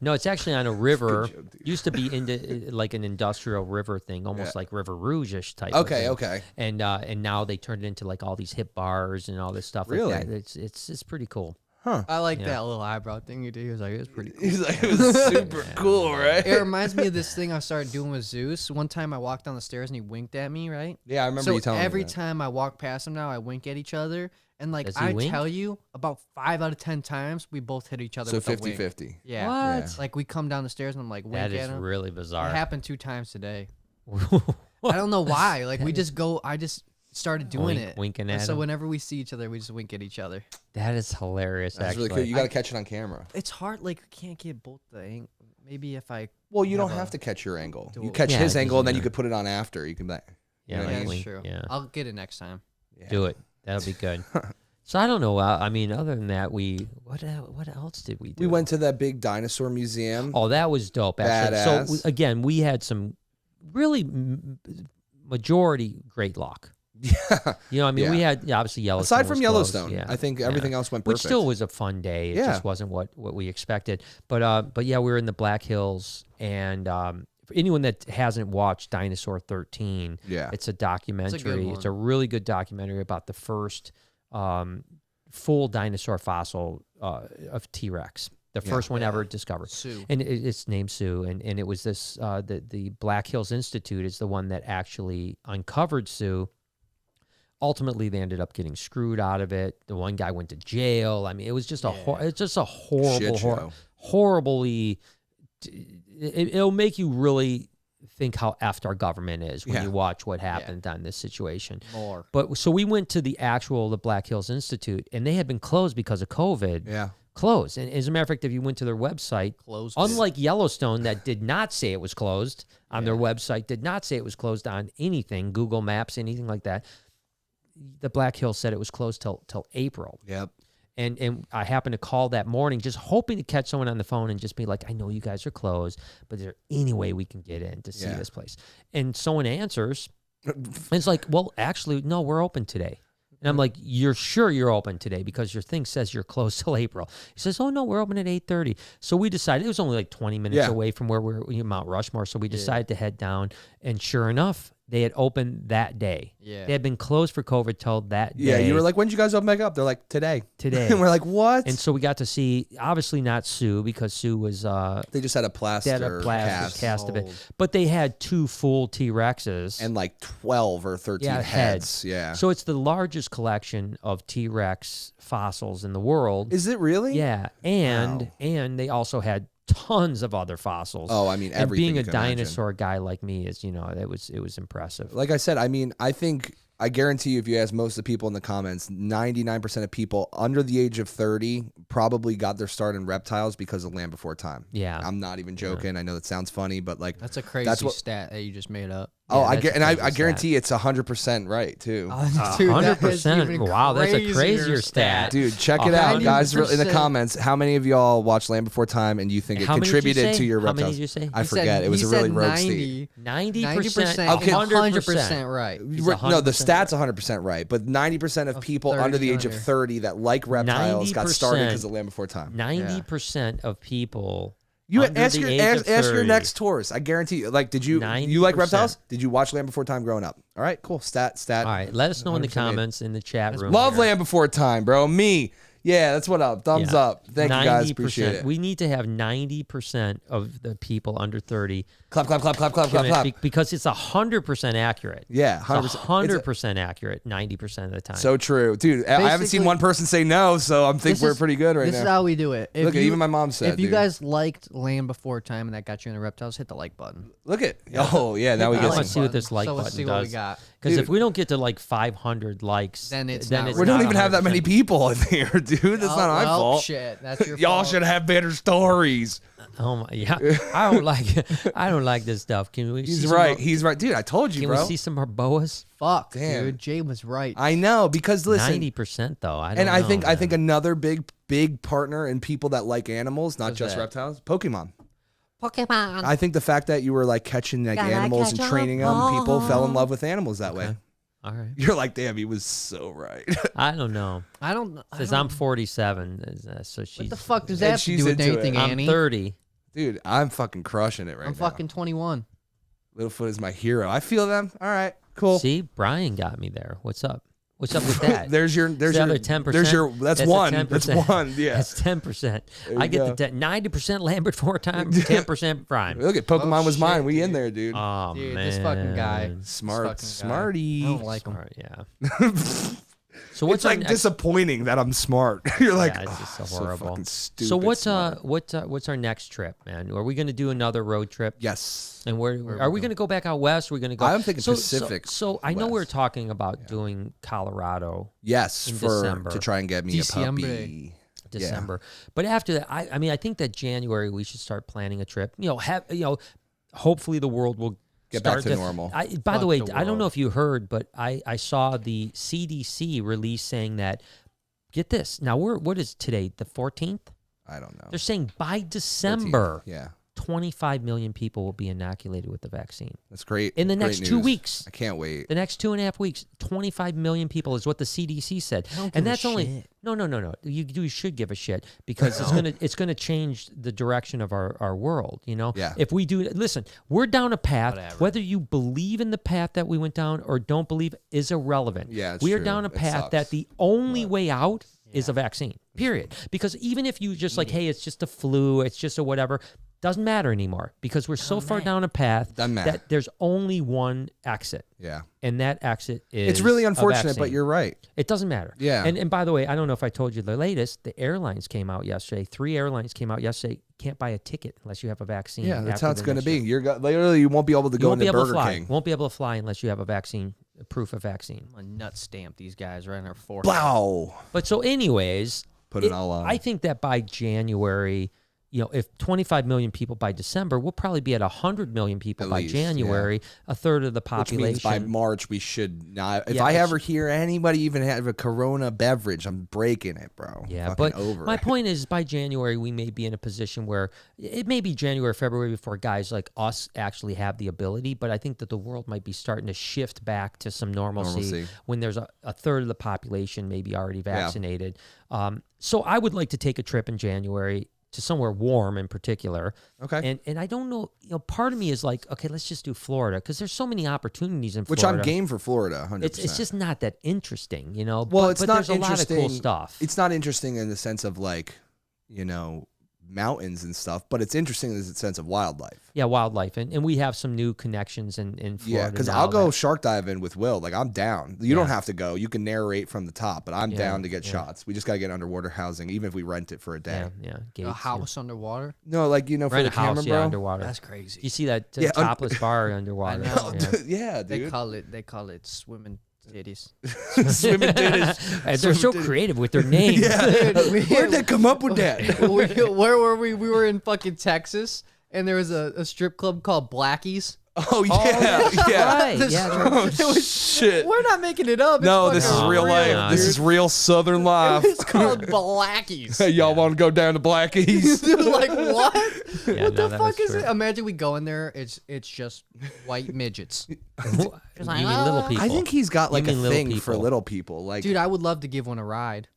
No, it's actually on a river. joke, dude. Used to be into like an industrial river thing, almost like River Rouge-ish type. Okay, of thing. okay. And now they turned it into like all these hip bars and all this stuff. Really? Like that. It's pretty cool. I like Yeah. that little eyebrow thing you do. He was like, it's pretty cool. He's like, it was super cool, right? It reminds me of this thing I started doing with Zeus. One time I walked down the stairs and he winked at me, right? Yeah, I remember So you telling every me that. time I walk past him now, I wink at each other. And like Does he I wink? tell you, about 5 out of 10 times, we both hit each other So with a wink. 50-50. Yeah. What? Yeah. Like we come down the stairs and I'm like, wink That at is him. really It bizarre. happened 2 times today. I don't know why. Like we just go. I just started doing it. Winking And at so him. whenever we see each other, we just wink at each other. That is hilarious. That's actually, really cool. You got to catch it on camera. It's hard. Like I can't get both the maybe if I. Well, you don't Have have a to catch your angle. You dual- catch Yeah, his 'cause angle, and then you you could put it on after. You can be like, yeah, you know, like That's wink- true. yeah. I'll get it next time. yeah. Do it. That'll be good. So I don't know. I mean, other than that, what else did we do? We went to that big dinosaur museum. Oh, that was dope. Actually, Badass. so again, we had some really majority great luck. Yeah. You know, I mean, Yeah. we had obviously Yellowstone. Aside from was Yellowstone, closed, yeah, I think yeah. everything else went Which perfect. still was a fun day. It Yeah. just wasn't what we expected. But yeah, we were in the Black Hills, and for anyone that hasn't watched Dinosaur 13, Yeah. it's a documentary. It's a one. really good documentary about the first full dinosaur fossil of T-Rex, the first one ever discovered. Sue. And it's named Sue, and it was this the Black Hills Institute is the one that actually uncovered Sue. Ultimately, they ended up getting screwed out of it. The one guy went to jail. I mean, it was just it's just a horrible, Shit show. horribly. It'll make you really think how effed our government is when Yeah. you watch what happened on this situation. More. But so we went to the Black Hills Institute, and they had been closed because of COVID. Yeah. Closed. And as a matter of fact, if you went to their website, Closed. unlike Yellowstone that did not say it was closed on their website, did not say it was closed on anything, Google Maps, anything like that. The Black Hills said it was closed till April. Yep. And I happened to call that morning just hoping to catch someone on the phone and just be like, I know you guys are closed, but is there any way we can get in to see this place? And someone answers, and it's like, well, actually, no, we're open today. And I'm like, you're sure you're open today because your thing says you're closed till April. He says, oh, no, we're open at 8:30. So we decided, it was only like 20 minutes away from where we're Mount Rushmore. So we decided to head down. And sure enough, they had opened that day. Yeah. They had been closed for COVID till that day. Yeah, you were like, when did you guys open back up? They're like, today. Today. And we're like, what? And so we got to see, obviously not Sue, because Sue was they just had a plaster, cast of it. But they had 2 full T-Rexes. and like 12 or 13 heads. Yeah. So it's the largest collection of T-Rex fossils in the world. Is it really? Yeah. And they also had tons of other fossils. Oh, I mean, and everything. being you a can dinosaur guy like me is, it was impressive. Like I said, I mean, I guarantee you, if you ask most of the people in the comments, 99% of people under the age of 30 probably got their start in reptiles because of Land Before Time. Yeah. I'm not even joking. I know that sounds funny, but like That's a crazy stat that you just made up. Oh, Yeah, I guarantee it's 100% right too. Dude, 100%. Wow, that's a crazier stat. Dude, check it out, guys. In the 100%. comments, how many of y'all watched Land Before Time and you think it How many did you contributed say? to your How many reptiles? did you say? I forget. It was a really rogue state. 90%. Okay. 100% right. No, the stats 100% right, but 90% of people 30 under the age of under. 30 that like reptiles got started 90%. because of Land Before Time. 90% of people. You under ask the your age of ask your 30. next tourist. I guarantee you. Like, did you like 90%. reptiles? Did you watch Land Before Time growing up? All right, cool. Stat. All right, let us know in the 100% comments in the chat room. Love here. Land Before Time, bro. Me. Yeah, that's what up. Thumbs Yeah. up. Thank you guys. 90%. Appreciate it. We need to have 90% of the people under 30 Clap, clap, clap, clap, clap, clap, clap. because it's 100% accurate. Yeah, It's 100%. 100% accurate 90% of the time. So true, dude. I haven't seen Basically- one person say no, so I'm think we're pretty good right This is now. how we do it. Look, even my mom said. If you dude. guys liked Land Before Time and that got you into reptiles, hit the like button. look at, oh yeah, now we I get want to some. see what this like so let's button see what we does. got. Because Dude. if we don't get to like 500 likes, Then it's not We don't not even have that 100%. many people in here, dude. That's not our well, fault. Shit, that's your Y'all fault. should have better stories. Oh my, yeah. I don't like this stuff. Can we? He's see some right. more- He's right, dude. I told you, Can bro. we see some more boas? Fuck, Damn. dude. Jay was right. I know because listen, 90% though. I don't and I know, think man. another big partner in people that like animals, not Who's just that? reptiles, Pokemon. Pokemon. I think the fact that you were like catching like Gotta animals and catch 'em training them, people fell in love with animals that way. All right. You're like, damn, he was so right. I don't know. I don't. Because I'm 47, so she's. What the fuck does And that have to she's do with into it. anything, I'm Annie? 30. Dude, I'm fucking crushing it right I'm now. fucking 21. Littlefoot is my hero. I feel them. All right, cool. See, Brian got me there. What's up? What's up with that? there's your the other 10%. that's a one. 10%. That's one. Yeah. That's 10%. you I get go. the 90% Lambert 4 time, 10% Brian. Look at Pokemon Oh, was mine. shit, We in dude. there, dude. Oh Dude, man, this fucking guy. Smart, this fucking guy. smarty. I don't like him. Smart, yeah. So what's It's like our next- disappointing that I'm smart. You're like, Yeah, it's just so so horrible. fucking stupid. So what's smart. what's our next trip, man? Are we going to do another road trip? Yes. And where are we going to go back out west? Are we going to go? I'm thinking so, Pacific So I know we were West. talking about doing Colorado Yes, in for December. to try and get me a Diciembre. puppy. December. But after that, I mean, I think that January we should start planning a trip. Hopefully the world will Get back start to normal. By the Fuck way, the I don't know world. if you heard, but I saw the CDC release saying that. Get this. Now what is today? The 14th? I don't know. They're saying by December, 14th. Yeah, 25 million people will be inoculated with the vaccine. that's great. In the Great next 2 news. weeks. I can't wait. The next 2.5 weeks, 25 million people is what the CDC said, don't give and a that's only shit. no. You should give a shit because it's gonna change the direction of our world. You know, Yeah. If we do, listen, we're down a path. Whatever. Whether you believe in the path that we went down or don't believe is irrelevant. Yeah, it's we are true. down a It path sucks. that the only way out is a vaccine. Period. Because even if you just like, hey, it's just a flu, it's just a whatever. Doesn't matter anymore because we're so far down a path that there's only one exit. Yeah. And that exit is It's really unfortunate, but you're right. It doesn't matter. Yeah. And by the way, I don't know if I told you the latest, the airlines came out yesterday. 3 airlines came out yesterday. Can't buy a ticket unless you have a vaccine. Yeah, that's how it's going to be. Literally, you won't be able to go into Burger King. Won't be able to fly unless you have a vaccine, proof of vaccine. I'm gonna nut stamp these guys right in their forehead. Wow. But so anyways, Put it all on. I think that by January, if 25 million people by December, we'll probably be at 100 million people At by least, January, a third of the Which population. means by March we should not. If Yeah, I ever hear anybody even have a Corona beverage, I'm breaking it, bro. Yeah, Fucking but over my it. point is by January, we may be in a position where it may be January, February before guys like us actually have the ability, but I think that the world might be starting to shift back to some normalcy. When there's a third of the population maybe already vaccinated. So I would like to take a trip in January to somewhere warm in particular. Okay. And I don't know, part of me is like, okay, let's just do Florida because there's so many opportunities in Which Florida. I'm game for Florida, 100%. It's just not that interesting, Well, but, it's but not there's a lot of interesting. cool stuff. It's not interesting in the sense of like, mountains and stuff, but it's interesting in the sense of wildlife. Yeah, wildlife. And we have some new connections in Florida. Yeah, because now I'll go that- shark diving with Will. Like, I'm down. You don't have to go. You can narrate from the top, but I'm down to get shots. We just got to get underwater housing, even if we rent it for a day. Yeah, A house underwater? No, like, for Rent the a house, camera, bro. underwater. That's crazy. You see that Yeah, topless bar underwater. I know. Yeah. Yeah, They dude. call it swimming titties. Swimming titties. And they're so creative with their names. Where'd they come up with that? Where were we? We were in fucking Texas, and there was a strip club called Blackie's. Oh, yeah. Yeah. Right. This- Yeah, Oh, shit. We're not making it up. It's No, this is fucking real life. dude. This is real Southern life. It's called Blackie's. Hey, y'all want to go down to Blackie's? Dude, like what? Yeah, What no, the that fuck is is it? true. Imagine we go in there. It's just white midgets. you mean little people? I think he's got like a mean little thing for people. little people. Like, Dude, I would love to give one a ride.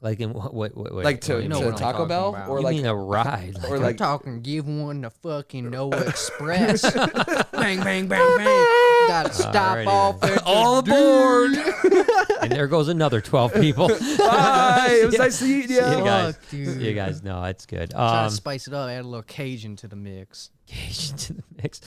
Like in what like to, you know to what I'm Taco talking Bell? about. Or you like, mean a ride? or I'm like, talking give one to fucking Noah Express. bang, bang, bang, bang. Gotta stop Alrighty off then. at the All aboard. And there goes another 12 people. Bye. It was Yeah. nice to meet you. See you guys. Fuck, dude. See you guys. No, it's good. Trying to spice it up, add a little Cajun to the mix. Cajun to the mix.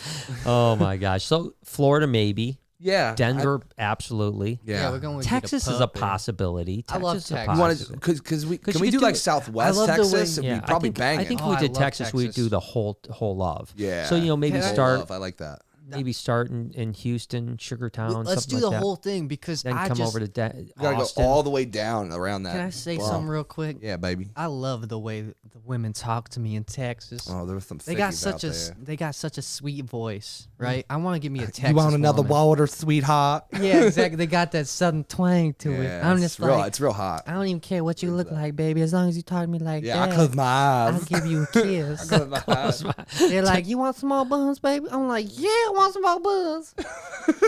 Oh my gosh. So Florida maybe. Yeah. Denver absolutely. Yeah. we're going. Texas is a possibility. I love Texas is a Texas. You want possibility. to, because you can we could do do like it. Southwest I love the way- Texas? And we'd probably bang I it. think Oh, we I did love Texas. We'd do Texas. the whole love. Yeah. So maybe Can I- start Love, I like that. maybe start in Houston, Sugartown. Let's do something the like that. whole thing because Then I come just. over to You gotta Austin. go all the way down around that. Can I say bump. something real quick? Yeah, baby. I love the way the women talk to me in Texas. Oh, there was some. They got thickies such out a there. they got such a sweet voice, right? I want to give me a Texas. You want another woman. water, sweetheart? Yeah, exactly. They got that southern twang to it. Yeah, I'm it's just real. like, It's real hot. I don't even care what you look like, baby, as long as you talk to me like Yeah, I that. close my I'll eyes. give you a kiss. Close my eyes. They're like, you want some more buns, baby? I'm like, yeah, I want some more buns.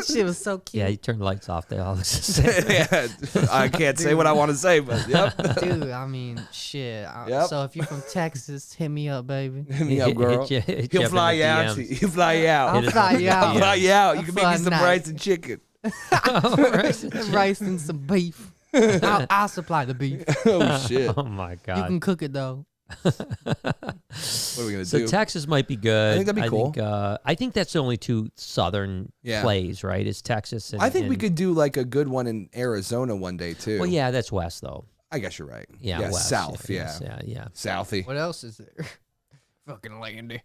Shit was so cute. Yeah, you turn the lights off. They all look the same. Yeah, I can't say what I want to say, but yep. Dude, I mean, shit. Yep. So if you're from Texas, hit me up, baby. Hit me up, girl. Hit He'll you up in fly the you out. DMs. He'll fly you out. I'll Hit us fly with you the out. I'll fly you out. You I'll can make me fly some nice. rice and chicken. Rice and some beef. I'll supply the beef. Oh shit! Oh my You god. can cook it though. What are we gonna So do? Texas might be good. I think that'd be cool. I think that's the only two southern plays, right? Is Texas and I think we and- could do like a good one in Arizona one day too. Well, yeah, that's west though. I guess you're right. Yeah, west, south. Yeah, yes, yeah. Southy. What else is there? Fucking Landy.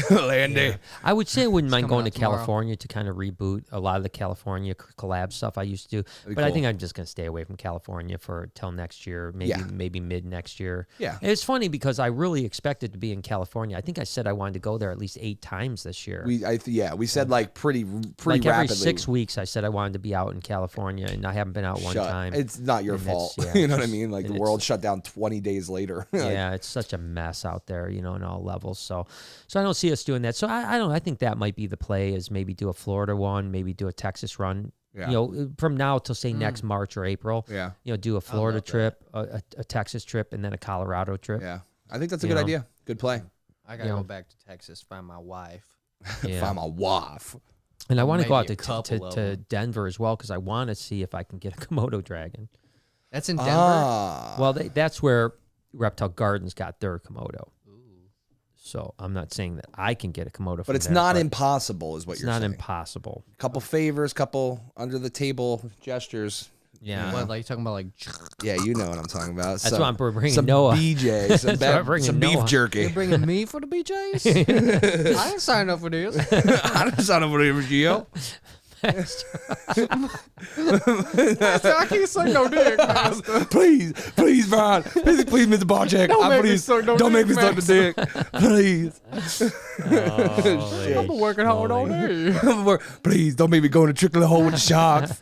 Landy. I would say I wouldn't mind coming going to out tomorrow. California to kind of reboot a lot of the California collab stuff I used to do. That'd be But I cool. think I'm just going to stay away from California for till next year, maybe mid next year. Yeah. And it's funny because I really expected to be in California. I think I said I wanted to go there at least 8 times this year. We said like pretty like every rapidly. 6 weeks, I said I wanted to be out in California, and I haven't been out one time. It's not your And fault. it's- yeah, You know what I it's- mean? Like and the it's- world shut down 20 days later. Like, Yeah, it's such a mess out there, in all levels. So I don't see us doing that. So I don't know. I think that might be the play is maybe do a Florida one, maybe do a Texas run. Yeah. From now till say next March or April. Yeah. Do a Florida love that. trip, a Texas trip, and then a Colorado trip. Yeah. I think that's a You good know. idea. Good play. I gotta Yeah. go back to Texas, find my wife. Yeah. Find my wife. And I want to go out Maybe a couple of to them. Denver as well because I want to see if I can get a Komodo dragon. That's in Denver. Ah. Well, that's where Reptile Gardens got their Komodo. So I'm not saying that I can get a Komodo, but from it's there, not impossible, is what It's you're saying. not impossible. Couple favors, couple under the table gestures. Yeah. What, like talking about like? Yeah, you know what I'm talking about. That's why I'm bringing some Noah. BJ, some, That's why I'm bringing some beef Noah. jerky. You're bringing me for the BJ's? I didn't sign up for this. I don't sound over here, Gio. I can't suck no dick, master. Please, Brian. Please, Mr. Barjack. Don't make me suck the dick. Please. I've been working hard all day. Please, don't make me go in the trickle hole with the sharks.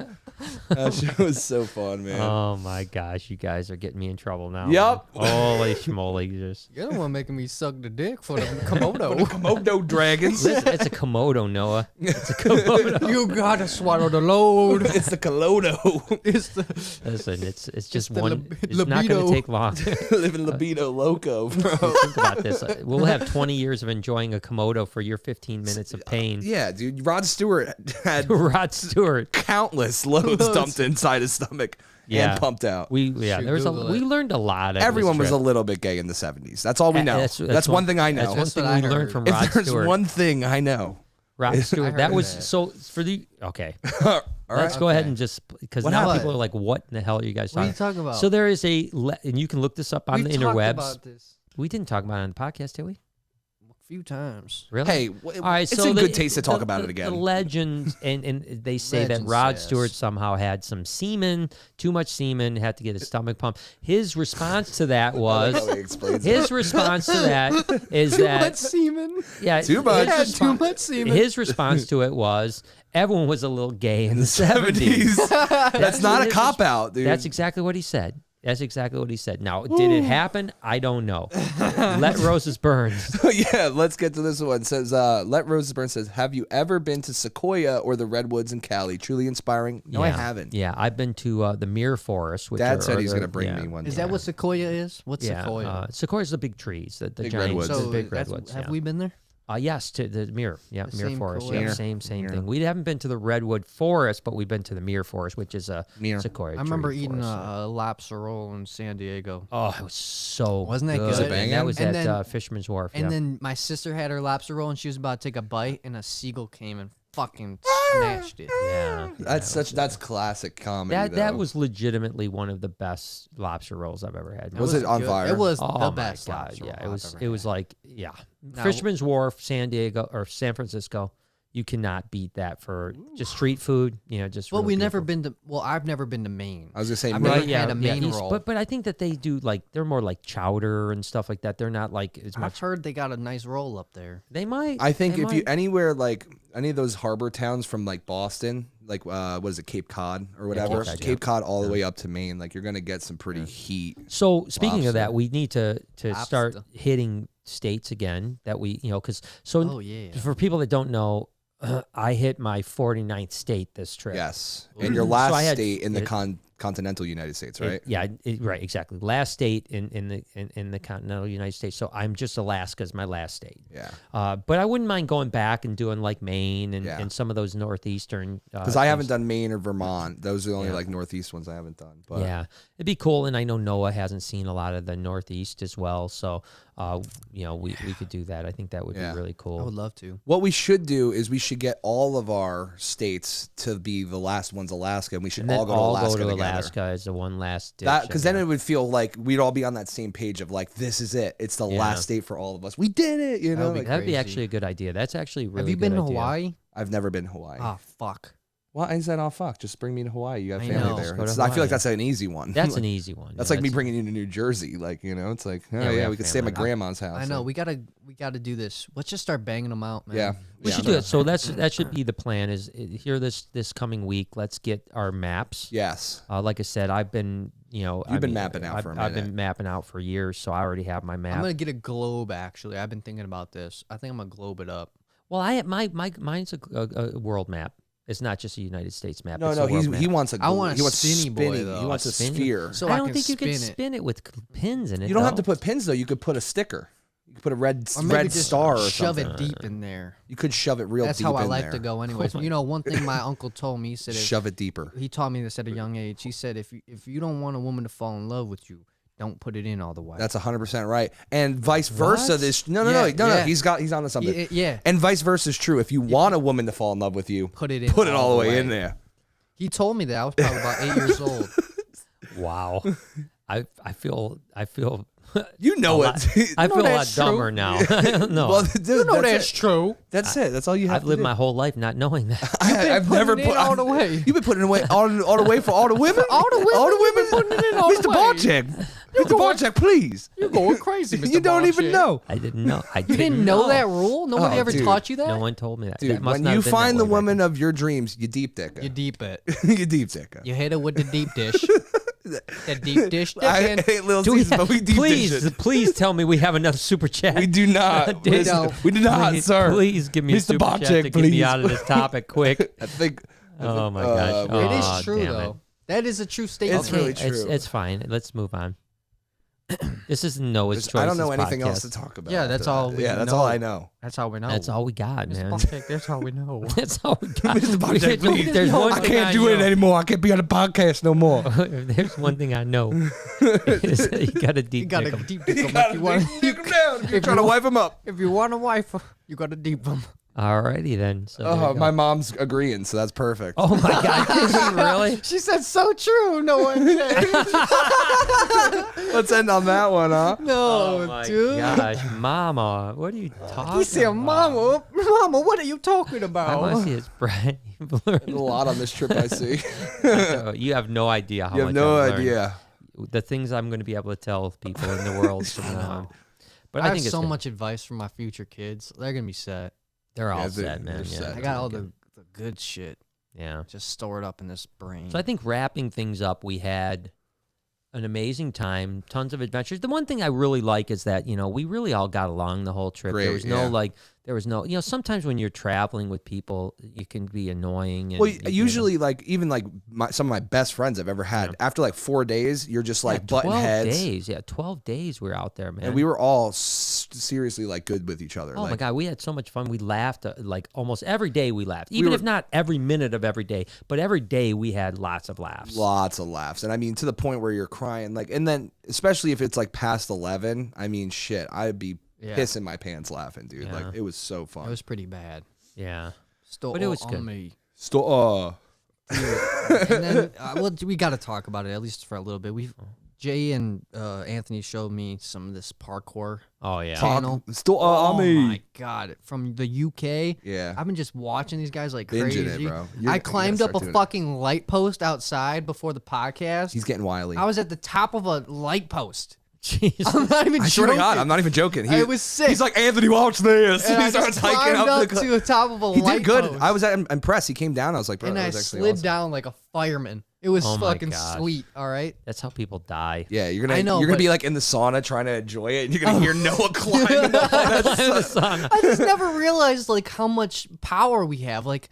That shit was so fun, man. Oh my gosh, you guys are getting me in trouble now. Yep. Holy schmoly. Just You're the one making me suck the dick for the Komodo. Komodo dragons. Listen, it's a Komodo, Noah. It's a Komodo. You gotta swallow the load. It's the Komodo. It's the Listen, it's just the one. It's not going libido. to take long. Living libido loco, bro. Think about this. We'll have 20 years of enjoying a Komodo for your 15 minutes of pain. Yeah, dude. Rod Stewart had Rod Stewart. countless loads dumped inside his stomach and pumped out. We learned a lot. Everyone was a little bit gay in the 70s. That's all we know. That's one thing I know. That's one what thing I we learned heard. from Rod If there's Stewart. one thing I know. Rod Stewart. heard That was that. so for the okay. All Let's right. go ahead and just because What now happened? people are like, "What in the hell are you guys What are talking?" you talking about? So there is and you can look this up on the talked interwebs. about this We didn't talk about it on the podcast, did we? a few times. Really? Hey, All right, it's so in the- good taste to talk the- about it the again. legend, and they say that Legend Rod says. Stewart somehow had some semen, too much semen, had to get his stomach pumped. His response to that was, How he explains it. his response to that is Too much that, semen. yeah, Too much. It had his too response- much semen. His response to it was, everyone was a little gay in the 70s. 70s. That's not a his- cop out, dude. That's exactly what he said. That's exactly what he said. Now, did it happen? I don't know. Let roses burn. Yeah, let's get to this one. It says, Let Roses Burn says, have you ever been to Sequoia or the Redwoods in Cali? Truly inspiring. No, I Yeah. haven't. Yeah, I've been to the Muir Forest. Which Dad are- said are he's the- going to bring yeah. me one. Is day. that what Sequoia is? What's Yeah, Sequoia? Sequoia's the big trees, the Big giant, redwoods. the So big that's- redwoods. have yeah. we been there? Yes, to the Muir, yeah, The Muir same Forest, Sequoia? yeah, same thing. We haven't been to the Redwood Forest, but we've been to the Muir Forest, which is a Muir. Sequoia. I remember tree eating forest. a lobster roll in San Diego. Oh, it was so Wasn't that good. good? Was it And banging? that was And at then- Fisherman's Wharf. And yeah. then my sister had her lobster roll and she was about to take a bite and a seagull came and fucking snatched it. yeah, That's classic comedy. that though. was legitimately one of the best lobster rolls I've ever had. Was it on good. fire? It was Oh the my best God, lobster yeah, roll it I've was. ever It was had. like yeah, Now- Fisherman's Wharf, San Diego or San Francisco. You cannot beat that for just street food. You know, just Well, really we never beautiful. been to. Well, I've never been to Maine. I was going to say, I've Maine- never had a Maine East- roll. But I think that they do like they're more like chowder and stuff like that. They're not like as I've much. heard they got a nice roll up there. They might. I think they if you might. anywhere like any of those harbor towns from like Boston, like what is it, Cape Cod or whatever, Cape Cod, Cape Cod all the way up to Maine, like you're gonna get some pretty heat. So speaking of that, Lobster. we need to start Lobster. hitting states again that we because so Oh yeah. for people that don't know, I hit my 49th state this trip. Yes, and your last So I had- state in the continental United States, right? Right, exactly. Last state in the continental United States. So I'm just Alaska's my last state. Yeah. But I wouldn't mind going back and doing like Maine and, Yeah. and some of those northeastern. Because I haven't done Maine or Vermont. Those are the only Yeah. like northeast ones I haven't done. But Yeah, it'd be cool, and I know Noah hasn't seen a lot of the Northeast as well, so we could do that. I think that would Yeah. be really cool. I would love to. what we should do is we should get all of our states to be the last ones Alaska, and we should and then all go to Alaska together. Alaska as the one last ditch. Because then it would feel like we'd all be on that same page of like, this is it. It's the Yeah. last state for all of us. We did it. You know, That would be like, that'd be crazy. actually a good idea. That's actually a really. Have you good been to idea. Hawaii? I've never been to Hawaii. Ah, fuck. Why is that? Oh fuck! Just bring me to Hawaii. You got I family know. there. Just go to It's- I feel Hawaii. like that's an easy one. That's an easy one. That's Yeah, like me bringing you to New Jersey. Like it's like we yeah, have we could stay at my family. grandma's house. I know. Like, We gotta do this. Let's just start banging them out, man. yeah, We yeah, should do it. So that should be the plan. Is here this coming week. Let's get our maps. Yes. Like I said, I've been You've been mapping out for a I've minute. been mapping out for years, so I already have my map. I'm gonna get a globe. Actually, I've been thinking about this. I think I'm gonna globe it up. Well, mine's a world map. It's not just a United States map. No, it's no, a world map. he wants a. I want a he wants spinny boy, spinny. though. He wants A a spinny? sphere. So I I don't can think you can spin it. spin it with pins in it. You don't have though. to put pins though. You could put a sticker. You could put a red Or maybe red just star or shove something. it deep in there. You could shove it real That's deep how I in like there. to go, anyways. my You know, one thing my uncle told me, he said, Shove it deeper. he taught me this at a young age. He said, if you don't want a woman to fall in love with you, don't put it in all the way. That's 100% right. And vice versa. What? No. He's on to something. Yeah. And vice versa is true. If you want a woman to fall in love with you, Put it all the way in there. He told me that. I was probably about 8 years old. Wow. I feel You know it. I feel a lot that's true. dumber now. No. Well, dude, You know that's it. true. That's it. That's all you have I've to lived do. my whole life not knowing that. I've never putting it put all the way. You've been putting it away all the way for all the women. All the women. All the women. You've been putting it in all Mr. the way. Barcheck. Mr. Barcheck, please. You're going crazy, Mr. You don't even Barcheck. know. I didn't know. You didn't know that rule? Nobody Oh, ever dude. taught you that? No one told me that. Dude, That must when not you have been that find the way back woman of your dreams, you deep dick her. You deep it. You deep dick her. You hit it with the deep dish. That deep dish. I Deacon. hate Little Do we Caesars, but we deep dish it. please tell me we have another super chat. We do not. Dude, Listen, we do not, please, sir. Please give me a Mr. super chat Barcheck, to get me please. out of this topic quick. I think. Oh my gosh. It is Oh, true, damn it. though. That is a true statement. It's really It's, true. it's fine. Let's move on. This is Noah's Choices I don't know anything podcast. else to talk about. Yeah, that's after all that. we Yeah, that's know. all I know. That's how we know. That's all we got, man. Barcheck, that's how we know. That's all we got. Mr. Barcheck, please. There's one I thing can't do it know. anymore. I can't be on the podcast no more. There's one thing I know. Is that you got to You deep gotta dick 'em. deep dick 'em if you want. Dick him down. You're trying to wipe him up. If you want a wife, you gotta deep them. Alrighty then. So there you Oh, go. my mom's agreeing, so that's perfect. Oh my God! Really? She said, "So true." No one changed. Let's end on that one, huh? No, Oh my dude. gosh, Mama, what are you talking? He said, about? "Mama, what are you talking I about?" want to see his brain. A lot on this trip, I see. You have no idea how You much have no I've learned. idea. The things I'm going to be able to tell people in the world from now on. But I I have think it's so good. much advice for my future kids. They're gonna be set. They're all Yeah, set, man. they're Yeah. set. I got all the good shit Yeah. just stored up in this brain. So I think wrapping things up, we had an amazing time, tons of adventures. The one thing I really like is that, we really all got along the whole trip. Great, there was no, sometimes when you're traveling with people, it can be annoying. And Well, usually, even some of my best friends I've ever had, after like 4 days, you're just like butting 12 heads. days. Yeah, 12 days we were out there, man. And we were all seriously like good with each other. Oh like, my God, we had so much fun. We laughed like almost every day we laughed. Even were- if not every minute of every day, but every day we had lots of laughs. Lots of laughs. And I mean, to the point where you're crying. And then, especially if it's like past 11, I mean, shit, I'd be pissing my pants laughing, dude. Yeah. Like, it was so fun. It was pretty bad. Yeah. Stole But it was on good. me. And then, we got to talk about it at least for a little bit. Jay and Anthony showed me some of this parkour Oh, yeah. channel. on Oh me. my God, from the UK. Yeah. I've been just watching these guys like Binging crazy. it, bro. I climbed up a fucking. fucking light post outside before the podcast. He's getting wily. I was at the top of a light post. Jesus. I'm not even I joking. swear to God, I'm not even joking. It was sick. He's like, Anthony, watch this. And he I starts just hiking climbed up up to the top of a He light did good. post. I was impressed. He came down. I was like, bro, and that I was actually slid awesome. down like a fireman. It was Oh my fucking gosh. sweet. All right. That's how people die. Yeah, you're I know, gonna but- be like in the sauna trying to enjoy it, and you're gonna hear Noah climbing up. I just never realized like how much power we have. Like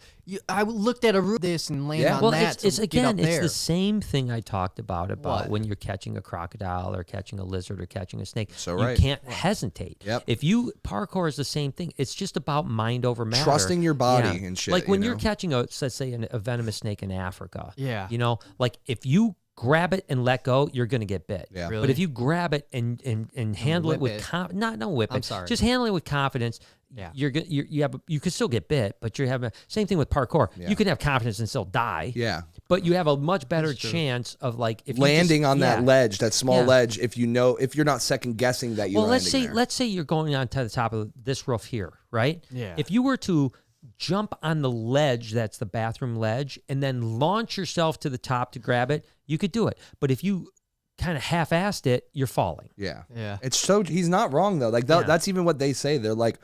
I looked at a roof this and landed Yeah. on Well, that. it's to get up again, it's there. the same thing I talked about What? when you're catching a crocodile or catching a lizard or catching a snake. So right. You can't hesitate. Yep. If you parkour is the same thing. It's just about mind over matter. Trusting your body and shit, Like when you you're know? catching let's say a venomous snake in Africa. Yeah. Like if you grab it and let go, you're gonna get bit. Yeah. Really? But if you grab it and handle it whip with it. not whip I'm it. sorry. Just handle it with confidence. Yeah. You could still get bit, but you're having same thing with parkour. Yeah. You can have confidence and still die. Yeah, But you have a much better chance of like if landing you just, on that ledge, that small Yeah. ledge. If you're not second guessing that you're Well, landing there. let's say you're going on to the top of this roof here, right? Yeah. If you were to jump on the ledge, that's the bathroom ledge, and then launch yourself to the top to grab it, you could do it. But if you kind of half-assed it, you're falling. Yeah. Yeah. It's so he's not wrong though. Like that's even what they say. They're like,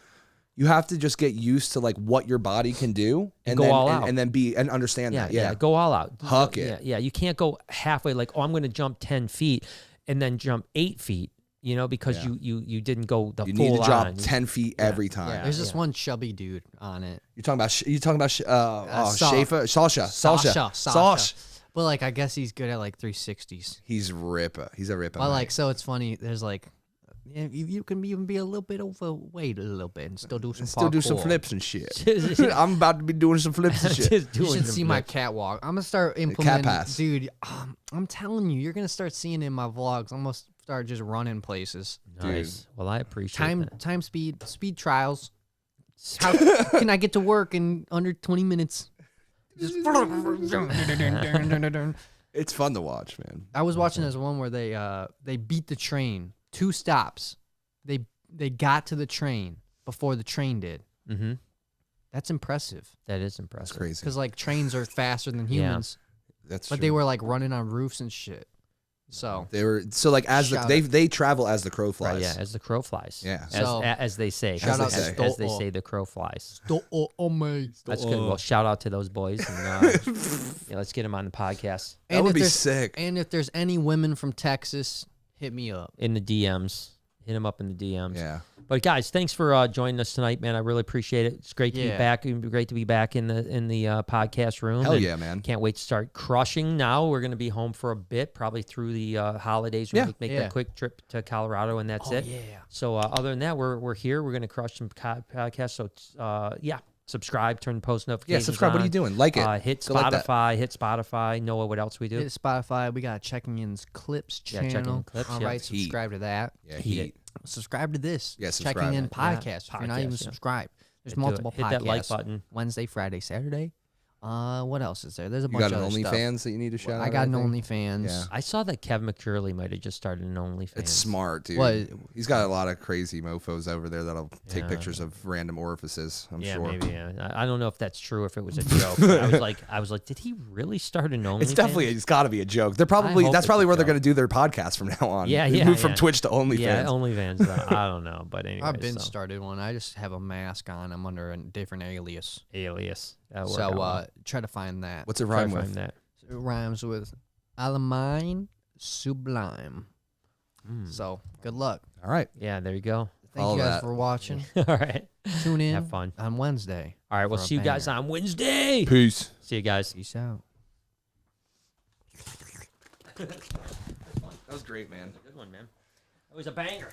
you have to just get used to like what your body can do and go then, all out. and then understand that. Yeah. Go all out. Huck it. Yeah, you can't go halfway like, oh, I'm going to jump 10 feet and then jump 8 feet, because you didn't go the You full need to drop on. 10 feet every time. Yeah. There's this one chubby dude on it. You're talking about Sa- Schaefer, Sasha. Sasha. But like I guess he's good at like 360s. He's a ripper. But like so it's funny. There's like you can even be a little bit overweight a little bit and still do some still do some parkour. flips and shit. I'm about to be doing some flips and shit. Just You doing should some see my flips. catwalk. I'm gonna start implementing, pass. dude. I'm telling you, you're gonna start seeing in my vlogs almost start just running places. Nice. Well, I appreciate that. Time, speed trials. How can I get to work in under 20 minutes? Just It's fun to watch, man. I was watching this one where they beat the train 2 stops. They got to the train before the train did. Mm-hmm. That's impressive. That is impressive. It's crazy. Because like trains are faster than humans. That's but true. they were like running on roofs and shit. So They were like as they travel as the crow flies. Right, yeah, as the crow flies. Yeah. As they say. Shout out as they say, the crow flies. That's good. Well, shout out to those boys. And, yeah, let's get them on the podcast. That would be sick. And if there's any women from Texas, hit me up. In the DMs. Hit them up in the DMs. Yeah. But guys, thanks for joining us tonight, man. I really appreciate it. It's great to be back. It'd be great to be back in the podcast room. Hell yeah, man. Can't wait to start crushing now. We're going to be home for a bit, probably through the holidays. We'll make that quick trip to Colorado, and that's it. Yeah. So other than that, we're here. We're going to crush some podcasts. So subscribe, turn post notifications. Yeah, subscribe. on. What are you doing? Like it. Hit Go like that. Spotify. Hit Spotify. Noah, what else we do? Hit Spotify. We got Checking In's Clips channel. Checking In Clips, All yeah. right, subscribe to that. Yeah, Heat. Subscribe to this. Yeah, subscribe. Checking In Yeah, podcast. If you're not even subscribed, there's Yeah, do it. multiple Hit podcasts. that like button. Wednesday, Friday, Saturday. What else is there? There's a You bunch got of an other stuff. OnlyFans that you need to shout out? I got an or anything? OnlyFans. Yeah. I saw that Kevin McCurley might have just started an OnlyFans. It's smart, dude. What? He's got a lot of crazy mofos over there that'll take Yeah. pictures of random orifices. I'm Yeah, sure. maybe. Yeah. I don't know if that's true. If it was a joke, but I was like, did he really start an OnlyFans? It's got to be a joke. They're hope that's it's probably a where they're joke. going to do their podcast from now on. Yeah, They yeah, move from yeah. Twitch to OnlyFans. Yeah, OnlyFans. I don't know, but anyway. I've been started one. I just have a mask on. I'm under a different alias. Alias. That'll work So out well. try to find that. What's it Try to rhyme find with? that. It rhymes with Alamine Sublime. So good luck. All right. Yeah, there you go. Thank All you guys that. for watching. All right. Tune in. Have fun. On Wednesday. All right, we'll for a see you guys banger. on Wednesday. Peace. See you guys. Peace out. That was great, man. Good one, man. It was a banger.